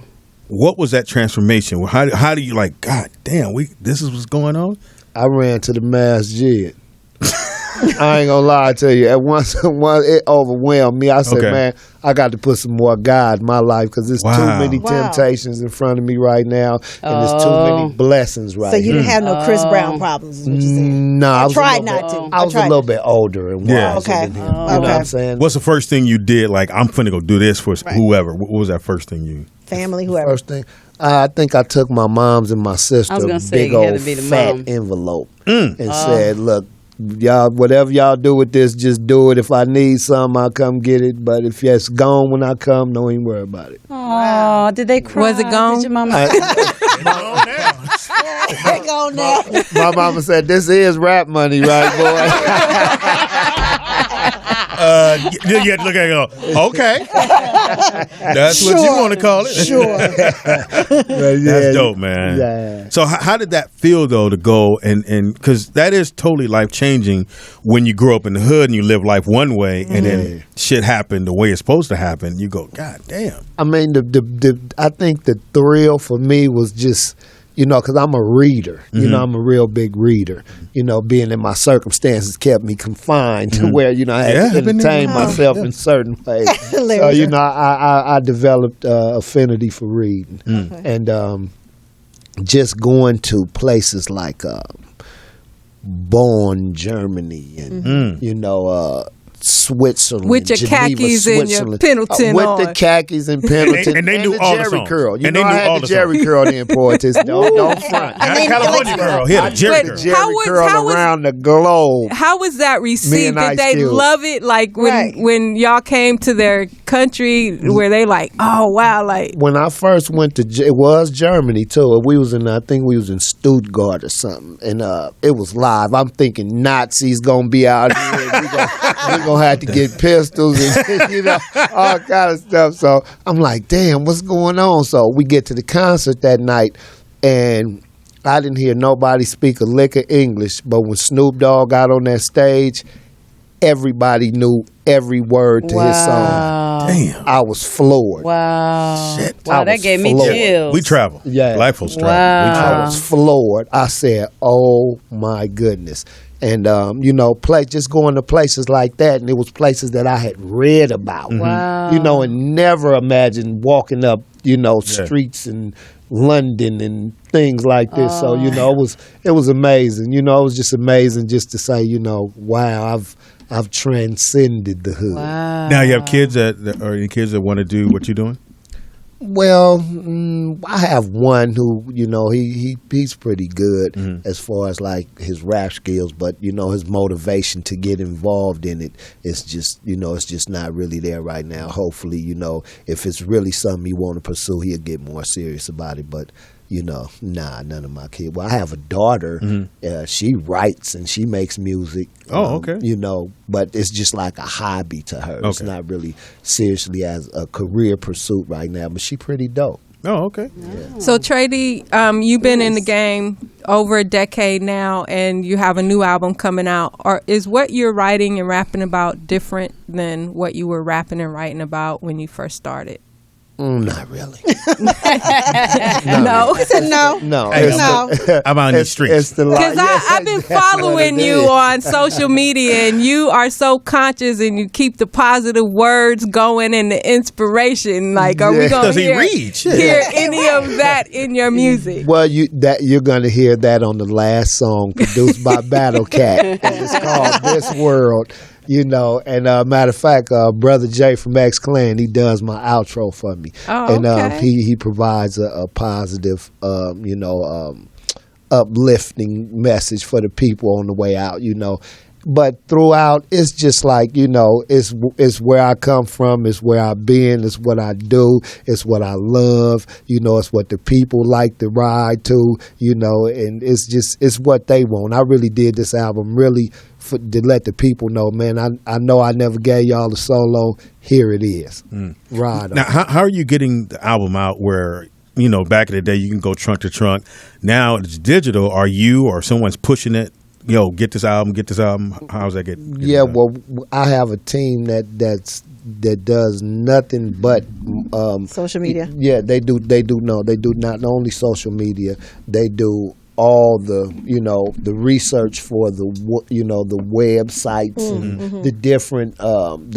What was that transformation? How do you God damn, this is what's going on? I ran to the Mass Jig. I ain't gonna lie to you. At once it overwhelmed me. I said, man, I got to put some more God in my life, because there's too many temptations in front of me right now, and there's too many blessings right now. So you didn't have no Chris Brown problems, is what you're saying? No, I tried not to. I was a little bit older and wiser than him. You know what I'm saying? What's the first thing you did? I'm finna go do this for whoever. What was that first thing you? Family, whoever. First thing, I think I took my mom's and my sister a big old fat envelope and said, look, y'all, whatever y'all do with this, just do it. If I need some, I'll come get it. But if it's gone when I come, don't even worry about it. Oh, did they cry? Was it gone? Did your mama? Gone now. My mama said, "This is rap money, right, boy?" You look at it and go, okay. That's what you want to call it. Sure. That's dope, man. Yeah. So how did that feel, though, to go and because that is totally life-changing when you grow up in the hood and you live life one way and then shit happened the way it's supposed to happen. You go, God damn. I mean, I think the thrill for me was just, because I'm a reader. I'm a real big reader. Being in my circumstances kept me confined to where, I had to entertain myself in certain ways. So, I developed affinity for reading. And just going to places like Bonn, Germany, and, Switzerland, with your Geneva, khakis and your Pendleton with on. the khakis and Pendleton, and they knew all the Jerry songs. curl. And they I knew had all the the Jerry songs. curl. The importance. Don't front. Not a California girl. Here, the Jerry girl. Jerry curl around the globe. How was that received? Did they Cube. love it? Like when y'all came to their country, where they like, oh wow, like when I first went to, it was Germany too. We was in, I think we was in Stuttgart or something, and it was live. I'm thinking Nazis gonna be out here. We're gonna have to get pistols and all kind of stuff. So I'm like, damn, what's going on? So we get to the concert that night, and I didn't hear nobody speak a lick of English. But when Snoop Dogg got on that stage, everybody knew every word to his song. Damn. I was floored. Wow. Shit. Wow, that gave me chills. We travel. Yeah. Black folks travel. Wow. We travel. I was floored. I said, oh my goodness. And, just going to places like that, and it was places that I had read about. Wow. And never imagined walking up, streets in London and things like this. So, it was amazing. It was just amazing just to say, wow, I've transcended the hood. Wow. Now you have kids that want to do what you're doing? Well, I have one who, he's pretty good as far as like his rap skills, but his motivation to get involved in it is just, it's just not really there right now. Hopefully, if it's really something he want to pursue, he'll get more serious about it. But none of my kids. Well, I have a daughter. She writes and she makes music. Oh, okay. But it's just like a hobby to her. Okay. It's not really seriously as a career pursuit right now, but she pretty dope. Oh, okay. Yeah. So, Trey D, you've been in the game over a decade now, and you have a new album coming out. Is what you're writing and rapping about different than what you were rapping and writing about when you first started? Not really. No. He said no. No. I'm out in the streets. Because I've been following you on social media, and you are so conscious, and you keep the positive words going and the inspiration. Like, are we going to hear any of that in your music? Well, you're going to hear that on the last song produced by Battle Cat. And it's called This World. And matter of fact, Brother Jay from X Clan, he does my outro for me. Oh, and okay. he provides a positive, uplifting message for the people on the way out, But throughout, it's just like, it's where I come from, it's where I've been, it's what I do, it's what I love, it's what the people like to ride to, and it's what they want. I really did this album really to let the people know, man, I know I never gave y'all the solo. Here it is. Ride on. Now, how are you getting the album out where, back in the day you can go trunk to trunk. Now it's digital. Are you or someone's pushing it? Get this album. How's that getting? Yeah, well, I have a team that does nothing but social media. Yeah, they do not only social media, they do all the the research for the the websites and the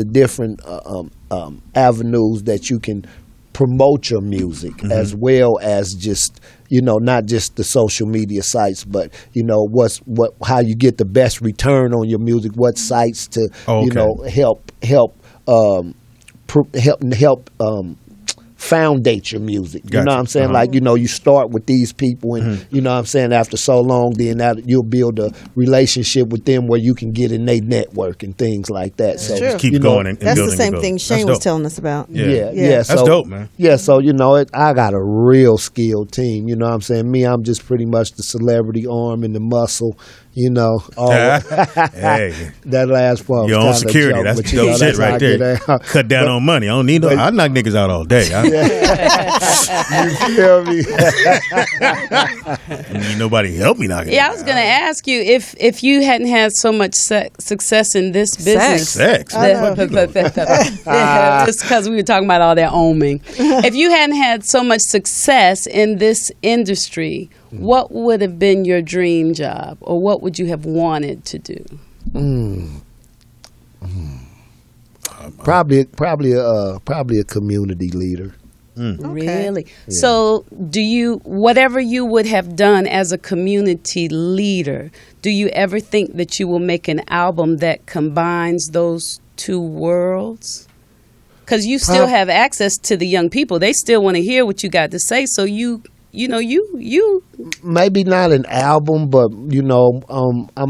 different avenues that you can promote your music, as well as just not just the social media sites, but how you get the best return on your music, what sites to help foundate your music. You Gotcha. know what I'm saying? Like, you start with these people and, you know what I'm saying, after so long, then you'll build a relationship with them where you can get in their network and things like that. So true. Keep going and That's the building same and thing building. Shane That's was dope. telling us about. Yeah. That's So, dope, man. Yeah, so I got a real skilled team. You know what I'm saying? Me, I'm just pretty much the celebrity arm and the muscle. All Hey. that last part. Your was own kinda security. joke, That's but, dope shit that's how right I there. get out. Cut down on money. I don't need no. I knock niggas out all day. You feel me? I don't need nobody help me knock it. Yeah, I was going to ask you if you hadn't had so much success in this business. Sex. Just because we were talking about all that oming. If you hadn't had so much success in this industry, what would have been your dream job, or what would you have wanted to do? Probably a community leader. Really? So whatever you would have done as a community leader, do you ever think that you will make an album that combines those two worlds? Because you still have access to the young people. They still want to hear what you got to say. So you maybe not an album, but I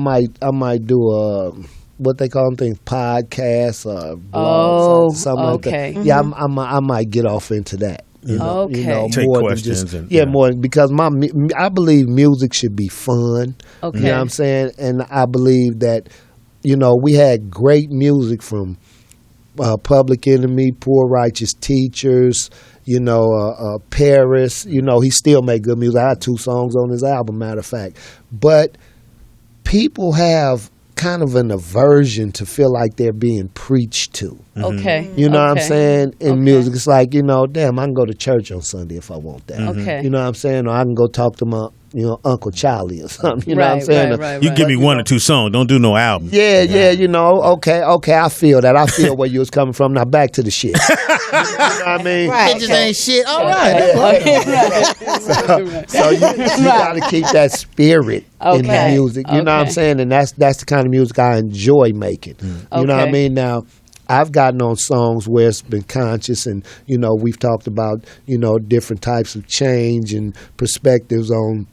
might do a what they call them things, podcasts or blogs, or something like that. Yeah, I might get off into that. Take more questions than just, more because I believe music should be fun. Okay. You know what I'm saying? And I believe that we had great music from Public Enemy, Poor Righteous Teachers, Paris. He still make good music. I had 2 songs on his album, matter of fact. But people have kind of an aversion to feel like they're being preached to. Okay. You know what I'm saying? In music, it's like, damn, I can go to church on Sunday if I want that. Okay. You know what I'm saying? Or I can go talk to my, Uncle Charlie or something. You know what I'm saying? You give me 1 or 2 songs. Don't do no album. Yeah, okay, I feel that. I feel where you was coming from. Now back to the shit. You know what I mean? Bitches ain't shit. All right. So you got to keep that spirit in the music. You know what I'm saying? And that's the kind of music I enjoy making. You know what I mean? Now, I've gotten on songs where it's been conscious and, we've talked about, different types of change and perspectives on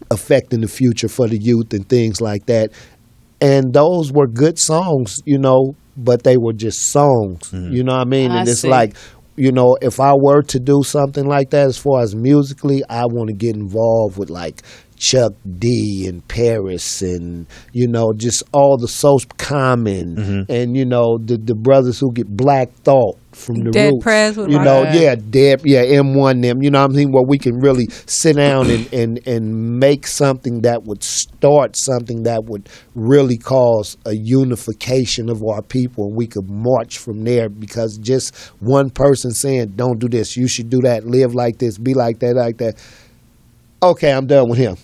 affecting the future for the youth and things like that. And those were good songs, but they were just songs. You know what I mean? And it's like, if I were to do something like that as far as musically, I want to get involved with like Chuck D and Paris and just all the Common and the brothers who get Black Thought from the Dead Roots. Prez with M1 them, what I'm saying, where we can really sit down and make something that would start something that would really cause a unification of our people, and we could march from there, because just one person saying don't do this, you should do that, live like this, be like that. Okay, I'm done with him.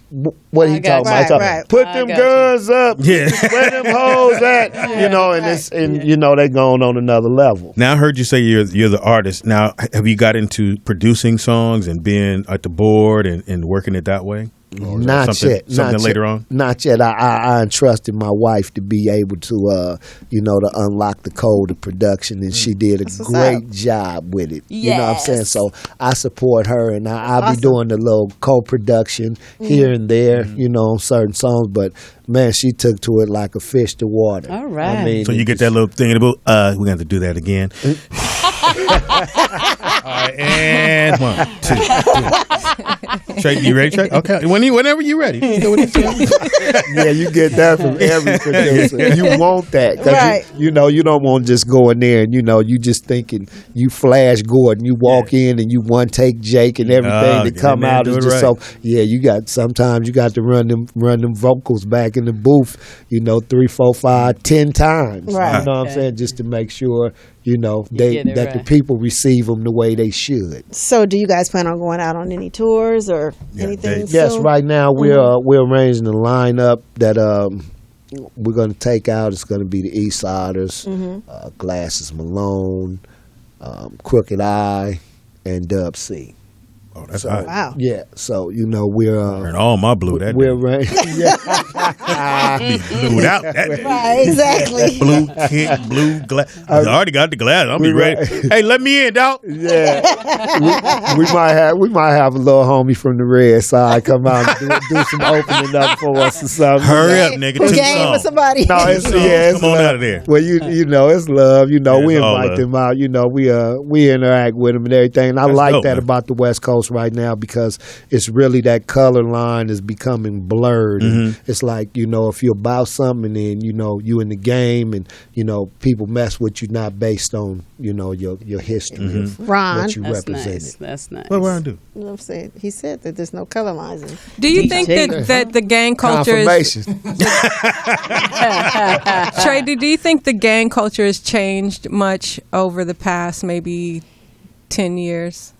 What he talking about? Right. Put them guns up. Yeah. Where them hoes at? They going on another level. Now I heard you say you're the artist. Now, have you got into producing songs and being at the board and working it that way? Not yet. Something later on? Not yet. I entrusted my wife to be able to, to unlock the code of production, and she did a great job with it. Yes. You know what I'm saying? So I support her, and I'll be doing the little co-production here and there, on certain songs. But man, she took to it like a fish to water. All right. I mean, so you get that little thing in the book. We're going to have to do that again. All right, and 1, 2, 3. Trey, you ready, Trey? Okay. Whenever you're ready. Yeah, you get that from every producer. You want that. Cause you don't want to just go in there and, you just thinking you Flash Gordon. You walk in and you one take Jake and everything that come out is just so. Yeah, sometimes you got to run them vocals back in the booth, 3, 4, 5, 10 times. Right. You know what I'm saying? Just to make sure, the people receive them the way they should. So do you guys plan on going out on any tours or anything soon? Yes, right now we're arranging a lineup that we're going to take out. It's going to be the Eastsidaz, Glasses Malone, Crooked Eye, and Dub C. Oh, that's So, hot. Wow. Yeah, so we're Burn all my blue that we're day. Blued out. That Right, exactly. blue kid, blue glass. I already got the glass. I'll be ready. Hey, let me in, dog. Yeah, we might have a little homie from the red side come out and do some opening up for us or something. Hurry up, nigga. The Two game with songs. somebody. No, it's Come on love. out of there. Well, you know, it's love. You know, Yeah, we it's all invite love. them out. You know, we interact with them and everything. And I That's like dope, that man. about the West Coast right now because it's really that color line is becoming blurred. And it's like, if you're about something, then you in the game, and people mess with you not based on your history of Ron. what you That's represented. nice. That's nice. What I do? You know what I'm saying? He said that there's no color lines. Do you think that the gang culture is Confirmation. Trey D, do you think the gang culture has changed much over the past maybe 10 years?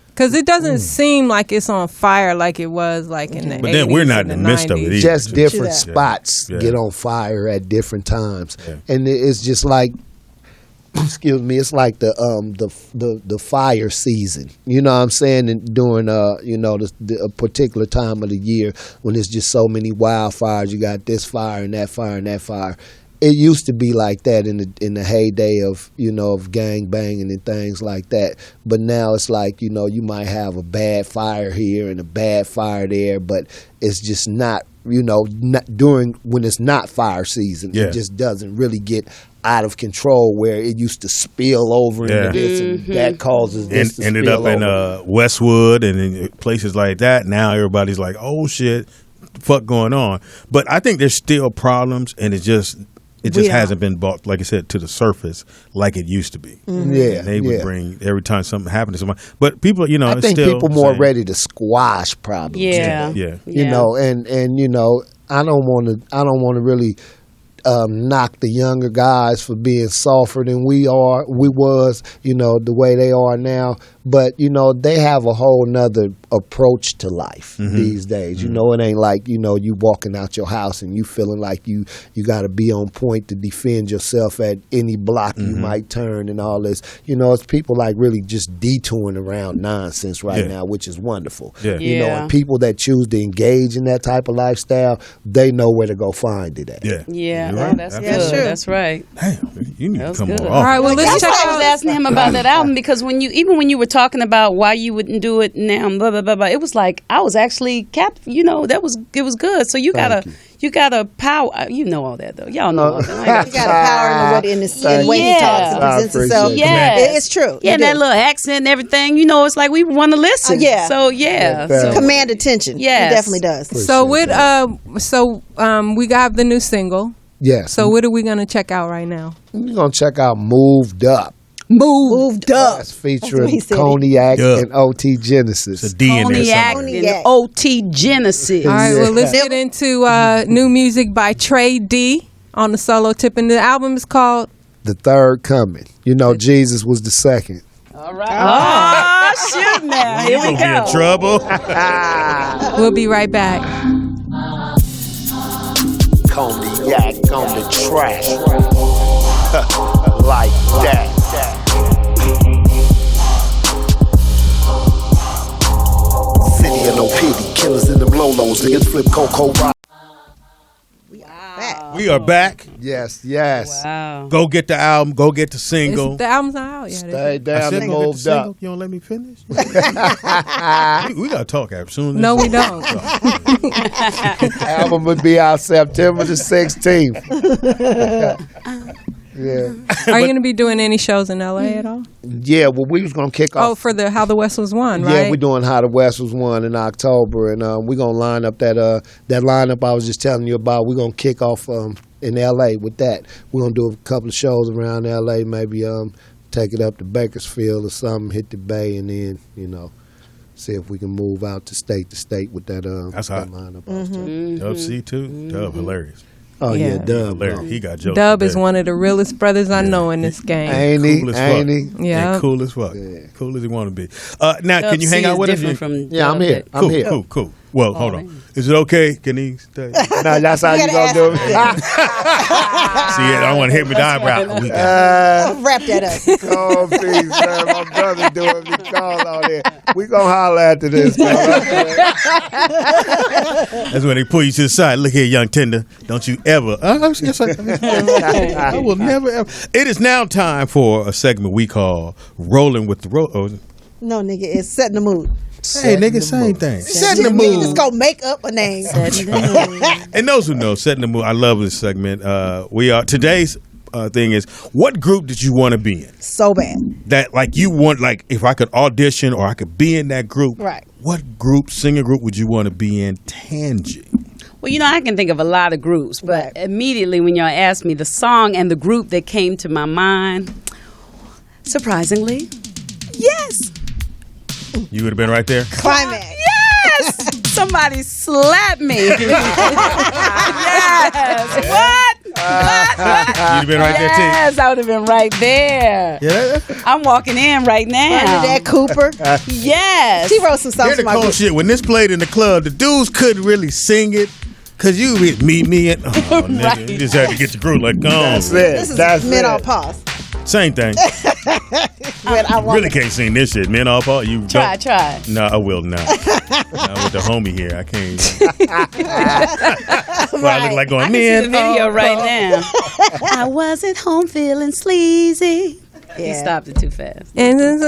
Because it doesn't seem like it's on fire like it was like in the 80s. But then we're not in and the midst of it 90s. either. Just different Yeah. spots Yeah. get on fire at different times, Yeah. and it's just like, excuse me, it's like the fire season. You know what I'm saying? And during a particular time of the year when there's just so many wildfires, you got this fire and that fire and that fire. It used to be like that in the heyday of of gang banging and things like that. But now it's like you might have a bad fire here and a bad fire there, but it's just not not during when it's not fire season. Yeah. It just doesn't really get out of control where it used to spill over Yeah. into this and that causes this to Ended spill up in over. Westwood and in places like that. Now everybody's like, oh shit, fuck going on. But I think there's still problems, and it just hasn't been brought, like I said, to the surface like it used to be. Yeah, And they would yeah. bring every time something happened to somebody. But people, I it's think still people more saying- ready to squash problems. Yeah. Yeah. You know, and I don't want to really knock the younger guys for being softer than we was, the way they are now. But, they have a whole nother approach to life these days. It ain't like, you walking out your house and you feeling like you got to be on point to defend yourself at any block you might turn and all this. It's people like really just detouring around nonsense right now, which is wonderful. Yeah. And people that choose to engage in that type of lifestyle, they know where to go find it at. Yeah. Yeah, You're right. that's Absolutely. good. That's right. Damn, you need That to was come good. more All right, well, let's That's check why I was out. asking him about that album, because when you were talking about why you wouldn't do it now, blah blah blah blah, it was like I was actually it was good. So you gotta power. You know all that though. Y'all know all that. You got a power in the way he talks and I presents himself. appreciate that. Yeah, it's true. Yeah, You and that do. little accent and everything. It's like we want to listen. Yeah. So yeah. Yeah, So, Command attention. Yes. He definitely does. So we got the new single. Yes. So what are we gonna check out right now? We're going to check out Moved Up. Moved up. That's That's featuring what he said. Cognac Yeah. and OT Genesis. It's a D in there Cognac somewhere. and OT Genesis. All right, well, let's Yeah. get into new music by Trey D on the solo tip, and the album is called. The Third Coming. Jesus was the second. All right. Oh, shoot now. Here we Gonna be in go. trouble. We'll be right back. Cognac on the track. Like that. City of no pity. Killers in them lolos. Niggas flip cocoa rock. We are back. Yes, yes. Wow. Go get the album. Go get the single. The album's not out yet. Stay I down said and go get the moved single. up. You don't let me finish. we gotta talk after soon. No, we don't. Album would be out September the 16th. Yeah. Are you going to be doing any shows in LA at all? Yeah, well, we was going to kick off. Oh, for the How the West Was Won, right? Yeah, we're doing How the West Was Won in October, and we're going to line up that lineup I was just telling you about. We're going to kick off in L.A. with that. We're going to do a couple of shows around L.A., maybe take it up to Bakersfield or something, hit the Bay, and then, see if we can move out to state with that, That's that hot. lineup. Dub C too. Dub hilarious. Oh, yeah, Yeah. Dub. Hilarious. He got jokes. Dub is today. one of the realest brothers I know in this game. Ain't he? Cool as Ain't fuck. he? Yeah. And cool as fuck. Cool as he want to be. Now, Dub can you hang C out is with us? different from Yeah, I'm Dub here. that- I'm here. Cool. Well, hold on. Is it okay? Can he stay? No, that's how you gonna do it. See, I don't want to hit me the eyebrow. Wrap that up. Oh, please, man. My brother doing me call on there. We gonna holler after this. That's when they pull you to the side. Look here, young tender. Don't you ever. I will never ever. It is now time for a segment we call Rolling with the Road. No, nigga, it's setting the mood. Hey, nigga, same thing. Setting the Nigga, mood. just go make up a name. And those who know, setting the mood. I love this segment. We are today's thing is, what group did you want to be in? So bad. That like you want, like if I could audition or I could be in that group. Right. What group, singer group, would you want to be in? Tangy. Well, I can think of a lot of groups, but immediately when y'all asked me the song and the group that came to my mind, surprisingly, yes. You would have been right there? Climax. Yes! Somebody slapped me. Yes. What? You'd have been right there, too. Yes, I would have been right there. Yeah. I'm walking in right now. Bernadette Cooper. Yes. She wrote some songs Here's for the my cold group. shit. When this played in the club, the dudes couldn't really sing it. Cause you would meet me and nigga, Right. you just had to get your group like, That's it. This is That's men it. on pause. Same thing. But I want Really can't sing this shit. Men all part. You Try. don't. No, I will not. Not with the homie here. I can't. Well, I look like going, I can see men. the video all right part." now. I wasn't home feeling sleazy. He Yeah. stopped it too fast. And at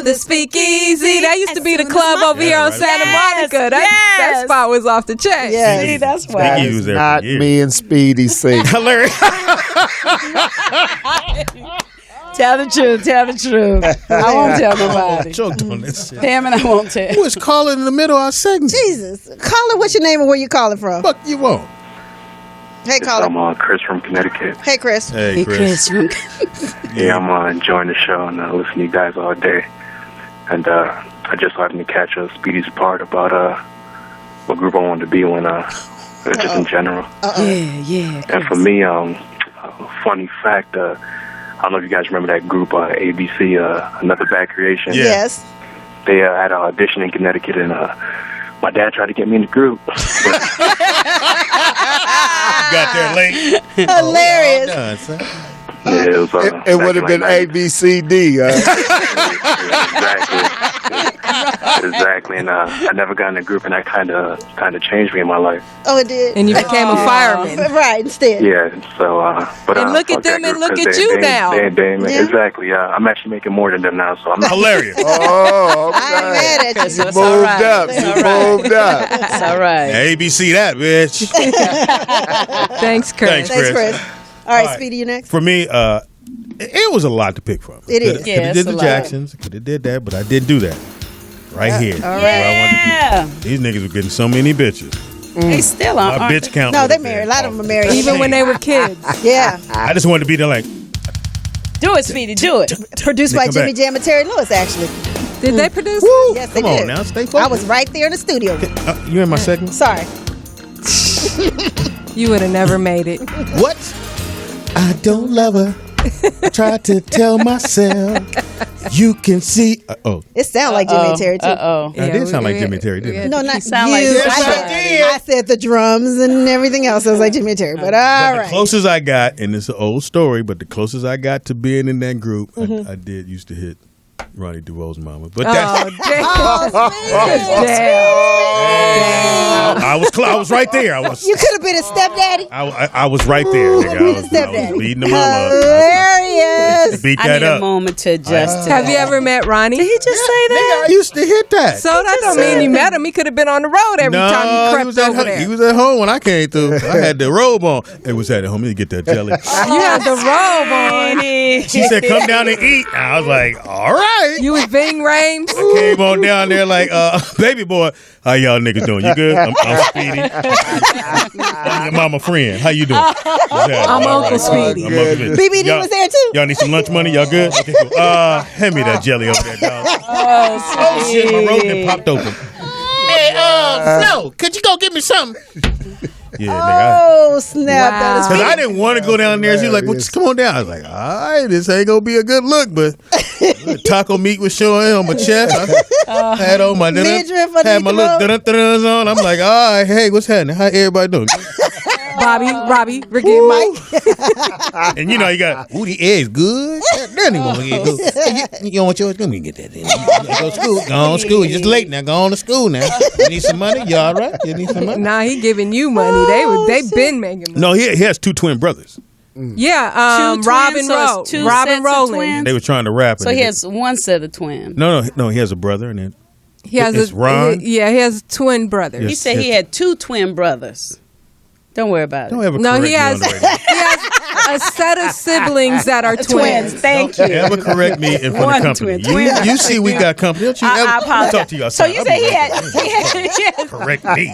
the Speakeasy. That used to be the club over here on Santa Monica. That spot was off the chain. Yeah. See, that's That why. He is was there for not years. me and Speedy sing. Hilarious. Tell the truth. Tell the truth. I won't tell nobody. Choked on this shit. Damn it, I won't tell. Who is calling in the middle of our segment? Jesus. Caller, what's your name and where you calling from? Fuck you won't. Hey, caller. I'm Chris from Connecticut. Hey, Chris. Hey, Chris. Yeah, I'm enjoying the show and listening to you guys all day. And I just happened to catch Speedy's part about what group I wanted to be when, just in general. Yeah. And for me, funny fact, I don't know if you guys remember that group, ABC, Another Bad Creation. Yeah. Yes. They had an audition in Connecticut, and my dad tried to get me in the group. Got there late. Hilarious. All done, son. Yeah, it was, It would have been ABCD. Exactly, and I never got in a group, and that kind of changed me in my life. Oh, it did? And you became a fireman. Right, instead. Yeah, so but And look at fuck that them and group, look 'cause at you now. They Yeah. Exactly. I'm actually making more than them now, so I'm Hilarious. Oh, okay. I ain't mad at you. So it's Moved all right. up. It's You all right. moved up. It's all right. ABC that, bitch. Thanks, Chris. Thanks, Thanks, Chris. All right, All right. Speedy, you next? For me, it was a lot to pick from. It is. Yeah, Could have it's did a the lot. Jacksons. Could have did that, but I didn't do that. Right here. all right. Where I wanted to Yeah. be. These niggas were getting so many bitches. They still My aren't. bitch count. No, would they have married. A been lot of them off are married. the Even when chain. they were kids. Yeah. I just wanted to be there like, Do it, Speedy. Do it. Produced by Come Jimmy back. Jam and Terry Lewis, actually. Did they produce? woo, Yes, they come on did. now, stay I focused. was right there in the studio. You in my segment? Sorry. You would have never made it. What? I don't love her. I tried to tell myself. You can see. It sounded like Jimmy and Terry, too. Uh-oh. I did sound like Jimmy and Terry, didn't it? No, not you. sound like Yes, I did. I said the drums and everything else. I was like Jimmy and Terry, but all But the right. closest I got, and it's an old story, but the closest I got to being in that group, Mm-hmm. I did used to hit Ronnie DeVoe's mama. But Oh, that's damn. I was right there. You could have been a stepdaddy. I was right there, nigga. I was beating the mama up. Hilarious. Beat I that need a up. moment to adjust to Have you that. ever met Ronnie? Did he just say that? I used to hit that. So that don't mean you met him. He could have been on the road every time you he crept was at over home. there. He was at home when I came through. I had the robe on. It was at home. Let me get that jelly. You had the robe on. She said, "Come down and eat." I was like, "All right." You was Ving Rhames. Came on down there like, baby boy, how y'all niggas doing? You good? I'm Speedy. I'm your mama friend. How you doing? I'm Uncle Speedy. I'm Uncle Speedy. BBD Y'all- was there too. Y'all need some lunch money? Y'all good? Okay, cool. Hand me that jelly over there, dog. Oh, Shit, my robe done popped open. Hey, Flo, could you go get me something? Yeah, Oh, snap. That is Because I didn't want to go down there. She was like, well, just come on down. I was like, all right, this ain't going to be a good look, but Taco meat was showing on my chest. I had on my Midriff had my little dun-dun-duns on. I'm like, all right, hey, what's happening? How everybody doing? Robbie, Ricky, and Mike. And you know, you got, ooh, the eggs good. Then you want to get good. You don't want yours? Let me get that in. Go to school. Go on to school. You're just late now. Go on to school now. You need some money? You all right? You need some money? Nah, he giving you money. They been making money. No, he has two twin brothers. Yeah, Two Rob twins, and so it's Roll. two Rob sets and of Roland. twins? They were trying to rap. So he has one set of twins. No, he has a brother, and then He has it's Ron. he has twin brothers. He said he had two twin brothers. Don't worry about it. Don't ever No, correct he me has on the radio. he has a set of siblings that are twins. Thank Don't you. ever correct me in front One of company. twin. You see we got company. Don't you I ever apologize. talk to you So outside. you say he had correct me.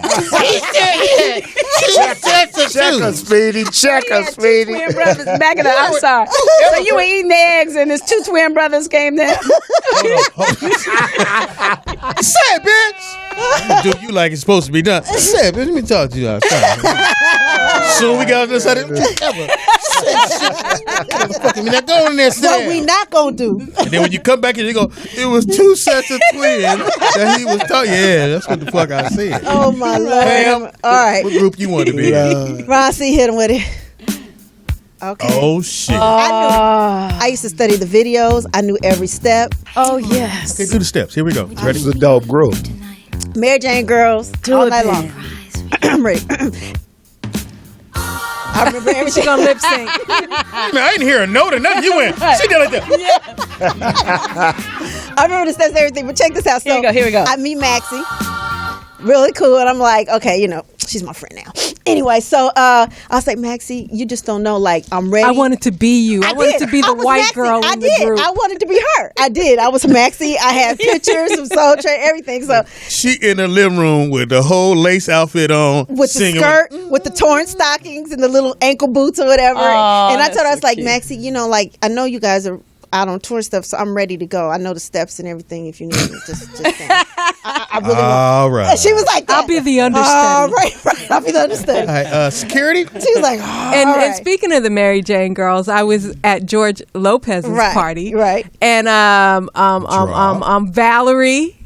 Check us, Speedy. Check us, Speedy. twin brothers back in the. I'm sorry. So you were eating eggs and his two twin brothers came there. Say it, bitch. You do you like it's supposed to be done. Say it, bitch. Let me talk to you outside. Soon we got on this side of the ever. Not going in there. What we not gonna do? And then when you come back and you go, it was two sets of twins that he was talking. Yeah, that's what the fuck I said. Oh my Lord! Pam, All right, what group you want to be in? Ron C, hit him with it. Okay. Oh shit. I used to study the videos. I knew every step. Oh yes. Okay, do the steps. Here we go. You ready? This is a dope group. Mary Jane girls all night long. I'm ready. I remember everything. She gonna lip sync. Man, I didn't hear a note or nothing. You went. She did like that. I remember the steps and everything, but check this out. So Here we go. I meet Maxie. Really cool. And I'm like, okay, she's my friend now. Anyway, so I was like, Maxie, you just don't know, like, I'm ready. I wanted to be you. I wanted to be the was white Maxie. girl I in did. the group. I wanted to be her. I did. I was Maxie. I had pictures of Soul Train, everything. So She in the living room with the whole lace outfit on, with the singing skirt, with the torn stockings and the little ankle boots or whatever. Oh, and I told her, I was that's so like, cute. Maxie, like, I know you guys are out on tour stuff, so I'm ready to go. I know the steps and everything if you need me. Just saying. I really want. All right. And she was like, I'll be the understudy. Right. I'll be the understudy. All right, security. She was like, And speaking of the Mary Jane girls, I was at George Lopez's party, right? And Valerie,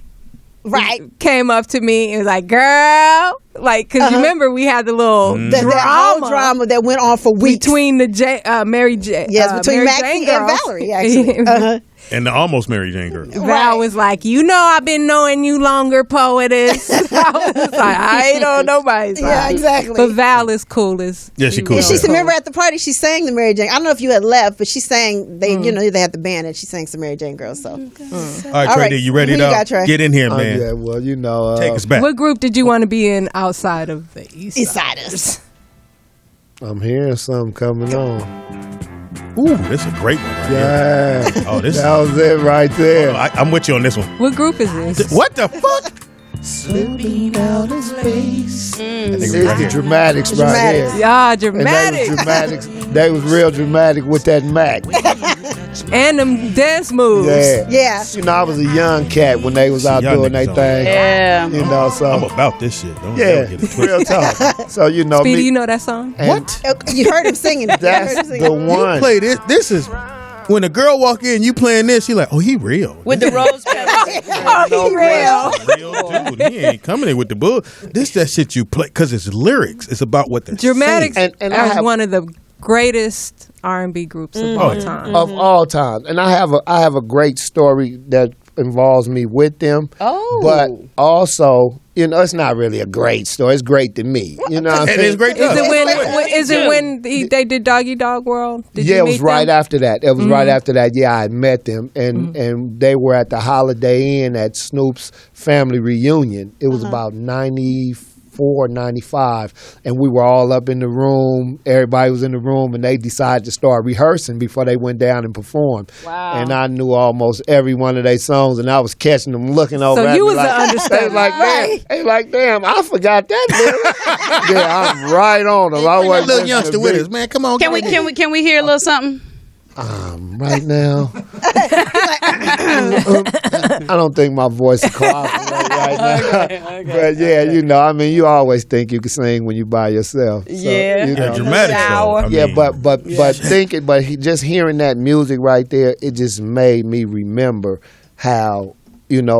right, came up to me and was like, "Girl," like, because you remember we had the little that whole drama that went on for weeks between the Mary Jane, between Mary Maxie Jane and girls. Valerie, actually. And the almost Mary Jane girl. Val was like, I've been knowing you longer, poetess. I was like, I ain't on nobody's side. Yeah, exactly. But Val is cool as. Yeah, she cool. And she remember at the party she sang the Mary Jane. I don't know if you had left, but she sang. They they had the band and she sang some Mary Jane girls. So All right, Trey D, you ready Who to you got, Trey? get in here, man? Yeah, well, Take us back. What group did you want to be in outside of the Eastsidaz? I'm hearing something coming on. Ooh, this is a great one right Yeah. here. Oh, this That was it right there. I'm with you on this one. What group is this? What the fuck? Slipping out of space. This is the Dramatics right here. Yeah, And dramatic. they was dramatics. They was real dramatic with that Mac. And them dance moves. Yeah. I was a young cat when they was out Young doing their niggas thing. Yeah. So I'm about this shit. Don't yeah, ever get it twisted. real talk. So Speedy, me, you know that song? What? You heard him singing. that's the one. You play this. This is when a girl walk in, you playing this, she like, oh, he real. With the rose petals. Oh, he real. Real dude. He ain't coming in with the bull. This that shit you play because it's lyrics. It's about what they're Dramatics saying. And is one of the greatest R&B groups of all time. Of all time. And I have a great story that involves me with them. Oh. But also, it's not really a great story. It's great to me. You know what I'm And saying? it's great to Is us. it when they did Doggy Dog World? Did Yeah, you it was meet right them? after that. It was right after that. Yeah, I had met them, and they were at the Holiday Inn at Snoop's family reunion. It was about 94, 95, and we were all up in the room. Everybody was in the room, and they decided to start rehearsing before they went down and performed. Wow. And I knew almost every one of their songs, and I was catching them looking over at you me was like, the understudy. they like, damn, I forgot that lyric. Yeah, I'm right on them. I wasn't little listening youngster to with Big- us, man. Come on. Can we hear a little something? Right now, I don't think my voice is cooperating right now. Okay. But yeah, you always think you can sing when you by yourself. So, Yeah. Dramatic though. Just hearing that music right there, it just made me remember how,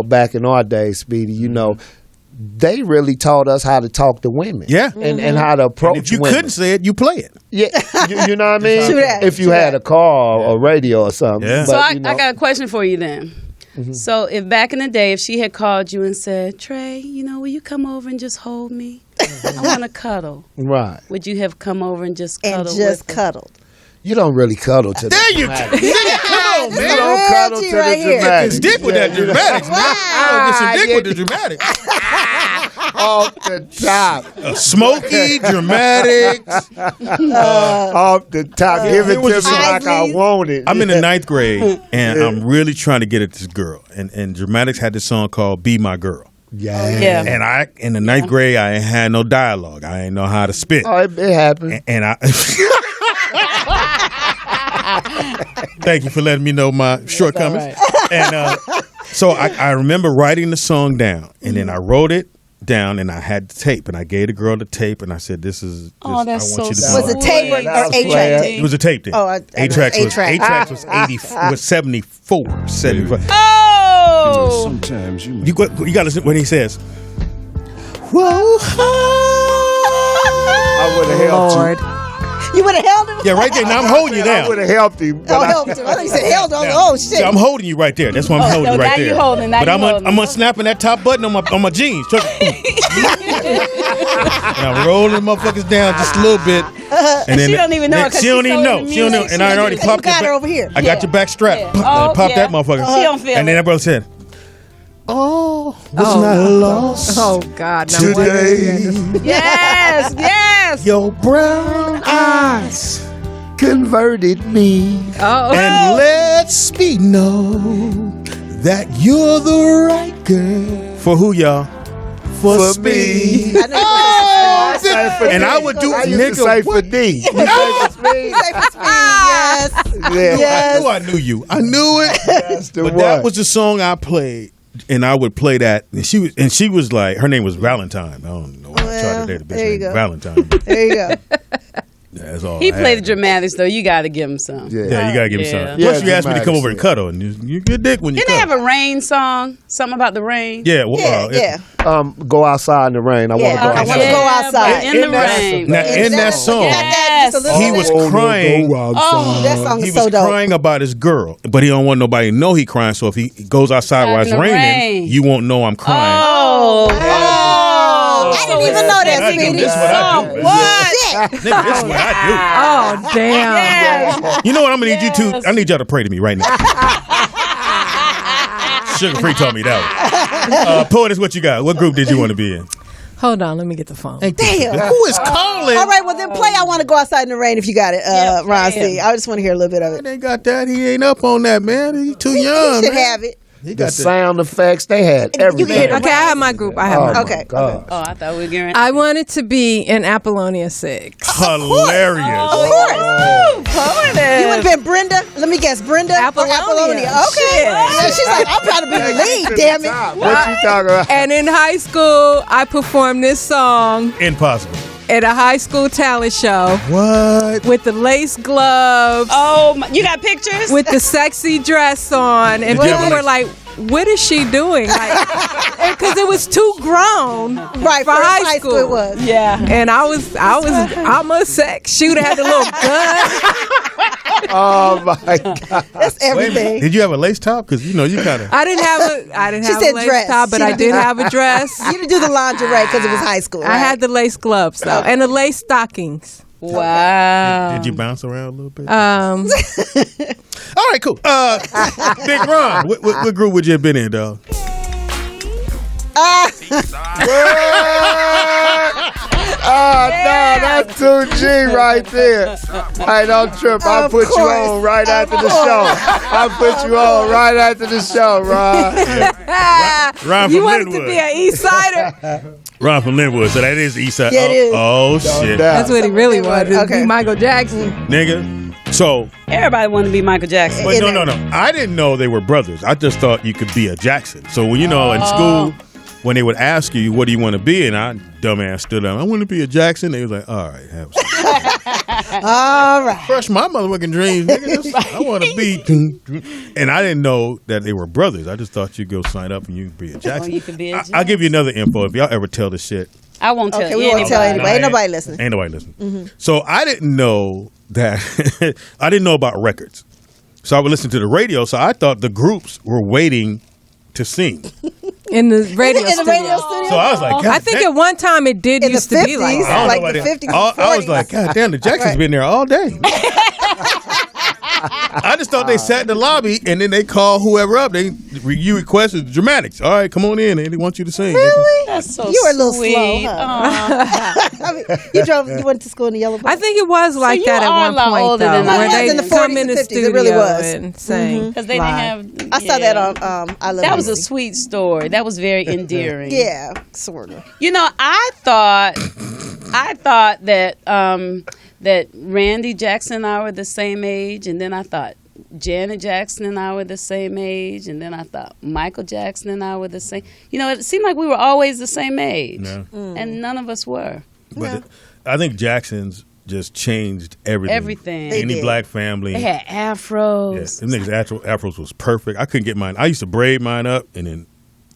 back in our days, Speedy, they really taught us how to talk to women. Yeah. And how to approach And if you women. couldn't say it, you play it. Yeah, you know what I mean? True that, if you true had that. a car or radio or something. Yeah. So But, I got a question for you then. So if back in the day, if she had called you and said, Trey, will you come over and just hold me? I want to cuddle. Right. Would you have come over and just And cuddled just with her? cuddled. You don't really cuddle to There you go. dramatic. Come on, This man. is don't real cuddle G to right the here. dramatic. It's dick with that dramatics, man. I don't get some dick with the dramatics. Off the top. Smoky, dramatics. Off the top. Give it Here to was me a song. like I want it. I'm in the 9th grade, and I'm really trying to get at this girl. And Dramatics had this song called "Be My Girl." Yeah. Yeah. And I, in the 9th grade, I ain't had no dialogue. I ain't know how to spit. Oh, it happened. And I. Thank you for letting me know my shortcomings. And so I remember writing the song down, and then I wrote it down, and I had the tape, and I gave the girl the tape, and I said, "This is." Oh, that's I want you to so do Was it." it tape or That was 8-track player. tape? It was a tape then. Oh, I know. 8-tracks was 8-track. 8-tracks was 74, 75. Oh! Sometimes you You got to listen when he says, Whoa. I would have helped Lord. You would have held him? "Yeah, right there." Now I'm holding you you. I down. would have helped him. Oh, helped him. I thought you said held on. Now, Oh, shit. see, I'm holding you right there. That's why I'm holding no, you right now there. you holding, now but you I'm holding. I'm unsnapping that top button on my jeans. And I'm rolling motherfuckers down just a little bit. And She don't even know then- it 'cause she don't she's even so know. into She don't know. music. And I already You popped got your her back. over here. I got your back strap. Yeah. And Oh, pop yeah. that motherfucker. She don't feel And then it. that brother said, Oh, was not lost Oh God! No wonder. today. Yes, yes. Your brown eyes converted me. Oh, and let Speed know that you're the right girl. For who, y'all? For me. I know you Say for And D. I would do- I used nigga, to say what? for D. You say for Speed? say for Speed. Yes. Yeah. Yes. I knew you. I knew it. That's the But one. that was the song I played, and I would play that. And she was like, her name was Valentine. I don't know why I tried to date a bitch there you named go. Valentine. There you go. That's all. He I played the had. dramatics though. You got to give him some. Yeah, you gotta give me Yeah. some. Yeah, Plus, you asked me to come over and dramatics, cuddle, and you get dick when you Didn't they cuddle. have a rain song? Something about the rain? Yeah, well, Yeah, yeah. Go outside in the rain. I want to Yeah, go I want outside. to go outside. In the rain. Now, in that song, Yes. he was crying. Oh, that song He is was so dope. crying about his girl, but he don't want nobody to know he crying. So if he goes outside while it's in the raining, rain. you won't know I'm crying. Oh. I didn't even know that, I do. Speedy. This is what I do. What? Nigga, this is what I oh damn! do. You know what? I'm gonna need you to. I need y'all to pray to me right now. Sugar Free told me that. Poet is what you got. What group did you want to be in? Hold on, let me get the phone. Damn. Who is calling? All right, well then play I Want to Go Outside in the Rain if you got it, Yeah, Ron play C. I just want to hear a little bit of it. They got that. He ain't up on that, man. He too He young. should man. have it. He The got that. sound effects, they had You everything. can hear the Okay, I have my group. I have Oh, my my group. Okay. God. Oh, I thought we were getting. I wanted to be in Apollonia 6. Hilarious. Of course. Poet. You would have been Brenda. Let me guess, Brenda Apollonia. or Apollonia. Okay. Shit. Yeah, she's like, I'm trying to be the lead, damn it. What you talking about? And in high school, I performed this song Impossible. at a high school talent show What? with the lace gloves, Oh, you got pictures? with the sexy dress on, and Did you have people a were like, "What is she doing?" Because it was too grown, Right, for high school school. it was. Yeah. And I'm a sex shooter. Had the little gun. Oh my God. That's everything. Did you have a lace top? Because you know you kind of. I didn't have She a said lace dress. top, but She I didn't do did that. have a dress. You didn't do the lingerie because it was high school. I right? had the lace gloves though, and the lace stockings. Wow. Did you bounce around a little bit? Um, All right, cool. Big Ron, what group would you have been in, dog? Oh, no, that's 2G right there. Hey, don't trip. I'll put you on right after the show. I'll put you on right after the show, Ron. Ron you from wanted to Linwood. be an East Sider. Ron from Linwood, so that is East Side. Yeah, it is. Oh, shit. doubt. That's what he really wanted. To Okay. be Michael Jackson. Nigga, So everybody wanted to be Michael Jackson. But no. I didn't know they were brothers. I just thought you could be a Jackson. So when in school, when they would ask you, what do you want to be? And I, dumbass, stood up. I want to be a Jackson. They was like, all right, have some. All right. Crush my motherfucking dreams, nigga. I want to be. And I didn't know that they were brothers. I just thought you'd go sign up and you could be a Jackson. You could be a Jackson. I'll give you another info if y'all ever tell this shit. I won't tell Okay, we won't tell anybody. Ain't nobody listening. Ain't nobody listening. So I didn't know that. I didn't know about records. So I would listen to the radio. So I thought the groups were waiting to sing. In the radio studio. So I was like, God, I think at one time it did used to be like that. Like the 50s and I was like, God damn, the Jacksons been there all day. I just thought they sat in the lobby and then they call whoever up. You requested dramatics. All right, come on in. They want you to sing. Really? That's so You were a little sweet. slow, huh? I mean, you went to school in the yellow bus. I think it was like So that you at are one a lot point, older though, than I where was. they in the come 40s in the and 50s. studio It really was. and sing. Because they didn't have. I saw that on I Love That was a Lucy. sweet story. That was very endearing. Yeah, sort of. You know, I thought that that Randy Jackson and I were the same age, and then I thought Janet Jackson and I were the same age, and then I thought Michael Jackson and I were the same. You know, it seemed like we were always the same age, and none of us were. But I think Jackson's just changed everything. Everything. They Any did. black family. They had afros. Yeah, them niggas' afros was perfect. I couldn't get mine. I used to braid mine up and then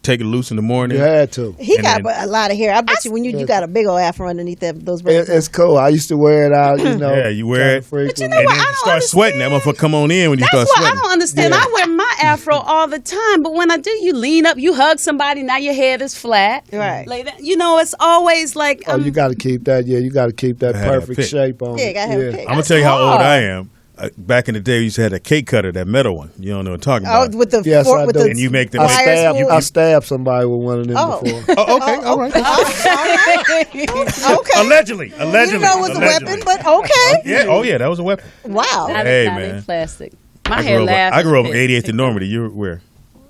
take it loose in the morning. You had to. He And got then- a lot of hair. I bet you when you got a big old afro underneath those braids. It's cool. I used to wear it out, you know. Yeah, you wear it. But you know And what? then I you don't start sweating. That motherfucker come on in when you That's start what sweating. I don't understand. Yeah. I wear my afro all the time, but when I do, you lean up, you hug somebody, now your head is flat. Right. Like that. You know, it's always like Oh, you got to keep that. Yeah, you got to keep that I had a perfect pick. shape on. Yeah, it. you gotta have a pick. I'm going to tell you how old hard. I am. Back in the day, we used to have a cake cutter, that metal one. You don't know what I'm talking Oh, about. with the Yes, I with do. the And you make the I stabbed somebody with one of them Oh. before. Oh, okay, all right. okay. Allegedly. You didn't know it was a weapon, but okay. Yeah, oh yeah, that was a weapon. Wow. Not Hey, not man. in plastic. My I hair grew laughed. up 88th and Normandy. You were where?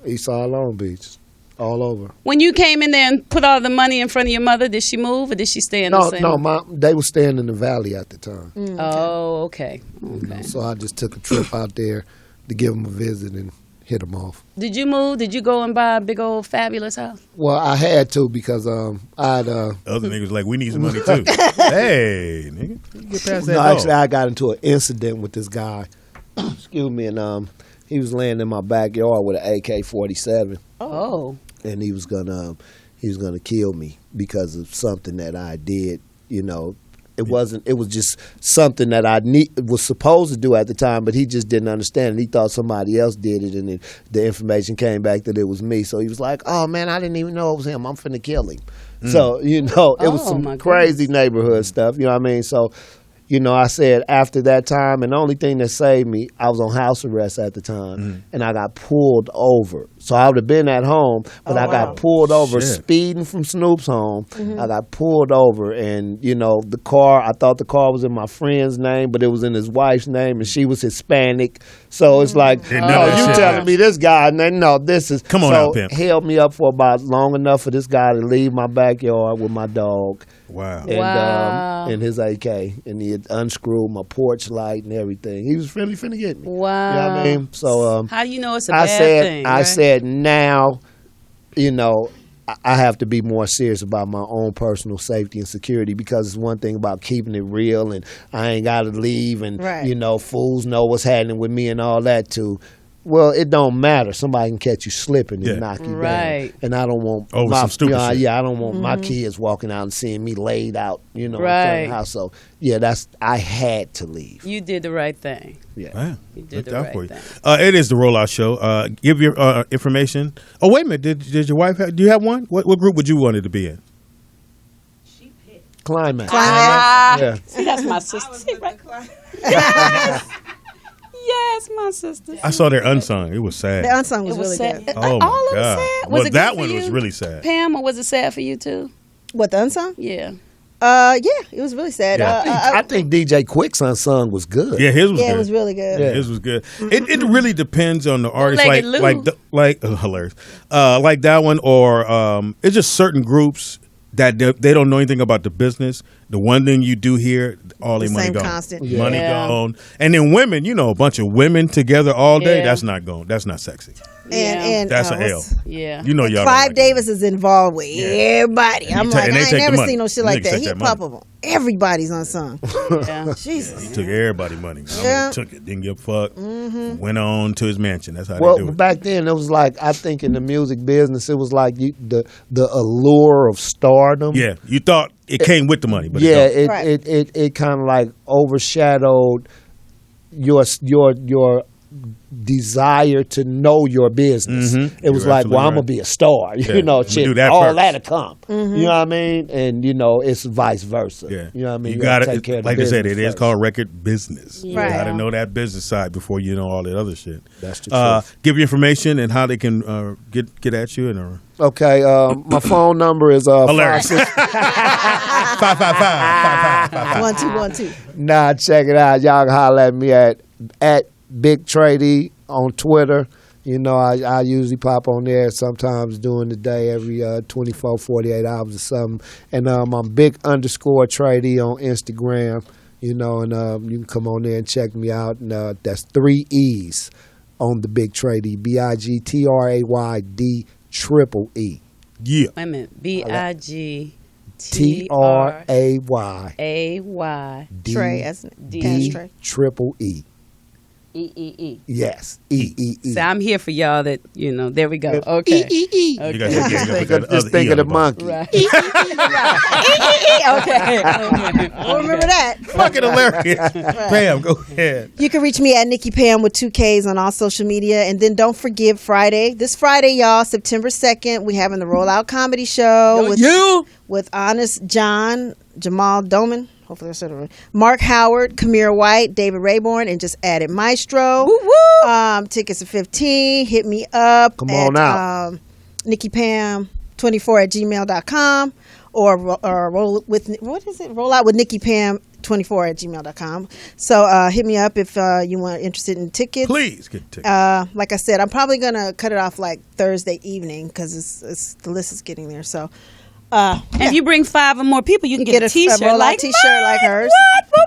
Eastside Long Beach, all over. When you came in there and put all the money in front of your mother, did she move or did she stay in the same? They were staying in the valley at the time. Oh, okay. Okay. So I just took a trip out there to give them a visit and hit them off. Did you move? Did you go and buy a big old fabulous house? Well, I had to because I'd Other niggas like, we need some money too. Hey, nigga, get past that. no, dog. actually I got into an incident with this guy. Excuse me, and he was laying in my backyard with an AK-47. Oh. And he was gonna kill me because of something that I did. You know, it was just something that I was supposed to do at the time, but he just didn't understand it. He thought somebody else did it, and then the information came back that it was me. So he was like, "Oh man, I didn't even know it was him. I'm finna kill him." So you know, it was some crazy neighborhood stuff. You know what I mean? So. You know, I said after that time, and the only thing that saved me, I was on house arrest at the time, and I got pulled over. So I would have been at home, but I got pulled over speeding from Snoop's home. I got pulled over, and, you know, the car, I thought the car was in my friend's name, but it was in his wife's name, and she was Hispanic. So it's like, Didn't know no, that you shit. telling me this guy, and then, no, this is. Come on so now, pimp. held me up for about long enough for this guy to leave my backyard with my dog. Wow. And and his AK, and he had unscrewed my porch light and everything. He was really finna get me. Wow. You know what I mean? So how do you know it's a I bad said, thing? I right? said now, you know, I have to be more serious about my own personal safety and security, because it's one thing about keeping it real, and I ain't got to leave, and you know, fools know what's happening with me and all that too. Well, it don't matter. Somebody can catch you slipping and knock you down. And I don't want Over some stupid shit. I don't want my kids walking out and seeing me laid out, you know, in front Right. of the house. So yeah, I had to leave. You did the right thing. Yeah. Wow. You did the Look out right for you. thing. It is the Rollout Show. Give your information. Oh, wait a minute. Did your wife do you have one? What group would you want it to be in? Climax. Yeah. See, that's my sister. See, right? Yes, my sister. I saw their unsung. It was sad. The unsung was, It was really sad. good. Oh my All of them God. sad? Was Well, it that good for one was you, really sad. Pam, or was it sad for you too? What, the unsung? Yeah. Yeah, it was really sad. Yeah. I think DJ Quick's unsung was good. Yeah, his was good. it was really good. Yeah, his was good. It really depends on the artist, Bootlegged Lou. hilarious, like that one, or it's just certain groups that they don't know anything about the business, the one thing you do hear, all The their money same gone. constant. Money Yeah. gone. And then women, a bunch of women together all day, Yeah. that's not going. That's not sexy. And That's an what's- L. Yeah. You know y'all. don't Clive like Davis is involved with everybody. And I'm he like, and they I take ain't the never money. seen no shit Niggas like that. take He that money. pop up. Everybody's on song. Yeah. Jesus. He took everybody money. Yeah. Took it. Didn't give a fuck. Went on to his mansion. That's how Well, they do it. back then it was like, I think in the music business it was like the allure of stardom. Yeah, you thought it came with the money, but yeah, it don't. it kind of like overshadowed your desire to know your business. It was You're like, well, absolutely I'm gonna right. be a star. Yeah, You know, I'ma shit, do that all first. that'll come. You know what I mean? And it's vice versa. Yeah. You know what I mean? You gotta got take care it. of the Like I said, business it is first. called record business. You Right. got to know that business side before you know all that other shit. That's the truth. Give your information and how they can get at you and Okay, my phone number is hilarious. 1212. Nah, check it out. Y'all can holler at me at Big Trey D on Twitter. I usually pop on there sometimes during the day, every 24, 48 hours or something. And I'm Big _Trey D on Instagram. And you can come on there and check me out. And that's 3 E's on the Big Trey D. BIGTRAYD triple E. Yeah. Wait a minute. BIGTRAY. Trey, as D Trey. triple E. E. Yes. E. So I'm here for y'all that, there we go. Okay. E. You Okay. got that Just think of the monkey. Right. Okay. We'll remember that. Fucking hilarious. Pam, go ahead. You can reach me at Nikki Pam with 2 Ks on all social media. And then don't forget this Friday, y'all, September 2nd, we having the Rollout Comedy Show with Honest John, Jamal Doman. Hopefully I said it right. Mark Howard, Kamira White, David Rayborn, and just added Maestro. Tickets are $15. Hit me up. Come on out. NikkiPam24@gmail.com or roll out with NikkiPam24@gmail.com. So hit me up if you want interested in tickets. Please get tickets. Like I said, I'm probably gonna cut it off like Thursday evening because the list is getting there. So. If you bring 5 or more people, you can get a T-shirt rollout like T-shirt like hers. What?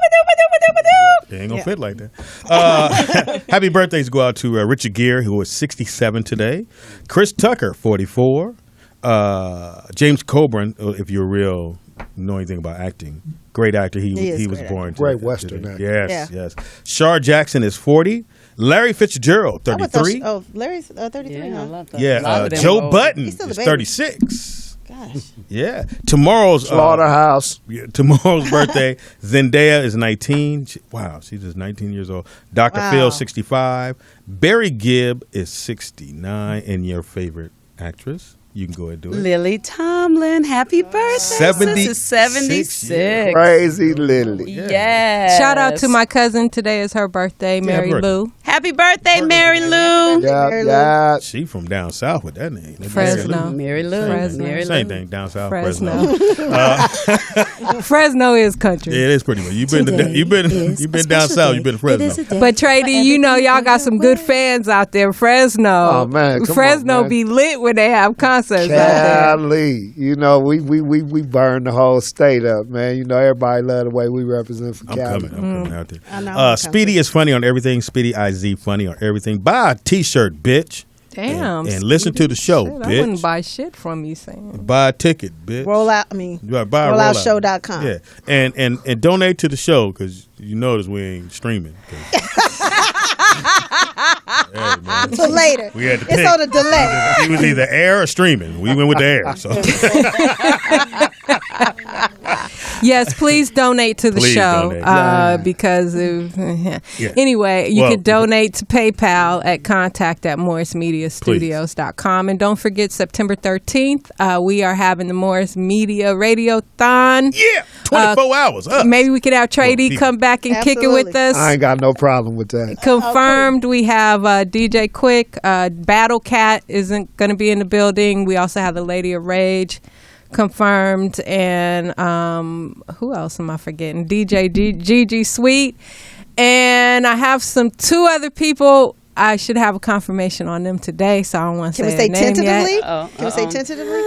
They ain't gonna fit like that. Happy birthdays go out to Richard Gere, who was 67 today. Chris Tucker, 44. James Coburn, if you're real, know anything about acting, great actor. He was born today. Great Western actor. Yes. Shar Jackson is 40. Larry Fitzgerald, 33. Larry's 33, huh? Joe Button He's still a is baby. 36. Gosh. Yeah. Tomorrow's Slaughterhouse. Tomorrow's birthday. Zendaya is 19. Wow, she's just 19 years old. Dr. Phil, 65. Barry Gibb is 69. And your favorite actress? You can go ahead and do it. Lily Tomlin, happy birthday. 76. Crazy Lily. Yes. Shout out to my cousin. Today is her birthday, Mary Lou. Happy birthday, Mary Lou. Yeah. She from down south with that name. Fresno. Mary Lou. Same thing, down south. Fresno. Fresno is country. Yeah, it is pretty much. You've been down south. You've been to Fresno. But Trey D, y'all got some good fans out there. Fresno. Oh man, come Fresno on, man. be lit when they have concerts out there. Golly, we burn the whole state up, man. Everybody love the way we represent for Cali. I'm coming out there. I know. Speedy is funny on everything. Speedy IZ funny on everything. Buy a T-shirt, bitch. Damn. And listen to the show, Shit, bitch. I wouldn't buy shit from you saying. Buy a ticket, bitch. Rolloutshow.com. Yeah, and donate to the show because you notice we ain't streaming. Until later. We had to It's pick. on a delay. It was either air or streaming. We went with the air. So. Yes, please donate to the Please show donate. because anyway, you can donate to PayPal at contact@morrismediastudios.com. And don't forget September 13th, we are having the Morris Media Radiothon. Yeah, 24 hours. Maybe we could have Trey D come back and kick it with us. I ain't got no problem with that. Confirmed. We have DJ Quick. Battle Cat isn't going to be in the building. We also have the Lady of Rage confirmed. And who else am I forgetting? DJ Gigi Sweet. And I have 2 other people. I should have a confirmation on them today, so I don't want to say their name tentatively? yet. Can we say tentatively?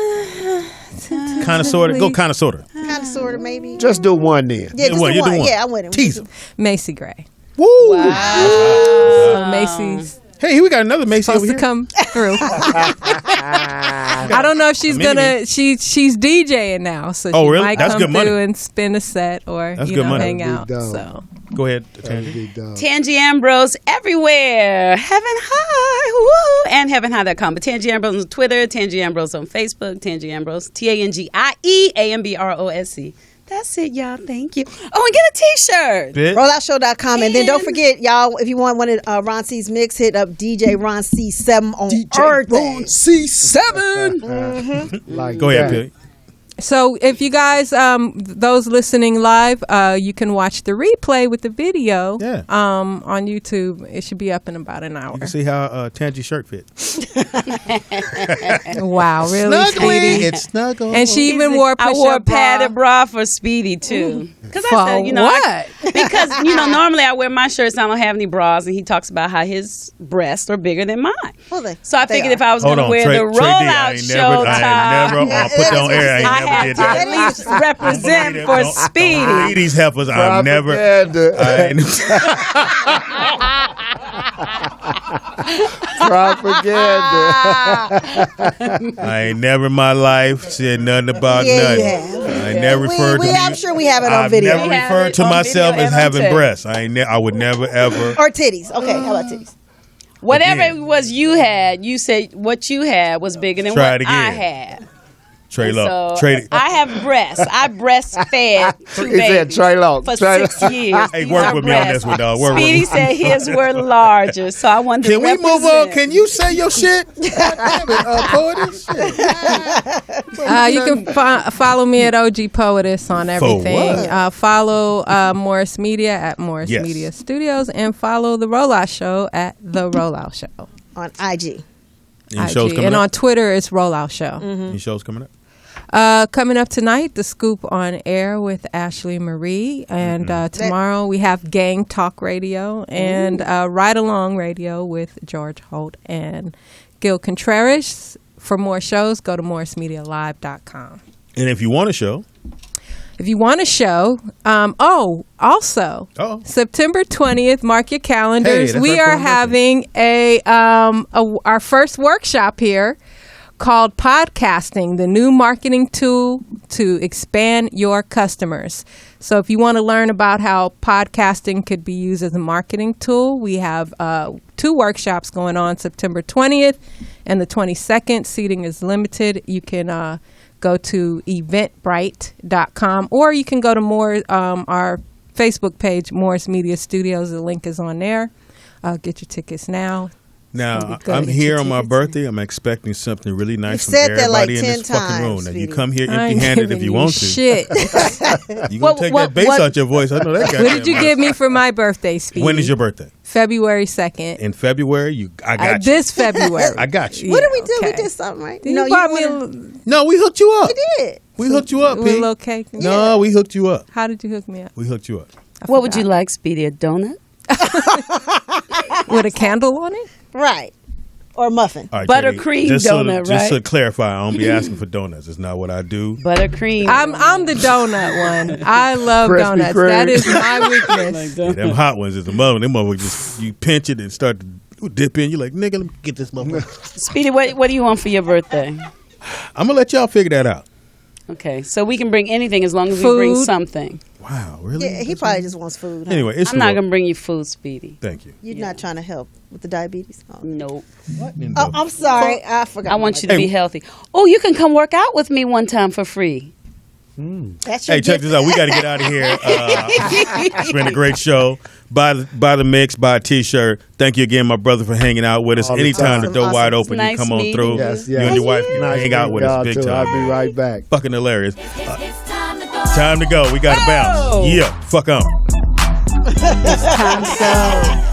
Kind of, sort of. Go kind of, sort of. Kind kind of, sort of, maybe. Just do one then. Yeah, just one. the You do one. one. Yeah, I went in. Tease him. Macy Gray. Woo! So Macy's Hey, we got another Macy over supposed to here. come through. I don't know if she's gonna. She's DJing now, so she really? might That's come good money. through and spin a set or That's good money. hang out. That'd be So Go ahead, Tangy. Tangy Ambrose everywhere. Heaven High. Woo! And heavenhigh.com. But Tangy Ambrose on Twitter, Tangy Ambrose on Facebook, Tangy Ambrose, TANGIEAMBROSE. That's it, y'all. Thank you. Oh, and get a T-shirt. Rolloutshow.com. And then don't forget, y'all, if you want one of Ron C's mix, hit up DJ Ron C7 on everything. Ron C7. Mm-hmm. Go ahead, Billy. So if you guys, those listening live, you can watch the replay with the video on YouTube. It should be up in about an hour. You can see how Tangy's shirt fit. Wow, really, Snuggly. Speedy? It's snuggle. And she even wore a I push-up wore a bra. padded bra for Speedy, too. Because For I said, what? because, normally I wear my shirts, I don't have any bras, and he talks about how his breasts are bigger than mine. Well, so I figured if I was going to wear the rollout show top, I ain't never put that on air. I I ain't never had did to that. at least represent for Speedy. Speedy's heifers, I've never. Propaganda. I ain't never in my life said nothing about nothing. I ain't never referred to me. I'm sure we have it on video. I've never referred to myself as having breasts. I would never ever. Or titties. Okay, how about titties? Whatever it was you had, you said what you had was bigger than Try what it I again. had. Trey So Lowe. Trey. I have breasts. I breastfed two He said babies Trey Lowe. for Trey 6 Lowe. years. Hey, These work are with me on breasts. this one, dog. Work Speedy with me. said his were larger, so I wanted Can to we move on? Can you say your shit? Poetess? You can follow me at OG Poetess on everything. what? Follow Morris Media at Morris Yes. Media Studios, and follow The Rollout Show at The Rollout Show. On IG. Any shows coming and up? on Twitter, it's Rollout Show. Any shows coming up? Coming up tonight, The Scoop on Air with Ashley Marie. And tomorrow we have Gang Talk Radio and Ride Along Radio with George Holt and Gil Contreras. For more shows, go to morrismedialive.com. And if you want a show, If you want a show, also September 20th, mark your calendars. Hey, that's we our are having our first workshop here called Podcasting, the new marketing tool to expand your customers. So if you want to learn about how podcasting could be used as a marketing tool, we have 2 workshops going on September 20th and the 22nd. Seating is limited. You can go to eventbrite.com, or you can go to our Facebook page, Morris Media Studios. The link is on there. Get your tickets now. now Good. I'm here on my birthday. I'm expecting something really nice from said that like everybody in 10 this fucking room. times, Now you Speedy. come here I ain't empty-handed if giving you you want to. shit. You gonna take that bass out your voice? I know that. What did you give me for my birthday, Speedy? When is your birthday? February 2nd. In February. I got you. This February. I got you. What did we do? okay. We did something, right? You bought me a No, we hooked you up. We did. We hooked you up, P. little cake. No, we hooked you up. How did you hook me up? We hooked you up. What would you like, Speedy? A donut? With a candle on it? Right. Or muffin. All right, Buttercream just donut, Just to right? clarify, I don't be asking for donuts. It's not what I do. Buttercream. I'm the donut one. I love Krispy donuts. Kreme. That is my weakness. Yeah, them hot ones is the mother. Them motherfuckers just you pinch it and start to dip in. You like, nigga, let me get this motherfucker. Speedy, what do you want for your birthday? I'm gonna let y'all figure that out. Okay, so we can bring anything as long as we Food. bring something. Wow, really? Yeah, he probably just wants food. Huh? Anyway, it's I'm not cool. going to bring you food, Speedy. Thank you. You're not trying to help with the diabetes? Oh. Nope. Oh, I'm sorry. I forgot. I want you to be healthy. Oh, you can come work out with me one time for free. That's your Hey, check this out. We got to get out of here. It's been a great show. Buy the mix, buy a T-shirt. Thank you again, my brother, for hanging out with us. All the Anytime the time. door Awesome. wide open, Nice you come on meeting through. you. Yes, You yes. and your wife Nice hang out meeting with us y'all, big too. time. I'll be right back. Fucking hilarious. Time to go. We got to bounce. Yeah, fuck on. It's time to go.